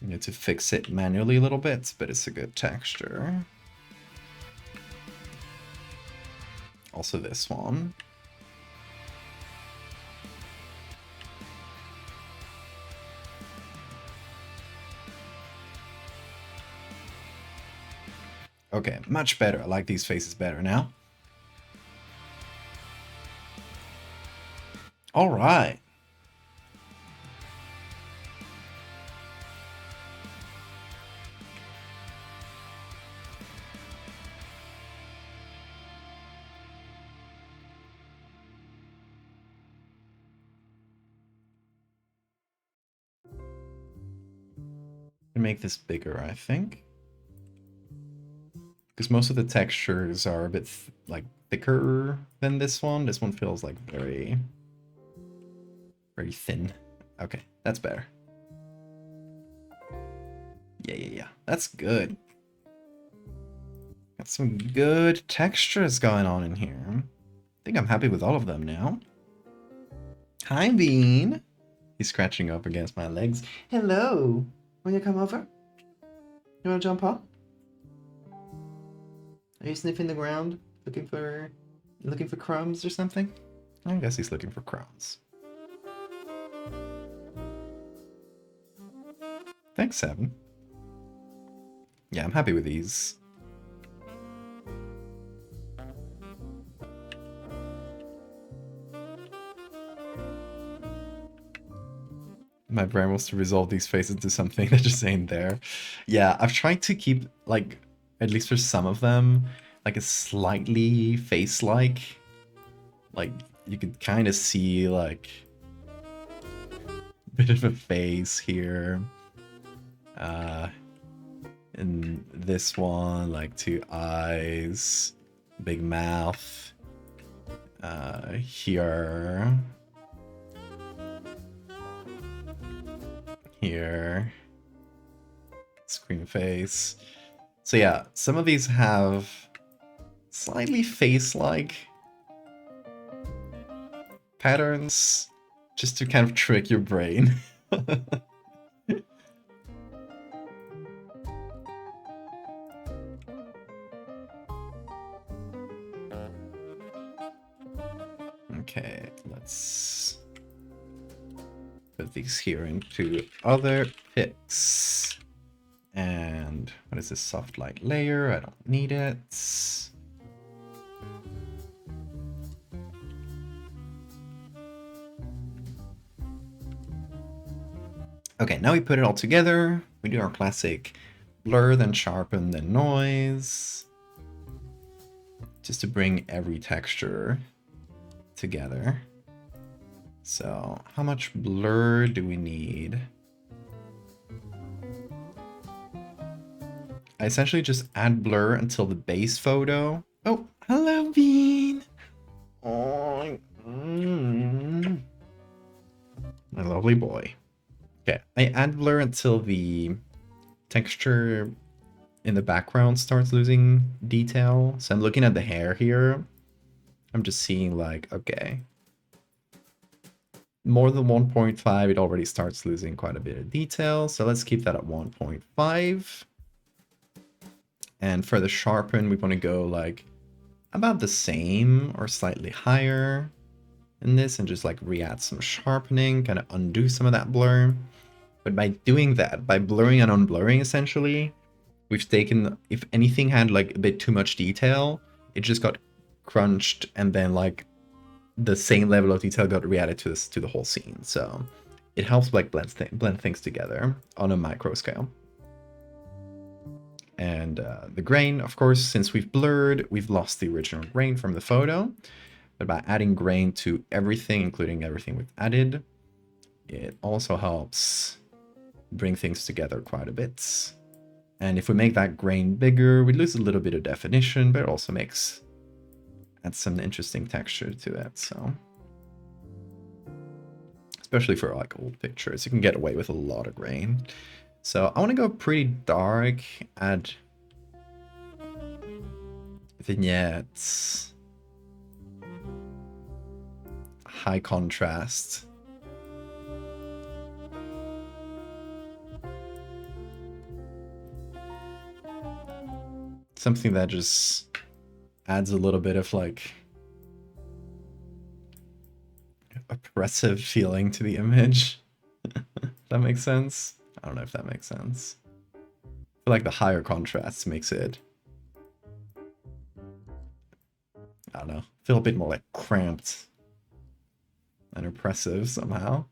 You need to fix it manually a little bit, but it's a good texture. Also this one. Okay, much better. I like these faces better now. All right. Make this bigger, I think, because most of the textures are a bit like thicker than this one. This one feels like very thin. Okay, that's better. Yeah, that's good. Got some good textures going on in here. I think I'm happy with all of them now. Hi, Bean. He's scratching up against my legs. Hello. Want to come over? You want to jump up? Are you sniffing the ground, looking for crumbs or something? I guess he's looking for crumbs. Thanks, Seven. Yeah, I'm happy with these. My brain wants to resolve these faces into something that just ain't there. Yeah, I've tried to keep, like, at least for some of them, like a slightly face-like. Like, you could kind of see, like, a bit of a face here. In this one, like 2 eyes, big mouth. Here. Here. Screen face. So yeah, some of these have slightly face-like patterns, just to kind of trick your brain. Okay, let's put these here into other pics. And what is this soft light layer? I don't need it. Okay, now we put it all together. We do our classic blur, then sharpen, then noise. Just to bring every texture together. So, how much blur do we need? I essentially just add blur until the base photo. Oh, hello, Bean! Oh, my lovely boy. Okay, I add blur until the texture in the background starts losing detail. So I'm looking at the hair here. I'm just seeing like, okay, more than 1.5, it already starts losing quite a bit of detail. So let's keep that at 1.5. And for the sharpen, we want to go like about the same or slightly higher in this and just like re-add some sharpening, kind of undo some of that blur. But by doing that, by blurring and unblurring essentially, we've taken, if anything had like a bit too much detail, it just got crunched and then like the same level of detail got re-added to this, to the whole scene. So it helps like blend things together on a micro scale. And the grain, of course, since we've blurred, we've lost the original grain from the photo. But by adding grain to everything, including everything we've added, it also helps bring things together quite a bit. And if we make that grain bigger, we lose a little bit of definition, but it also adds some interesting texture to it. So, especially for like old pictures, you can get away with a lot of grain. So I want to go pretty dark, add vignettes, high contrast. Something that just adds a little bit of like oppressive feeling to the image. That makes sense? I don't know if that makes sense. I feel like the higher contrast makes it, I don't know, feel a bit more like cramped and oppressive somehow.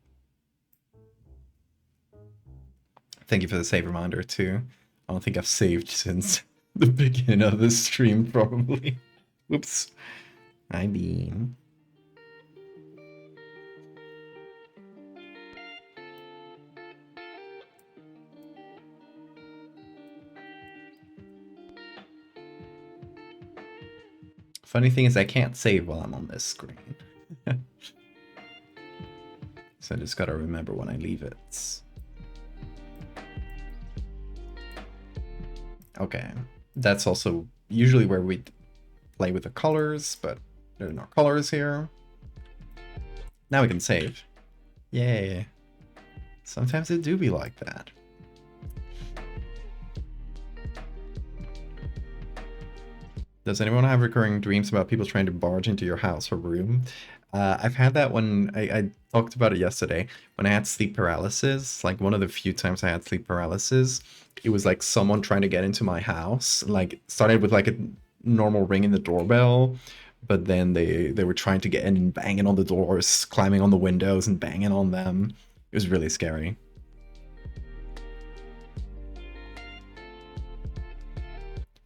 Thank you for the save reminder too. I don't think I've saved since the beginning of the stream probably. Whoops. I mean. Funny thing is I can't save while I'm on this screen. So I just gotta remember when I leave it. Okay, that's also usually where we play with the colors, but there are no colors here. Now we can save. Yay. Sometimes it do be like that. Does anyone have recurring dreams about people trying to barge into your house or room? I've had that when I talked about it yesterday. When I had sleep paralysis, like one of the few times I had sleep paralysis, it was like someone trying to get into my house. Like started with like a normal ring in the doorbell, but then they were trying to get in and banging on the doors, climbing on the windows and banging on them. It was really scary.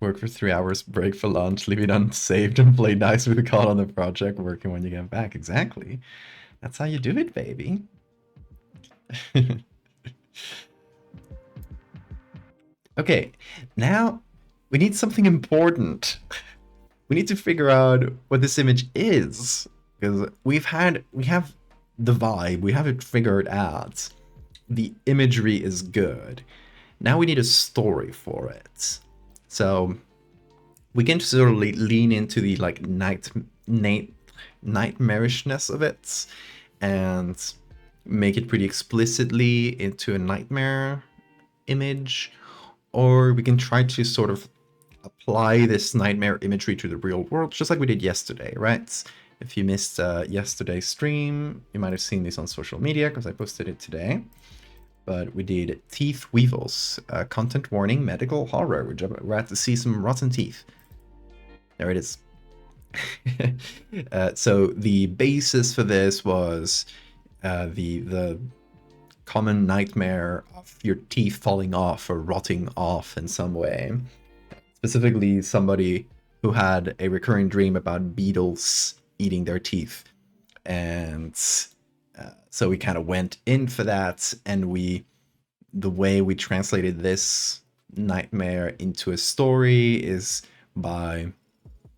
Work for 3 hours, break for lunch, leave it unsaved, and play nice with the call on the project, working when you get back. Exactly. That's how you do it, baby. Okay, now we need something important. We need to figure out what this image is. Because we have the vibe, we have it figured out. The imagery is good. Now we need a story for it. So we can sort of lean into the like nightmarishness of it and make it pretty explicitly into a nightmare image, or we can try to sort of apply this nightmare imagery to the real world, just like we did yesterday, right? If you missed yesterday's stream, you might have seen this on social media because I posted it today. But we did Teeth Weevils, content warning, medical horror. We're about to see some rotten teeth. There it is. So the basis for this was the common nightmare of your teeth falling off or rotting off in some way. Specifically, somebody who had a recurring dream about beetles eating their teeth. And so we kind of went in for that, and the way we translated this nightmare into a story is by,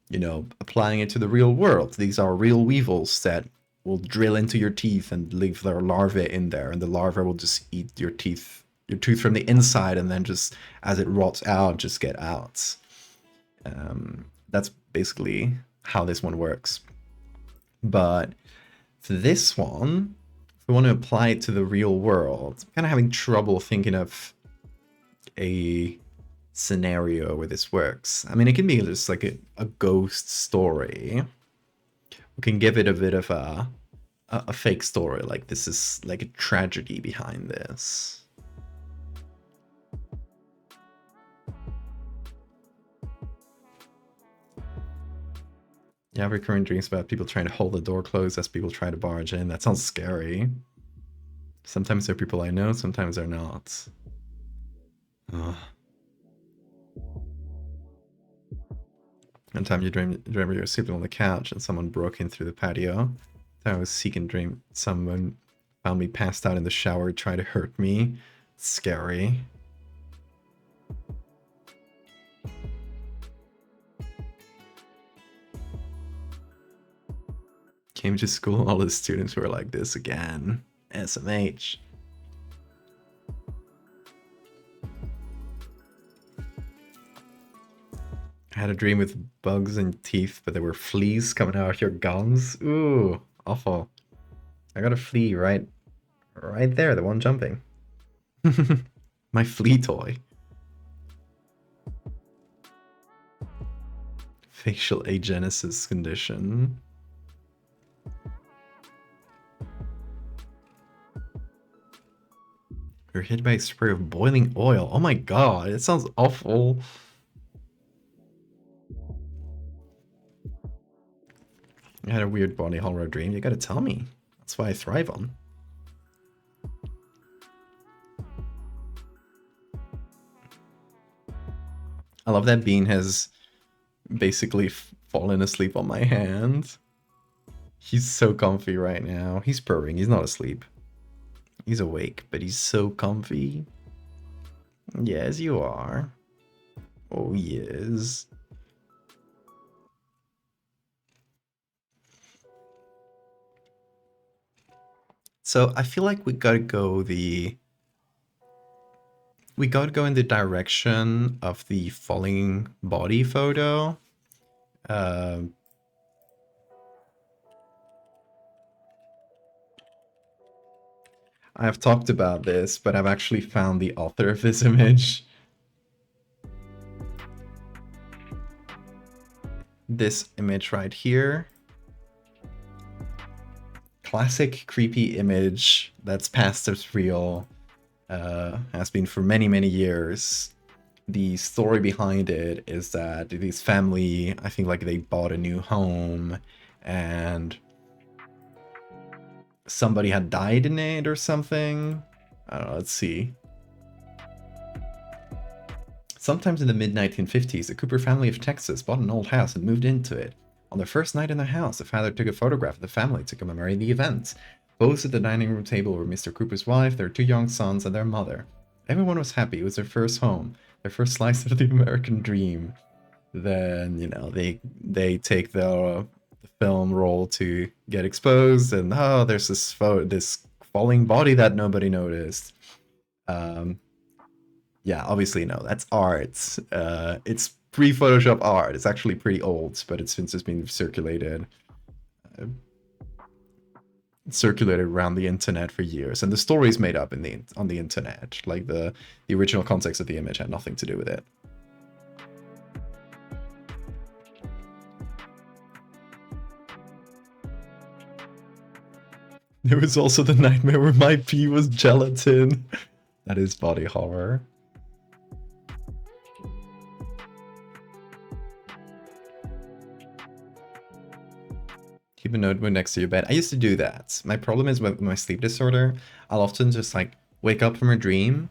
you know, applying it to the real world. These are real weevils that will drill into your teeth and leave their larvae in there, and the larvae will just eat your tooth from the inside, and then just as it rots out, just get out. That's basically how this one works. But for this one, if we want to apply it to the real world, I'm kind of having trouble thinking of a scenario where this works. I mean, it can be just like a ghost story. We can give it a bit of a fake story, like this is like a tragedy behind this. You have recurring dreams about people trying to hold the door closed as people try to barge in. That sounds scary. Sometimes they're people I know, sometimes they're not. Ugh. One time you dream you were sleeping on the couch and someone broke in through the patio. I was seeking dream. Someone found me passed out in the shower, tried to hurt me. Scary. Came to school, all the students were like this again. SMH. I had a dream with bugs and teeth, but there were fleas coming out of your gums. Ooh, awful. I got a flea right there, the one jumping. My flea toy. Facial agenesis condition. You're hit by a spray of boiling oil. Oh my god, it sounds awful. I had a weird body horror dream. You gotta tell me. That's what I thrive on. I love that Bean has basically fallen asleep on my hand. He's so comfy right now. He's purring. He's not asleep. He's awake, but he's so comfy. Yes, you are. Oh, yes. So I feel like we gotta go in the direction of the falling body photo. I've talked about this, but I've actually found the author of this image. This image right here. Classic creepy image that's past as real. Has been for many, many years. The story behind it is that this family, I think like they bought a new home and somebody had died in it or something. I don't know, let's see. Sometimes in the mid-1950s, the Cooper family of Texas bought an old house and moved into it. On their first night in the house, the father took a photograph of the family to commemorate the event. Both at the dining room table were Mr. Cooper's wife, their two young sons, and their mother. Everyone was happy. It was their first home, their first slice of the American dream. Then, you know, they take the film roll to get exposed, and oh, there's this falling body that nobody noticed. Yeah, obviously no, that's art. It's pre-Photoshop art. It's actually pretty old, but it's since it's been circulated around the internet for years, and the story is made up on the internet. Like the original context of the image had nothing to do with it. There was also the nightmare where my pee was gelatin. That is body horror. Keep a notebook next to your bed. I used to do that. My problem is with my sleep disorder, I'll often just like wake up from a dream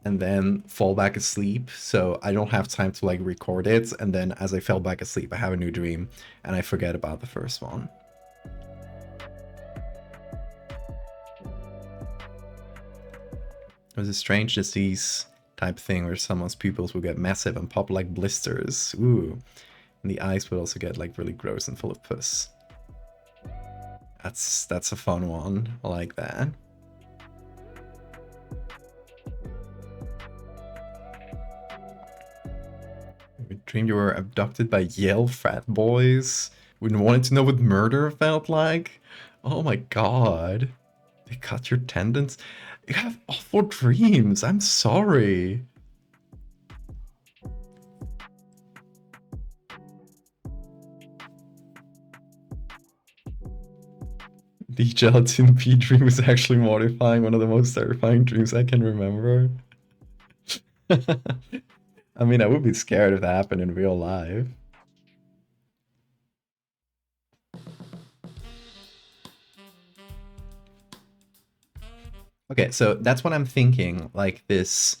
and then fall back asleep, so I don't have time to like record it, and then as I fell back asleep I have a new dream and I forget about the first one. It was a strange disease type thing where someone's pupils would get massive and pop like blisters. Ooh. And the eyes would also get like really gross and full of pus. That's a fun one. I like that. You dreamed you were abducted by Yale frat boys. We wanted to know what murder felt like. Oh my god. They cut your tendons. You have awful dreams. I'm sorry. The gelatin pea dream is actually mortifying. One of the most terrifying dreams I can remember. I mean, I would be scared if that happened in real life. Okay, so that's what I'm thinking. Like this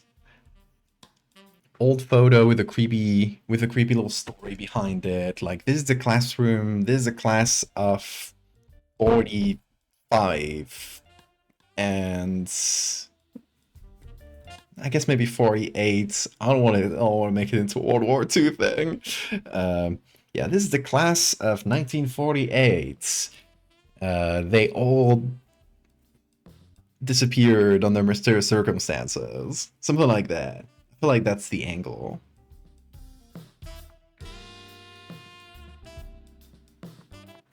old photo with a creepy little story behind it. Like this is the classroom. This is a class of 45, and I guess maybe 48. I don't want to make it into a World War II thing. Yeah, this is the class of 1948. They all disappeared under mysterious circumstances. Something like that. I feel like that's the angle.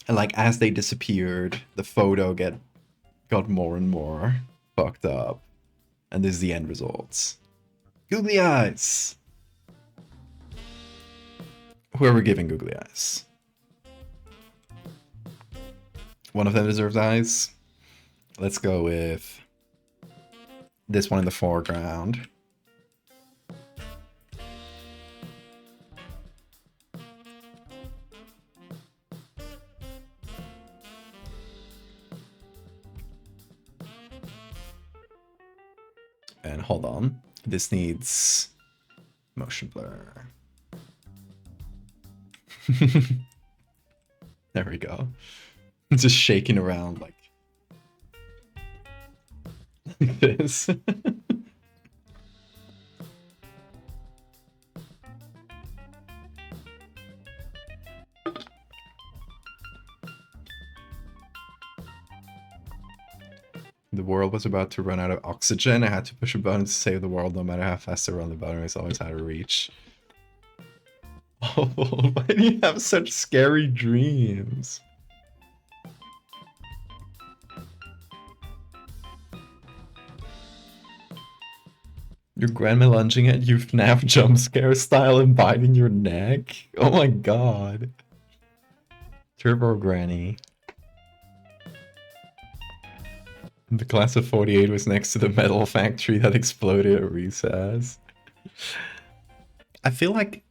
And like as they disappeared, the photo got more and more fucked up. And this is the end results. Googly eyes! Whoever giving googly eyes. One of them deserves eyes. Let's go with this one in the foreground. And hold on, this needs motion blur. There we go. Just shaking around like this. The world was about to run out of oxygen. I had to push a button to save the world, no matter how fast I run the button. It's always out of reach. Oh, why do you have such scary dreams? Your grandma lunging at you FNAF jump scare style and biting your neck? Oh my god. Turbo Granny. The class of 48 was next to the metal factory that exploded at recess. I feel like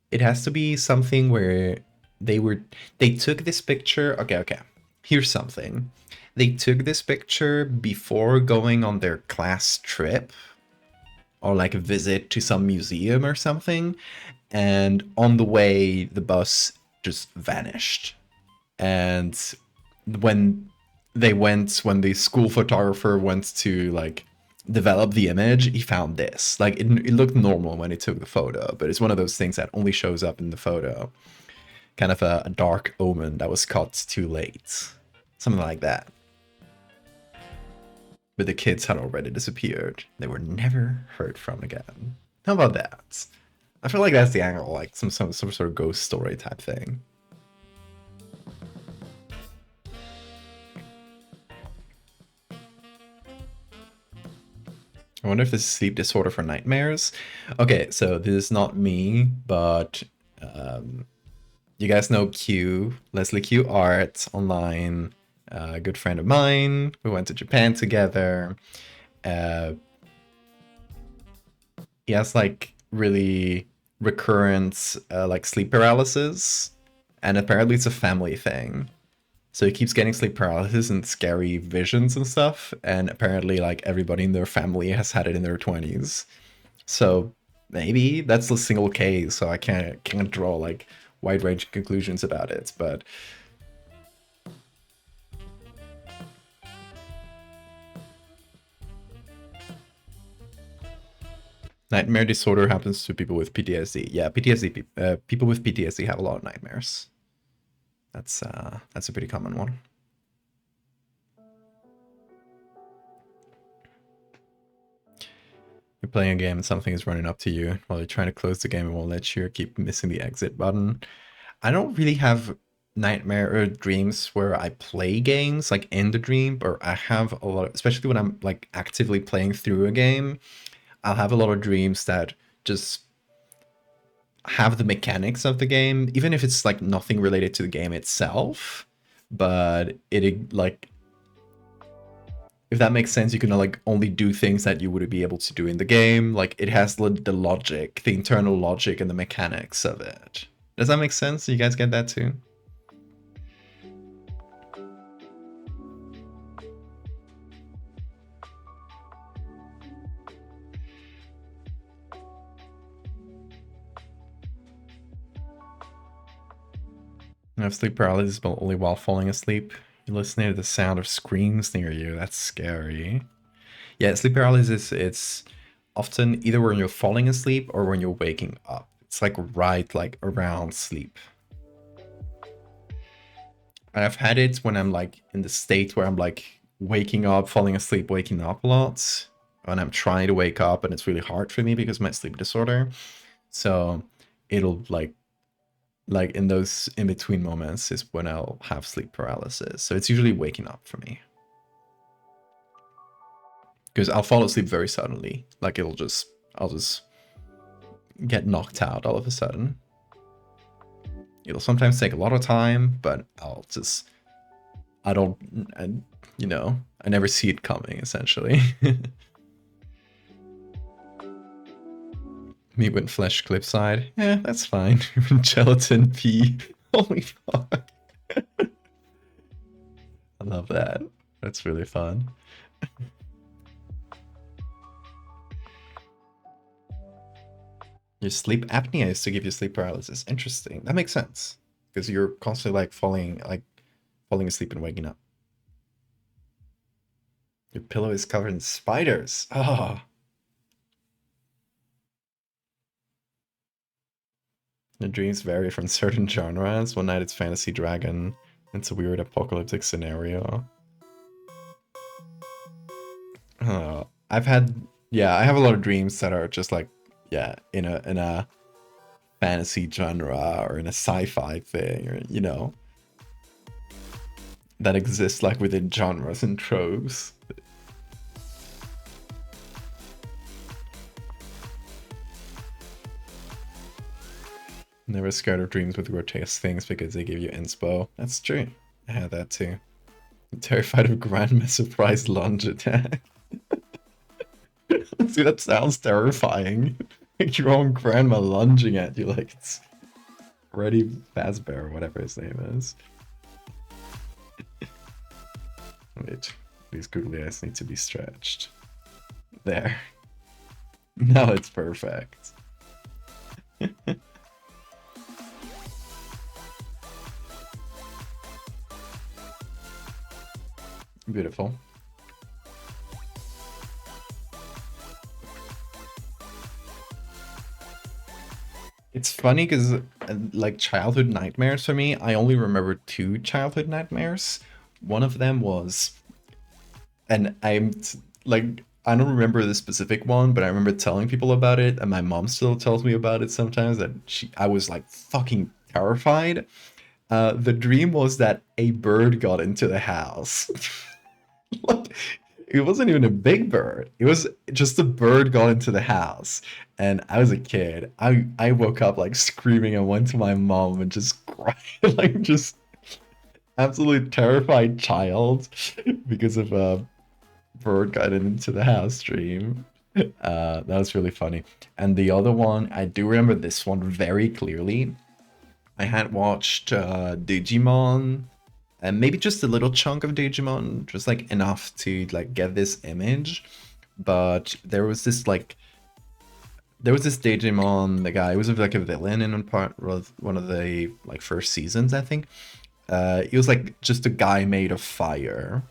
it has to be something where they took this picture. Okay. Here's something. They took this picture before going on their class trip or like a visit to some museum or something. And on the way, the bus just vanished. And when the school photographer went to like develop the image, he found this. Like it looked normal when he took the photo, but it's one of those things that only shows up in the photo. Kind of a dark omen that was caught too late. Something like that. But the kids had already disappeared. They were never heard from again. How about that? I feel like that's the angle, like some sort of ghost story type thing. I wonder if this is sleep disorder for nightmares. Okay, so this is not me, but you guys know Q, Leslie Q Art online, a good friend of mine. We went to Japan together. He has like really recurrent like sleep paralysis, and apparently it's a family thing. So he keeps getting sleep paralysis and scary visions and stuff. And apparently, like, everybody in their family has had it in their 20s. So maybe that's a single case. So I can't draw like wide range conclusions about it. But nightmare disorder happens to people with PTSD. Yeah, PTSD. People with PTSD have a lot of nightmares. That's a pretty common one. You're playing a game and something is running up to you while you're trying to close the game and won't let you, or keep missing the exit button. I don't really have nightmare or dreams where I play games like in the dream, but I have a lot, especially when I'm like actively playing through a game, I'll have a lot of dreams that just have the mechanics of the game, even if it's like nothing related to the game itself, but it like, if that makes sense, you can like only do things that you would be able to do in the game. Like it has the logic, the internal logic and the mechanics of it. Does that make sense? You guys get that too? You have sleep paralysis, but only while falling asleep. You're listening to the sound of screams near you. That's scary. Yeah, sleep paralysis, it's often either when you're falling asleep or when you're waking up. It's like right like around sleep. And I've had it when I'm like in the state where I'm like waking up, falling asleep, waking up a lot. When I'm trying to wake up and it's really hard for me because of my sleep disorder. So it'll like in those in between moments is when I'll have sleep paralysis. So it's usually waking up for me. Because I'll fall asleep very suddenly. Like I'll just get knocked out all of a sudden. It'll sometimes take a lot of time, but I don't, you know, I never see it coming, essentially. Me when flesh cliffside. Yeah, that's fine. Gelatin pee. Holy fuck. I love that. That's really fun. Your sleep apnea is to give you sleep paralysis. Interesting. That makes sense. Because you're constantly like falling asleep and waking up. Your pillow is covered in spiders. Ah. Oh. The dreams vary from certain genres. One night it's fantasy dragon. It's a weird apocalyptic scenario. I have a lot of dreams that are just like, yeah, in a fantasy genre or in a sci-fi thing, or you know, that exist like within genres and tropes. Never scared of dreams with grotesque things because they give you inspo. That's true. I had that too. I'm terrified of grandma surprise lunge attack. See, that sounds terrifying. Like your own grandma lunging at you like it's Freddy Fazbear or whatever his name is. Wait, these googly eyes need to be stretched. There. Now it's perfect. Beautiful. It's funny because like childhood nightmares for me, I only remember 2 childhood nightmares. One of them was, and like, I don't remember the specific one, but I remember telling people about it, and my mom still tells me about it sometimes, that I was like fucking terrified. The dream was that a bird got into the house. Like, it wasn't even a big bird. It was just a bird got into the house. And I was a kid. I woke up like screaming and went to my mom and just cried, like just absolutely terrified child because of a bird got into the house dream. That was really funny. And the other one, I do remember this one very clearly. I had watched Digimon and maybe just a little chunk of Digimon, just like enough to like get this image. But there was this Digimon, the guy, he was like a villain in one of the like first seasons, I think. He was like just a guy made of fire.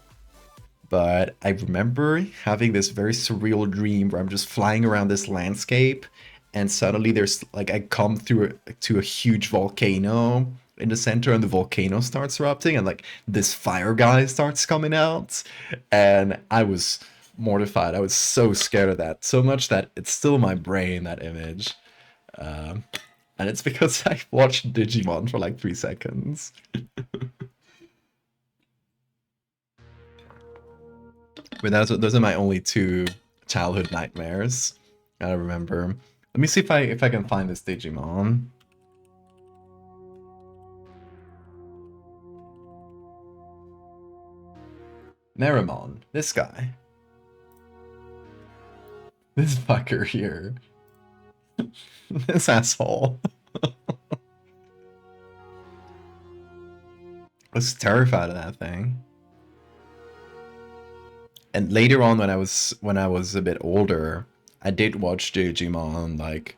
But I remember having this very surreal dream where I'm just flying around this landscape, and suddenly there's like I come through to a huge volcano in the center, and the volcano starts erupting, and like this fire guy starts coming out, and I was mortified. I was so scared of that, so much that it's still in my brain, that image. Um, and it's because I watched Digimon for like 3 seconds. But those are my only two childhood nightmares I remember. Let me see if I can find this Digimon. Meramon, this guy. This fucker here. This asshole. I was terrified of that thing. And later on, when I was a bit older, I did watch Digimon, like,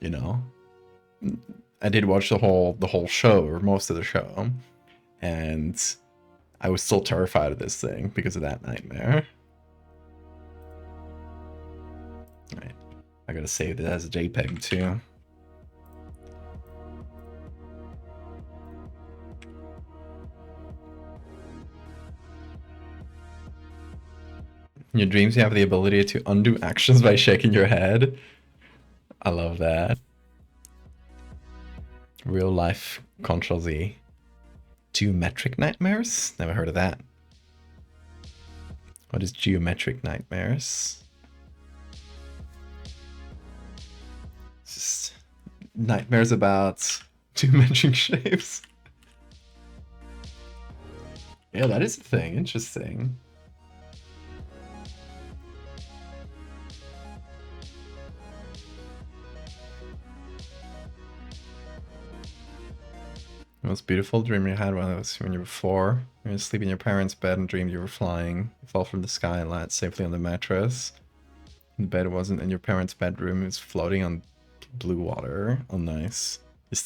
you know, I did watch the whole show, or most of the show, and I was still terrified of this thing because of that nightmare. Alright, I gotta save it as a JPEG too. In your dreams, you have the ability to undo actions by shaking your head. I love that. Real life Control Z. Geometric nightmares? Never heard of that. What is geometric nightmares? It's just nightmares about geometric shapes. Yeah, that is a thing. Interesting. The most beautiful dream you had when you were 4. You were asleep in your parents' bed and dreamed you were flying. You fell from the sky and landed safely on the mattress. The bed wasn't in your parents' bedroom, it was floating on blue water. Oh, nice. You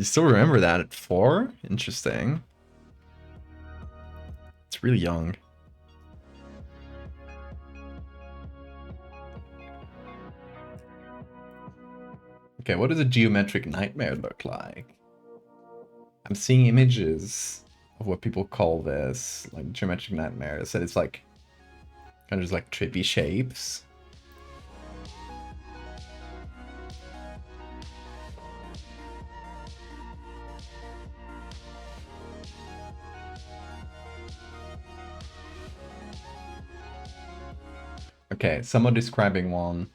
still remember that at 4? Interesting. It's really young. Okay, what does a geometric nightmare look like? I'm seeing images of what people call this, like geometric nightmares, and it's like kind of just like trippy shapes. Okay, someone describing one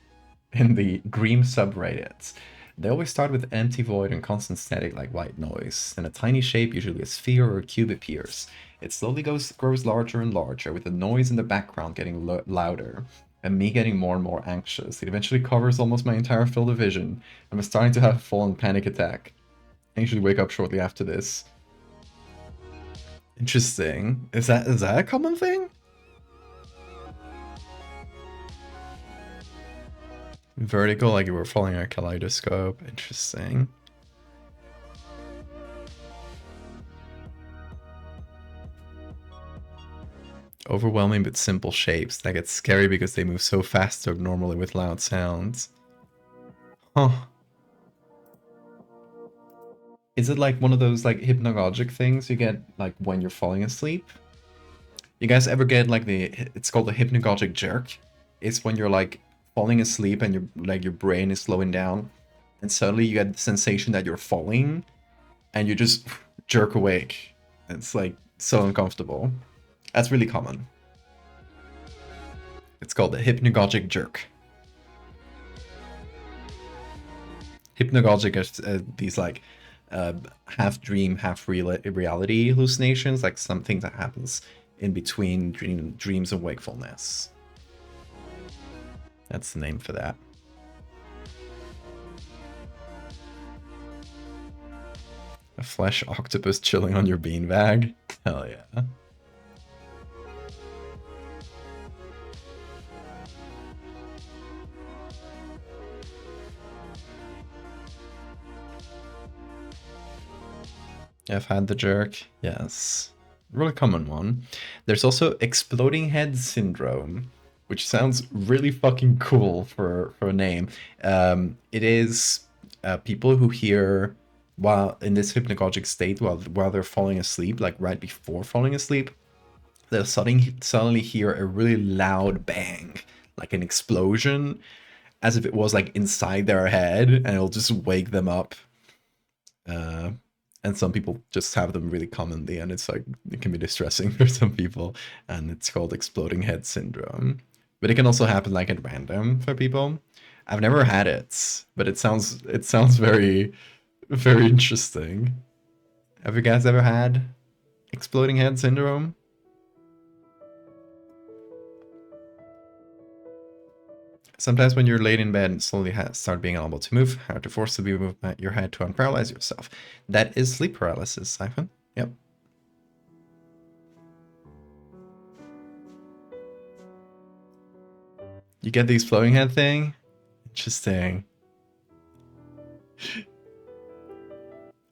in the Dream subreddits. They always start with empty void and constant static like white noise. Then a tiny shape, usually a sphere or a cube, appears. It slowly grows larger and larger, with the noise in the background getting louder, and me getting more and more anxious. It eventually covers almost my entire field of vision. I'm starting to have a full-on panic attack. I usually wake up shortly after this. Interesting. Is that a common thing? Vertical, like you were following a kaleidoscope. Interesting. Overwhelming but simple shapes that get scary because they move so fast normally with loud sounds. Huh. Is it like one of those like hypnagogic things you get like when you're falling asleep? You guys ever get like it's called a hypnagogic jerk? It's when you're like falling asleep and your brain is slowing down, and suddenly you get the sensation that you're falling and you just jerk awake. It's like so uncomfortable. That's really common. It's called the hypnagogic jerk. Hypnagogic is these like half dream, half reality hallucinations, like something that happens in between dreams and wakefulness. That's the name for that. A flesh octopus chilling on your beanbag? Hell yeah. I've had the jerk. Yes. Really common one. There's also exploding head syndrome, which sounds really fucking cool for a name. It is people who hear while in this hypnagogic state while they're falling asleep, like right before falling asleep, they'll suddenly hear a really loud bang, like an explosion, as if it was like inside their head, and it'll just wake them up. And some people just have them really commonly, and it's like it can be distressing for some people, and it's called exploding head syndrome. But it can also happen like at random for people. I've never had it, but it sounds very very interesting. Have you guys ever had exploding head syndrome? Sometimes when you're laid in bed and slowly start being unable to move, hard to force the move your head to unparalyze yourself. That is sleep paralysis, Siphon. Yep. You get the exploding head thing? Interesting.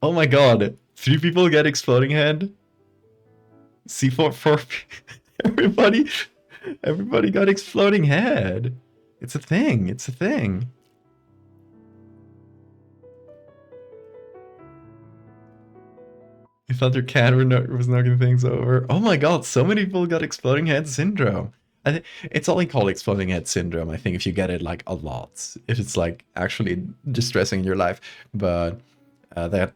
Oh my god. 3 people get exploding head? C4 4 everybody got exploding head. It's a thing. It's a thing. You thought your cat was knocking things over. Oh my god, so many people got exploding head syndrome. It's only called exploding head syndrome, I think, if you get it like a lot. If it's like actually distressing your life. But that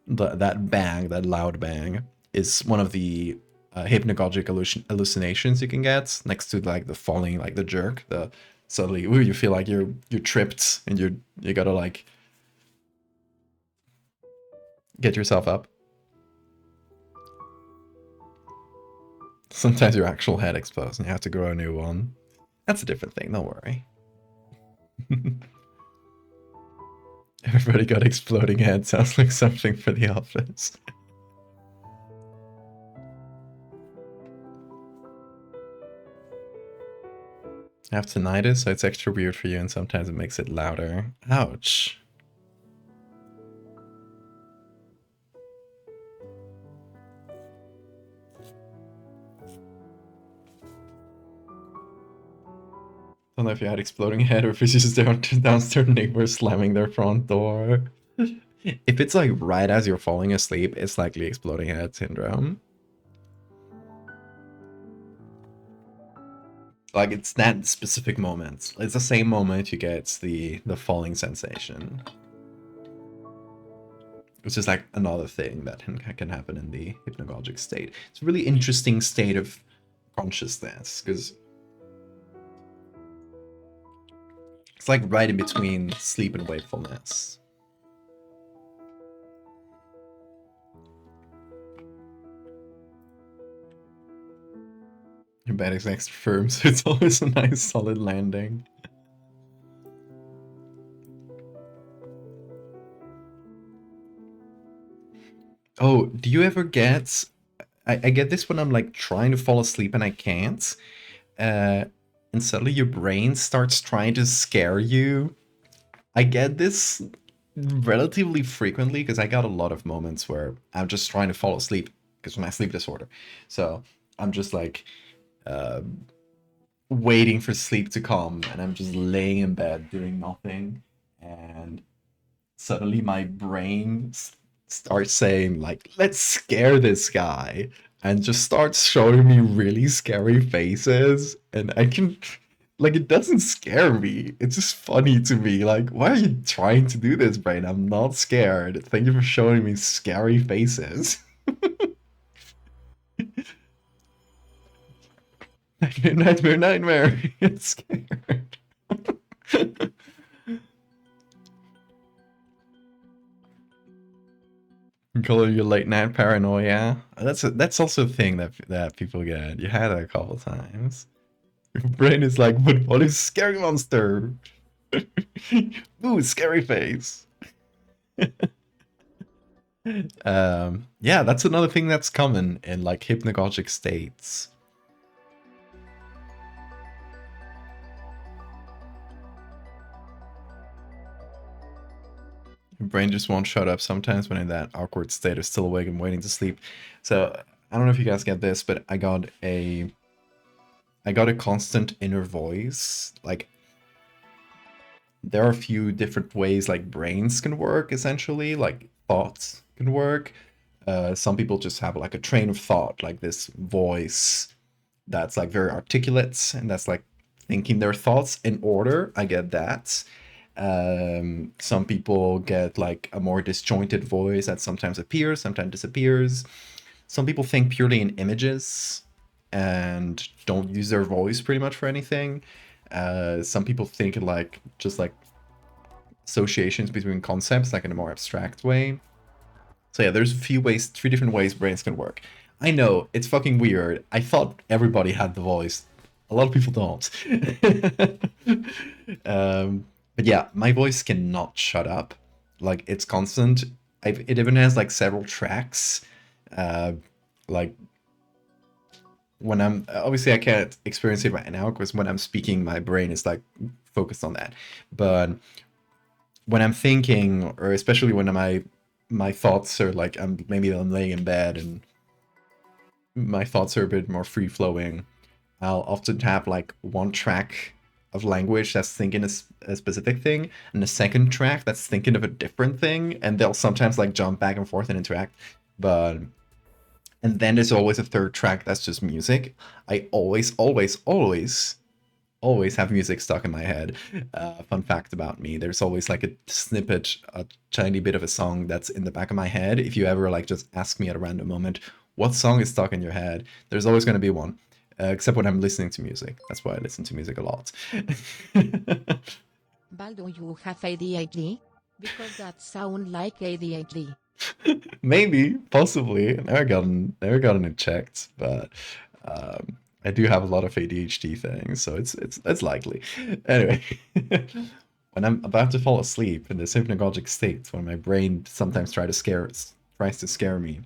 bang, that loud bang, is one of the hypnagogic hallucinations you can get next to like the falling, like the jerk, the suddenly ooh, you feel like you're tripped and you gotta like get yourself up. Sometimes your actual head explodes and you have to grow a new one. That's a different thing, don't worry. Everybody got exploding head, sounds like something for the office. I have tinnitus, so it's extra weird for you, and sometimes it makes it louder. Ouch. Don't know if you had exploding head or if it's just downstairs neighbors slamming their front door. If it's like right as you're falling asleep, it's likely exploding head syndrome. Like it's that specific moment. It's the same moment you get the falling sensation. It's just like another thing that can happen in the hypnagogic state. It's a really interesting state of consciousness because it's like right in between sleep and wakefulness. Your bed is extra firm, so it's always a nice solid landing. Oh, do you ever get... I get this when I'm like trying to fall asleep and I can't. And suddenly your brain starts trying to scare you. I get this relatively frequently because I got a lot of moments where I'm just trying to fall asleep because of my sleep disorder. So I'm just like waiting for sleep to come and I'm just laying in bed doing nothing. And suddenly my brain starts saying like, let's scare this guy, and just starts showing me really scary faces, and I can like it doesn't scare me, it's just funny to me. Like, why are you trying to do this, brain? I'm not scared, thank you for showing me scary faces. Nightmare, get scared. Call it your late night paranoia. That's also a thing that people get. You had it a couple times. Your brain is like, what is scary monster? Ooh, scary face. Yeah, that's another thing that's common in like hypnagogic states. Your brain just won't shut up sometimes when in that awkward state of still awake and waiting to sleep. So I don't know if you guys get this, but I got a constant inner voice. Like there are a few different ways like brains can work essentially, like thoughts can work. Some people just have like a train of thought, like this voice that's like very articulate and that's like thinking their thoughts in order. I get that. Some people get like a more disjointed voice that sometimes appears, sometimes disappears. Some people think purely in images and don't use their voice pretty much for anything. Some people think in like just like associations between concepts, like in a more abstract way. So yeah, there's a few ways, three different ways brains can work. I know, it's fucking weird. I thought everybody had the voice. A lot of people don't. But yeah, my voice cannot shut up. Like, it's constant. It even has like several tracks. Uh, like, when I'm obviously I can't experience it right now because when I'm speaking, my brain is like focused on that. But when I'm thinking, or especially when my thoughts are like maybe I'm laying in bed and my thoughts are a bit more free flowing, I'll often have like one track of language that's thinking a specific thing, and a second track that's thinking of a different thing, and they'll sometimes like jump back and forth and interact. But and then there's always a third track that's just music. I always have music stuck in my head. Fun fact about me: there's always like a snippet, a tiny bit of a song that's in the back of my head. If you ever like just ask me at a random moment, what song is stuck in your head? There's always going to be one. Except when I'm listening to music. That's why I listen to music a lot. Baldo, you have ADHD? Because that sound like ADHD. Maybe, possibly. Never gotten it checked, but I do have a lot of ADHD things, so it's likely. Anyway, when I'm about to fall asleep in this hypnagogic state, when my brain sometimes tries to scare me,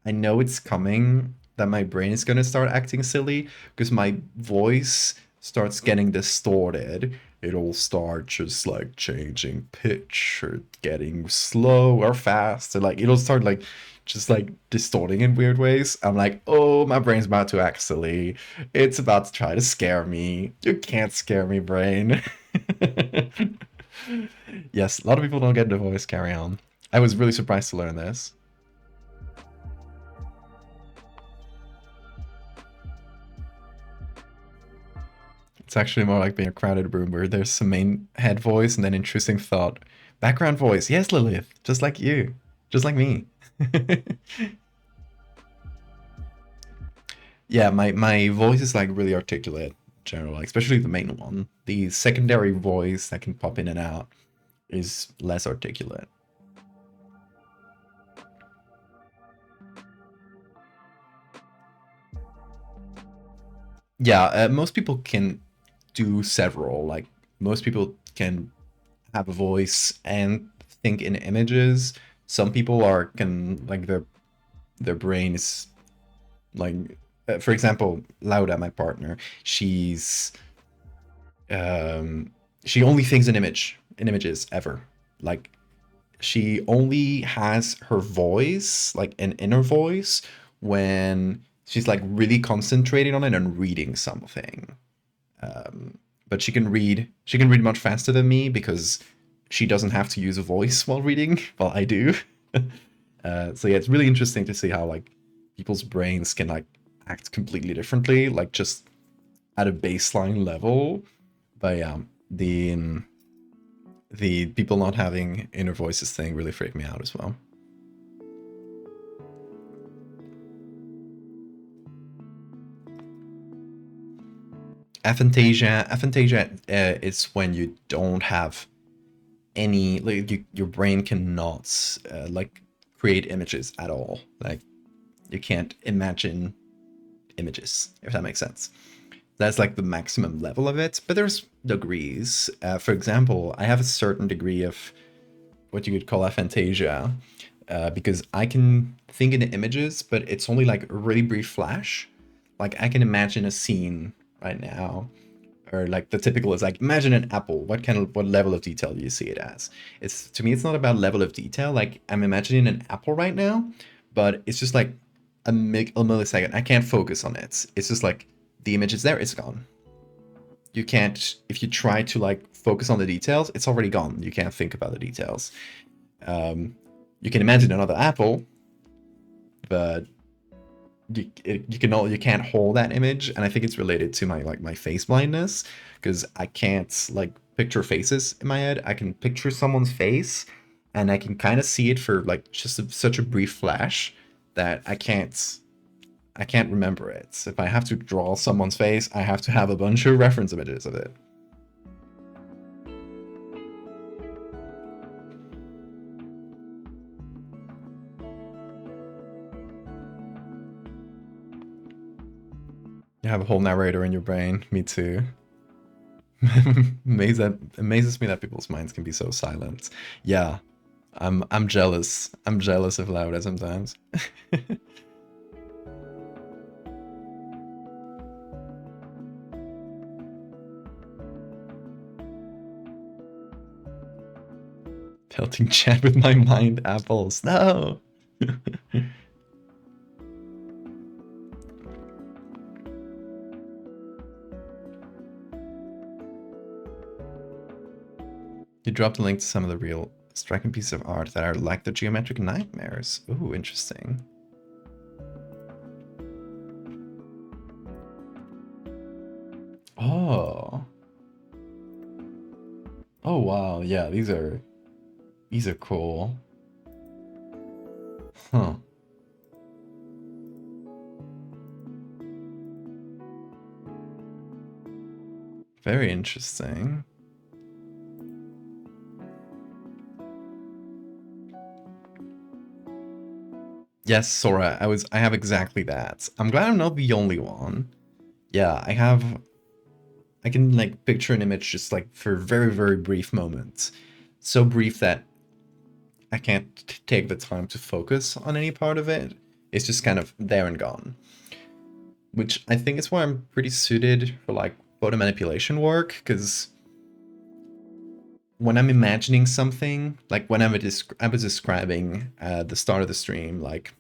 I know it's coming, that my brain is gonna start acting silly because my voice starts getting distorted. It'll start just like changing pitch or getting slow or fast, and like it'll start like just like distorting in weird ways. I'm like, oh, my brain's about to act silly. It's about to try to scare me. You can't scare me, brain. Yes, a lot of people don't get the voice carry on. I was really surprised to learn this. It's actually more like being a crowded room where there's some main head voice and then intrusive thought. Background voice. Yes, Lilith. Just like you. Just like me. Yeah, my voice is like really articulate in general, like, especially the main one. The secondary voice that can pop in and out is less articulate. Yeah, most people can do several. Like most people can have a voice and think in images. Some people are can like their brain is like, for example, Lauda, my partner, she only thinks in images ever. Like she only has her voice, like an inner voice, when she's like really concentrating on it and reading something. But she can read much faster than me because she doesn't have to use a voice while reading, while I do. So yeah, it's really interesting to see how like people's brains can like act completely differently, like just at a baseline level. But yeah, the people not having inner voices thing really freaked me out as well. Aphantasia is when you don't have any, like your brain cannot like create images at all. Like you can't imagine images, if that makes sense. That's like the maximum level of it, but there's degrees. For example, I have a certain degree of what you could call aphantasia, because I can think in the images, but it's only like a really brief flash. Like I can imagine a scene right now, or like the typical is like imagine an apple. What level of detail do you see it as? It's to me, it's not about level of detail. Like I'm imagining an apple right now, but it's just like a millisecond. I can't focus on it. It's just like the image is there, it's gone. You can't, if you try to like focus on the details, it's already gone. You can't think about the details. You can imagine another apple, but you can't hold that image, and I think it's related to my face blindness, because I can't like picture faces in my head. I can picture someone's face, and I can kind of see it for like just such a brief flash that I can't remember it. If I have to draw someone's face, I have to have a bunch of reference images of it. You have a whole narrator in your brain. Me too. Amazes me that people's minds can be so silent. Yeah, I'm jealous. I'm jealous of Lauda sometimes. Tilting chat with my mind apples. No. You dropped a link to some of the real striking pieces of art that are like the geometric nightmares. Ooh, interesting. Oh. Oh wow, yeah, these are cool. Huh. Very interesting. Yes, Sora, I have exactly that. I'm glad I'm not the only one. Yeah, I can like picture an image just like for very, very brief moments. So brief that I can't take the time to focus on any part of it. It's just kind of there and gone. Which I think is why I'm pretty suited for like photo manipulation work, because when I'm imagining something, like when I was describing at the start of the stream, like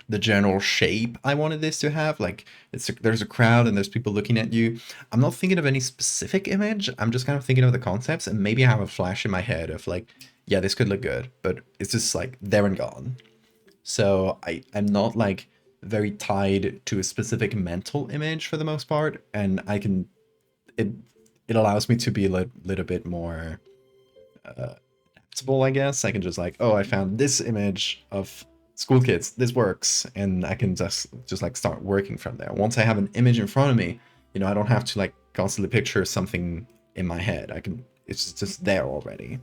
the general shape I wanted this to have, like there's a crowd and there's people looking at you. I'm not thinking of any specific image. I'm just kind of thinking of the concepts, and maybe I have a flash in my head of like, yeah, this could look good, but it's just like there and gone. So I'm not like very tied to a specific mental image for the most part, and I can it it allows me to be a little bit more adaptable, I guess. I can just like, oh, I found this image of school kids, this works, and I can just like start working from there. Once I have an image in front of me, I don't have to like constantly picture something in my head. It's just there already.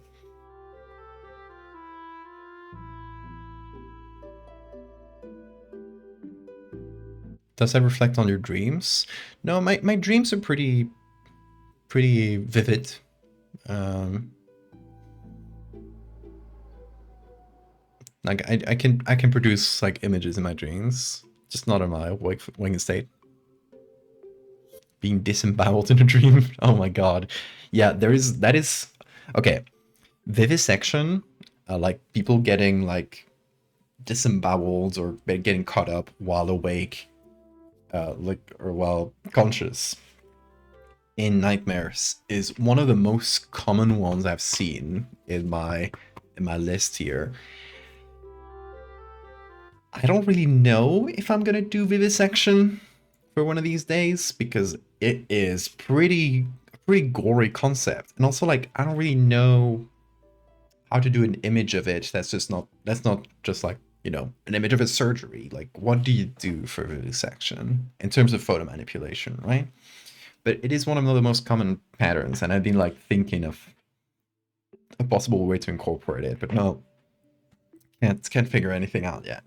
Does that reflect on your dreams? No, my dreams are pretty vivid. Um, like I can produce like images in my dreams, just not in my waking state. Being disemboweled in a dream. Oh my god. Yeah, that is okay. Vivisection, like people getting like disemboweled or getting caught up while awake, like or while conscious in nightmares is one of the most common ones I've seen in my list here. I don't really know if I'm gonna do vivisection for one of these days, because it is pretty gory concept, and also like I don't really know how to do an image of it that's not just like an image of a surgery. Like what do you do for vivisection in terms of photo manipulation, right? But it is one of the most common patterns, and I've been like thinking of a possible way to incorporate it, but no, can't figure anything out yet.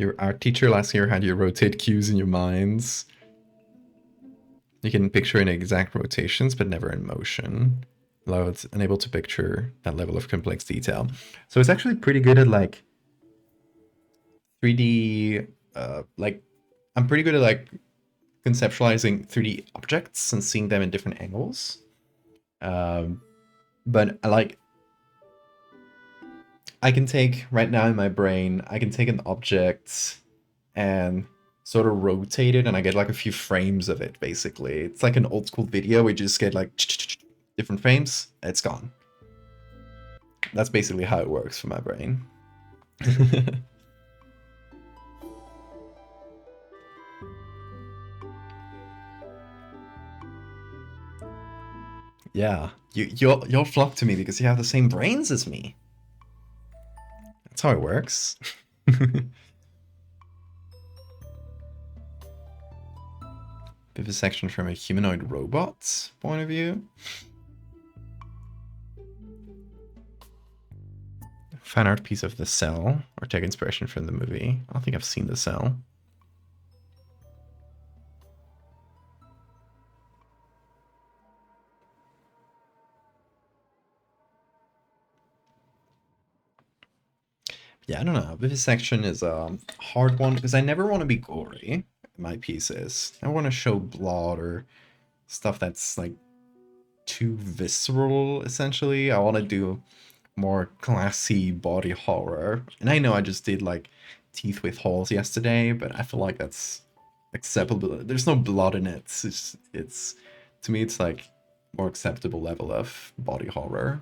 Your art teacher last year had you rotate cues in your minds. You can picture in exact rotations, but never in motion. It's unable to picture that level of complex detail. So it's actually pretty good at like 3D, like I'm pretty good at like conceptualizing 3D objects and seeing them in different angles. But I can take right now in my brain, I can take an object and sort of rotate it and I get like a few frames of it basically. It's like an old school video, we just get like different frames, it's gone. That's basically how it works for my brain. Yeah, you'll flock to me because you have the same brains as me. That's how it works. Vivisection from a humanoid robot's point of view. Fan art piece of The Cell, or take inspiration from the movie. I don't think I've seen The Cell. Yeah, I don't know. Vivisection is a hard one because I never want to be gory in my pieces. I want to show blood or stuff that's like too visceral, essentially. I want to do more classy body horror. And I know I just did like teeth with holes yesterday, but I feel like that's acceptable. There's no blood in it. It's to me, it's like more acceptable level of body horror.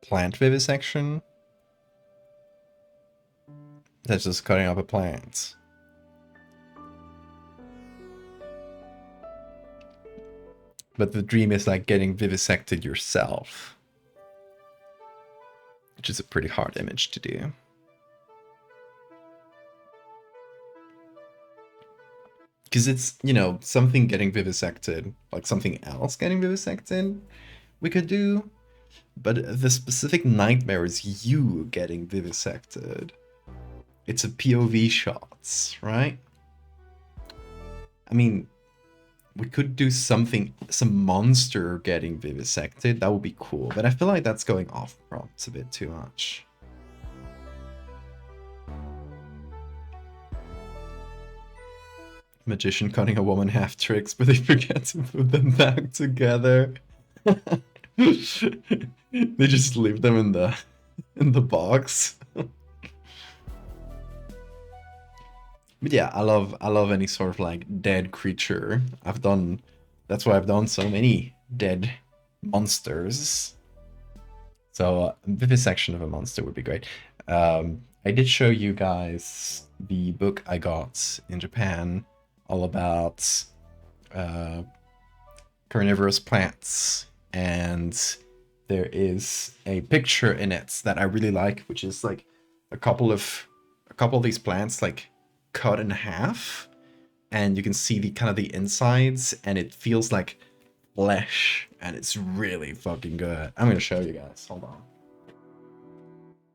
Plant vivisection. That's just cutting up a plant. But the dream is like getting vivisected yourself, which is a pretty hard image to do. Because it's, you know, something getting vivisected, like something else getting vivisected, we could do. But the specific nightmare is you getting vivisected. It's a POV shots, right? I mean, we could do something, some monster getting vivisected. That would be cool. But I feel like that's going off prompts a bit too much. Magician cutting a woman half tricks, but they forget to put them back together. They just leave them in the box. But yeah, I love any sort of like dead creature. That's why I've done so many dead monsters. So vivisection of a monster would be great. I did show you guys the book I got in Japan, all about carnivorous plants, and there is a picture in it that I really like, which is like a couple of these plants like cut in half, and you can see the kind of the insides, and it feels like flesh, and it's really fucking good. I'm gonna show you guys. Hold on.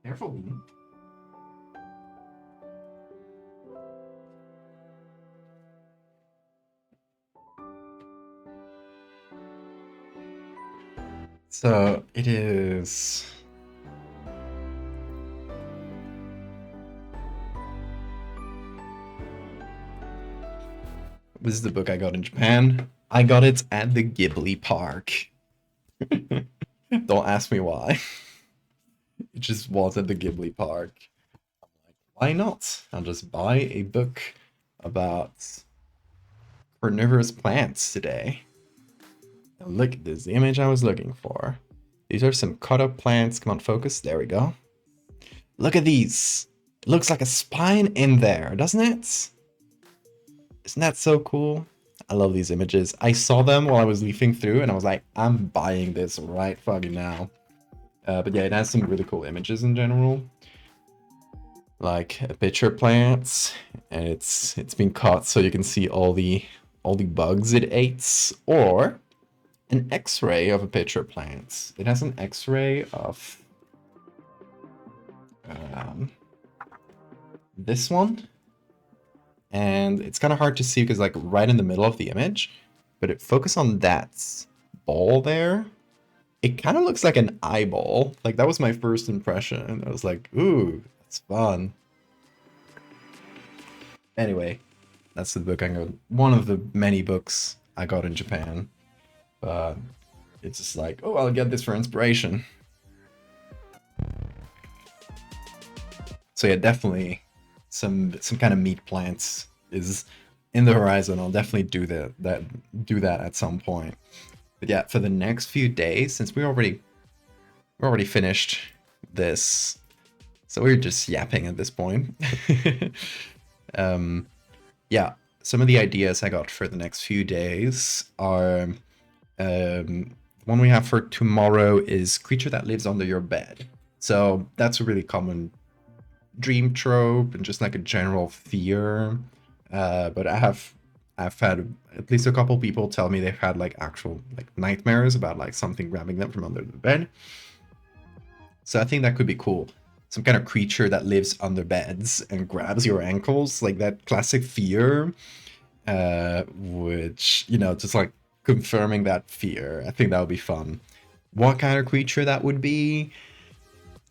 Careful. So it is. This is the book I got in Japan. I got it at the Ghibli Park. Don't ask me why. It just was at the Ghibli Park. I'm like, why not? I'll just buy a book about carnivorous plants today. And look, this is the image I was looking for. These are some cut up plants. Come on, focus. There we go. Look at these. It looks like a spine in there, doesn't it? Isn't that so cool? I love these images. I saw them while I was leafing through and I was like, I'm buying this right fucking now. But yeah, it has some really cool images in general. like a pitcher plant, and it's been cut so you can see all the bugs it ate, or an X-ray of a pitcher plant. It has an X-ray of this one, and it's kind of hard to see because like right in the middle of the image, but it focus on that ball there. It kind of looks like an eyeball. Like that was my first impression. I was like, ooh, that's fun. Anyway, that's the book I got. One of the many books I got in Japan. But it's just like, oh, I'll get this for inspiration. So yeah, definitely some kind of meat plants is in the horizon. I'll definitely do that at some point. But yeah, for the next few days, since we're already finished this, so we're just yapping at this point. Yeah, some of the ideas I got for the next few days are one we have for tomorrow is creature that lives under your bed. So that's a really common dream trope and just like a general fear. But I've had at least a couple people tell me they've had like actual like nightmares about like something grabbing them from under the bed. So I think that could be cool. Some kind of creature that lives under beds and grabs your ankles, like that classic fear, which, you know, just like confirming that fear. I think that would be fun. What kind of creature that would be?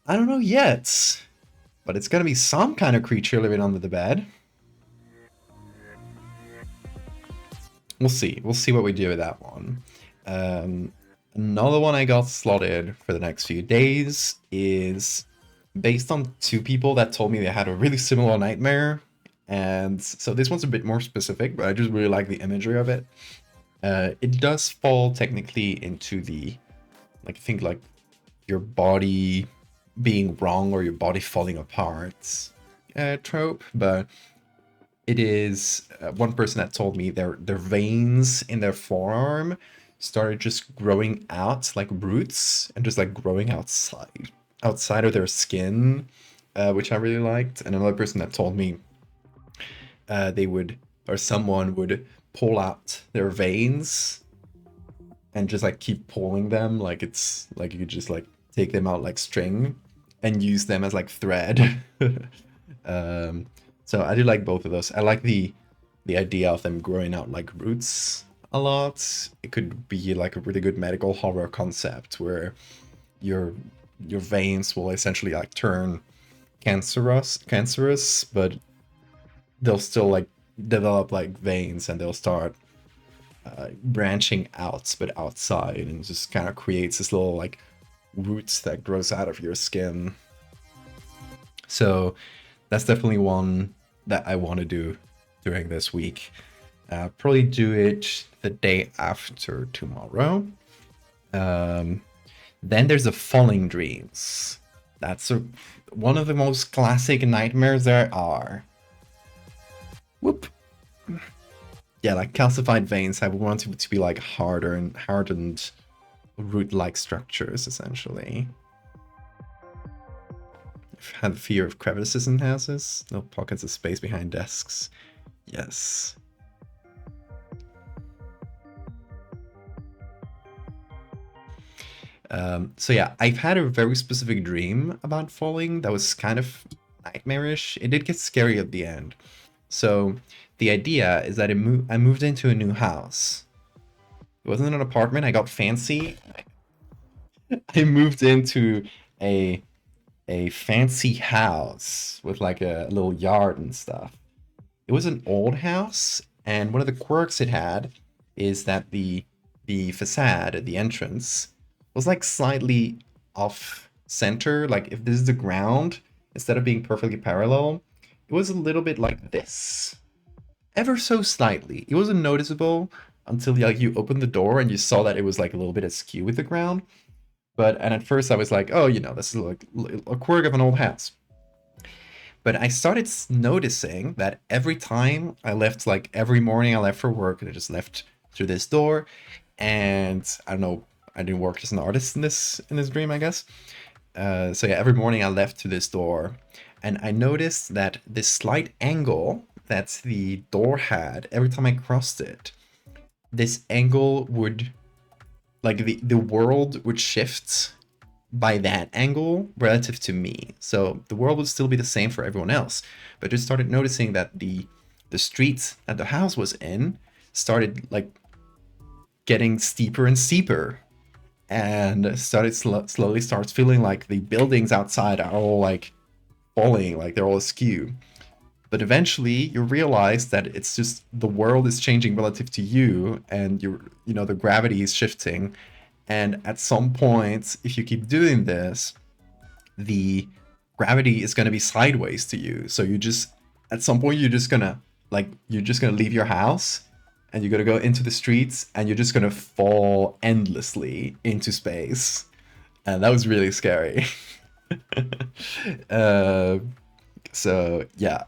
I don't know yet, but it's gonna be some kind of creature living under the bed. We'll see. We'll see what we do with that one. Another one I got slotted for the next few days is based on two people that told me they had a really similar nightmare. And so this one's a bit more specific, but I just really like the imagery of it. It does fall technically into the, like, I think like your body being wrong or your body falling apart trope, but it is one person that told me their veins in their forearm started just growing out like roots and just like growing outside of their skin, which I really liked. And another person that told me someone would pull out their veins and just like keep pulling them, like it's like you could just like take them out like string and use them as like thread. So I do like both of those. I like the idea of them growing out like roots a lot. It could be like a really good medical horror concept where your veins will essentially like turn cancerous, but they'll still like develop like veins and they'll start branching out but outside, and just kind of creates this little like roots that grows out of your skin. So that's definitely one that I want to do during this week. Probably do it the day after tomorrow. Then there's the falling dreams. That's one of the most classic nightmares there are. Whoop. Yeah, like calcified veins. I want it to be like hardened root-like structures, essentially. I've had fear of crevices in houses. No pockets of space behind desks. Yes. So yeah, I've had a very specific dream about falling that was kind of nightmarish. It did get scary at the end. So the idea is that I moved into a new house. It wasn't an apartment. I got fancy. I moved into a fancy house with like a little yard and stuff. It was an old house, and one of the quirks it had is that the facade, the entrance, was like slightly off center. Like if this is the ground, instead of being perfectly parallel, it was a little bit like this. Ever so slightly. It wasn't noticeable until like you opened the door and you saw that it was like a little bit askew with the ground. And at first I was like, oh, you know, this is like a quirk of an old house. But I started noticing that every time I left, like every morning I left for work and I just left through this door, and I don't know, I didn't work as an artist in this dream, I guess. So yeah, every morning I left through this door, and I noticed that this slight angle that the door had, every time I crossed it, this angle would, like the world would shift by that angle relative to me. So the world would still be the same for everyone else, but I just started noticing that the streets that the house was in started like getting steeper and steeper, and slowly starts feeling like the buildings outside are all like falling, like they're all askew. But eventually you realize that it's just the world is changing relative to you, and the gravity is shifting. And at some point, if you keep doing this, the gravity is going to be sideways to you. So at some point, you're just going to leave your house, and you're going to go into the streets, and you're just going to fall endlessly into space. And that was really scary. So yeah,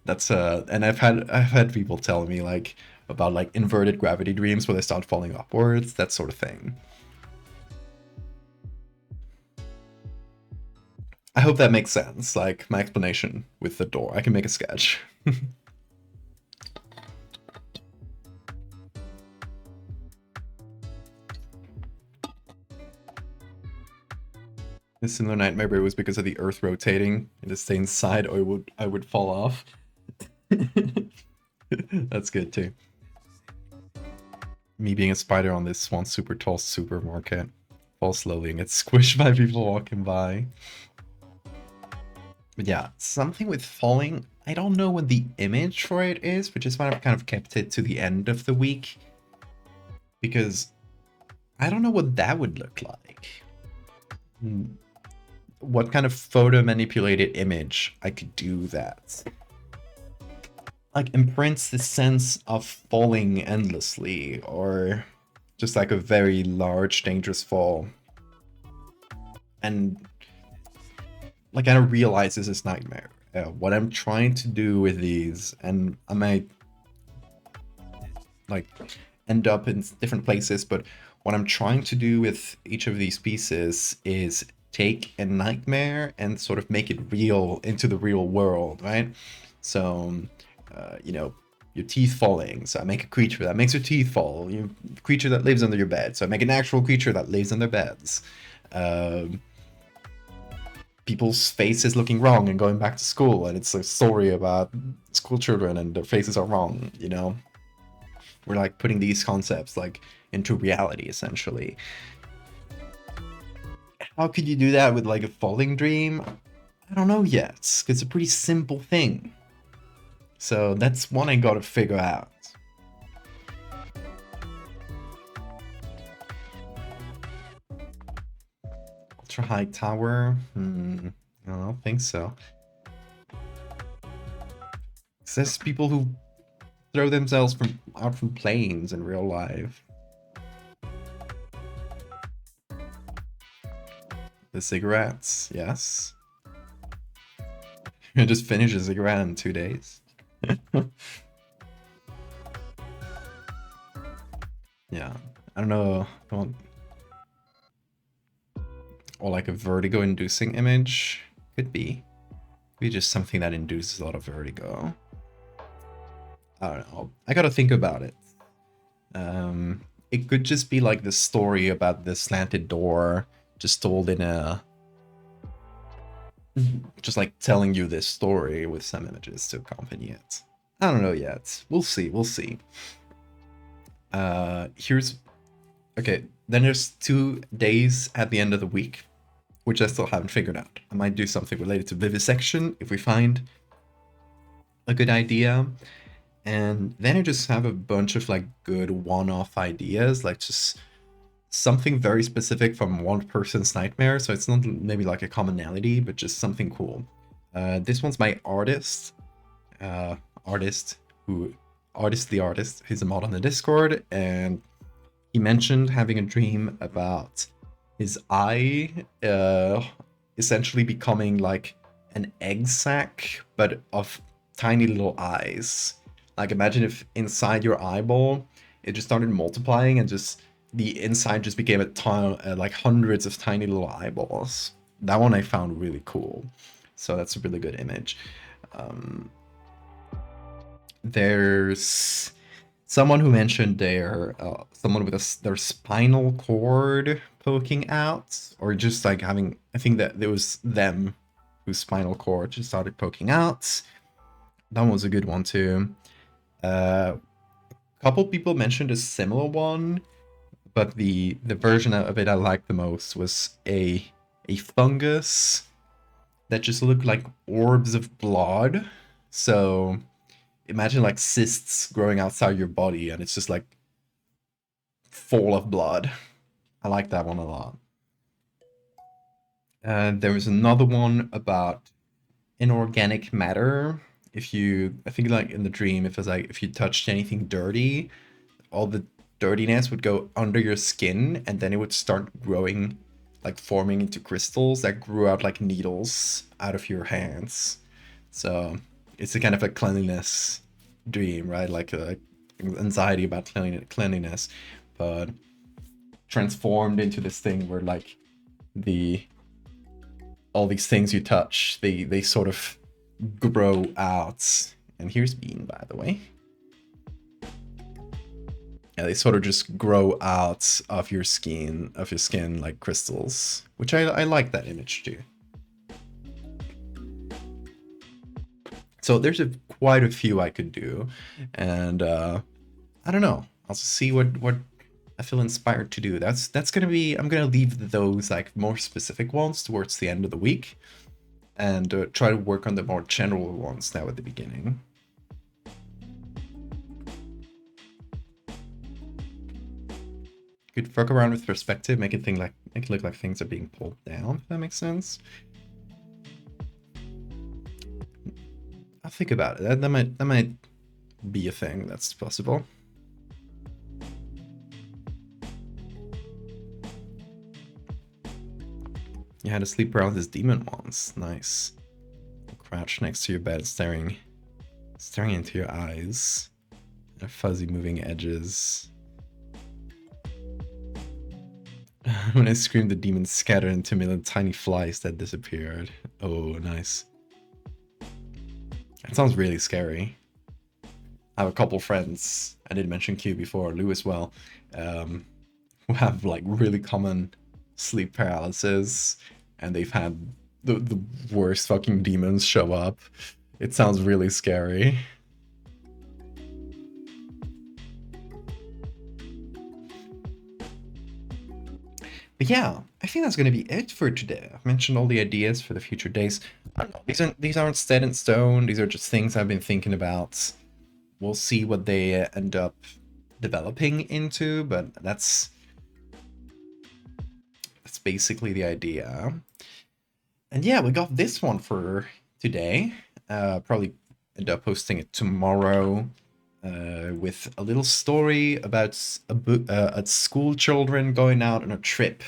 that's and I've had people tell me like about like inverted gravity dreams where they start falling upwards, that sort of thing. I hope that makes sense, like my explanation with the door. I can make a sketch. A similar nightmare, but it was because of the earth rotating and to stay inside, or I would fall off. That's good too. Me being a spider on this one super tall supermarket. Fall slowly and get squished by people walking by. But yeah, something with falling. I don't know what the image for it is, which is why I've kind of kept it to the end of the week. Because I don't know what that would look like. What kind of photo manipulated image I could do that? Like imprints the sense of falling endlessly, or just like a very large, dangerous fall. And like I don't realize this is nightmare. What I'm trying to do with these, and I might like end up in different places, but what I'm trying to do with each of these pieces is take a nightmare and sort of make it real into the real world, right? So, your teeth falling. So I make a creature that makes your teeth fall. You creature that lives under your bed. So I make an actual creature that lives in their beds. People's faces looking wrong and going back to school, and it's a story about school children and their faces are wrong, We're like putting these concepts like into reality essentially. How could you do that with like a falling dream? I don't know yet. It's a pretty simple thing. So that's one I gotta figure out. Ultra high tower? I don't think so. It says people who throw themselves out from planes in real life. The cigarettes, yes. You just finish a cigarette in 2 days. Yeah, I don't know. Or like a vertigo-inducing image. Could be. Could be just something that induces a lot of vertigo. I don't know. I gotta think about it. It could just be like the story about the slanted door, just told in a... just like telling you this story with some images to accompany it. I don't know yet. We'll see, we'll see. Okay, then there's 2 days at the end of the week, which I still haven't figured out. I might do something related to vivisection if we find a good idea. And then I just have a bunch of like good one-off ideas, like just something very specific from one person's nightmare. So it's not maybe like a commonality, but just something cool. This one's my artist. Artist, he's a mod on the Discord, and he mentioned having a dream about his eye essentially becoming like an egg sac, but of tiny little eyes. Like imagine if inside your eyeball, it just started multiplying and just the inside just became a ton, like hundreds of tiny little eyeballs. That one I found really cool. So that's a really good image. There's someone who mentioned someone with their spinal cord poking out, or just like having. I think that there was them whose spinal cord just started poking out. That one was a good one too. A couple people mentioned a similar one, but the version of it I liked the most was a fungus that just looked like orbs of blood. So imagine like cysts growing outside your body, and it's just like full of blood. I like that one a lot. There was another one about inorganic matter. I think like in the dream, if it's like if you touched anything dirty, all the dirtiness would go under your skin, and then it would start growing, like forming into crystals that grew out like needles out of your hands. So it's a kind of a cleanliness dream, right? Like anxiety about cleanliness, but transformed into this thing where like all these things you touch, they sort of grow out. And here's Bean, by the way. Yeah, they sort of just grow out of your skin like crystals, which I like that image too. So there's quite a few I could do, and I don't know. I'll see what I feel inspired to do. That's gonna be. I'm gonna leave those like more specific ones towards the end of the week, and try to work on the more general ones now at the beginning. Could fuck around with perspective, make it look like things are being pulled down. If that makes sense. I'll think about it. That might be a thing that's possible. You had to sleep around this demon once. Nice. Crouch next to your bed, staring into your eyes. Fuzzy moving edges. When I screamed, the demon scattered into a million tiny flies that disappeared. Oh, nice. That sounds really scary. I have a couple friends, I did mention Q before, Lou as well, who have like really common sleep paralysis, and they've had the worst fucking demons show up. It sounds really scary. But yeah, I think that's going to be it for today. I've mentioned all the ideas for the future days. I don't know, these aren't set in stone. These are just things I've been thinking about. We'll see what they end up developing into, but that's basically the idea. And yeah, we got this one for today. Probably end up posting it tomorrow. With a little story about school children going out on a trip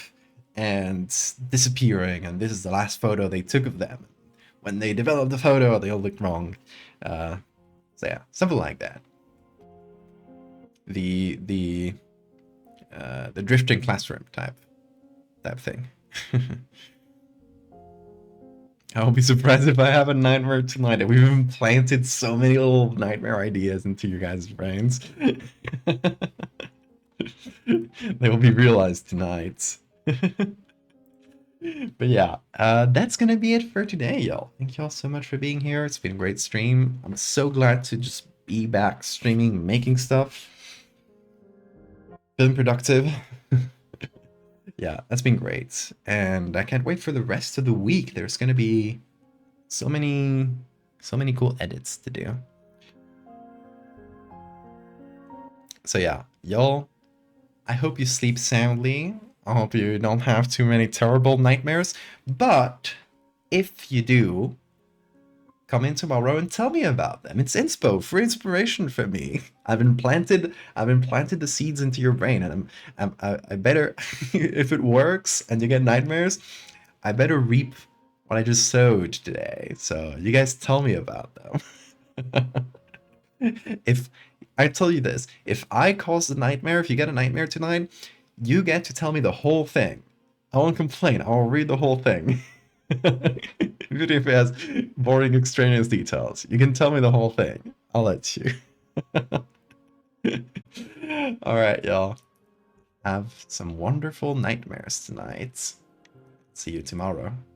and disappearing, and this is the last photo they took of them. When they developed the photo, they all looked wrong. So yeah, something like that. The drifting classroom type thing. I won't be surprised if I have a nightmare tonight. We've implanted so many little nightmare ideas into your guys' brains. They will be realized tonight. But yeah, that's gonna be it for today, y'all. Thank y'all so much for being here. It's been a great stream. I'm so glad to just be back streaming, making stuff. Feeling productive. Yeah, that's been great. And I can't wait for the rest of the week. There's gonna be so many cool edits to do. So yeah, y'all, I hope you sleep soundly. I hope you don't have too many terrible nightmares. But if you do, come in tomorrow and tell me about them. It's inspo, free inspiration for me. I've implanted the seeds into your brain, and I better, if it works and you get nightmares, I better reap what I just sowed today. So you guys tell me about them. If I tell you this, if I cause a nightmare, if you get a nightmare tonight, you get to tell me the whole thing. I won't complain. I'll read the whole thing. Even if it has boring extraneous details, you can tell me the whole thing. I'll let you. Alright, y'all. Have some wonderful nightmares tonight. See you tomorrow.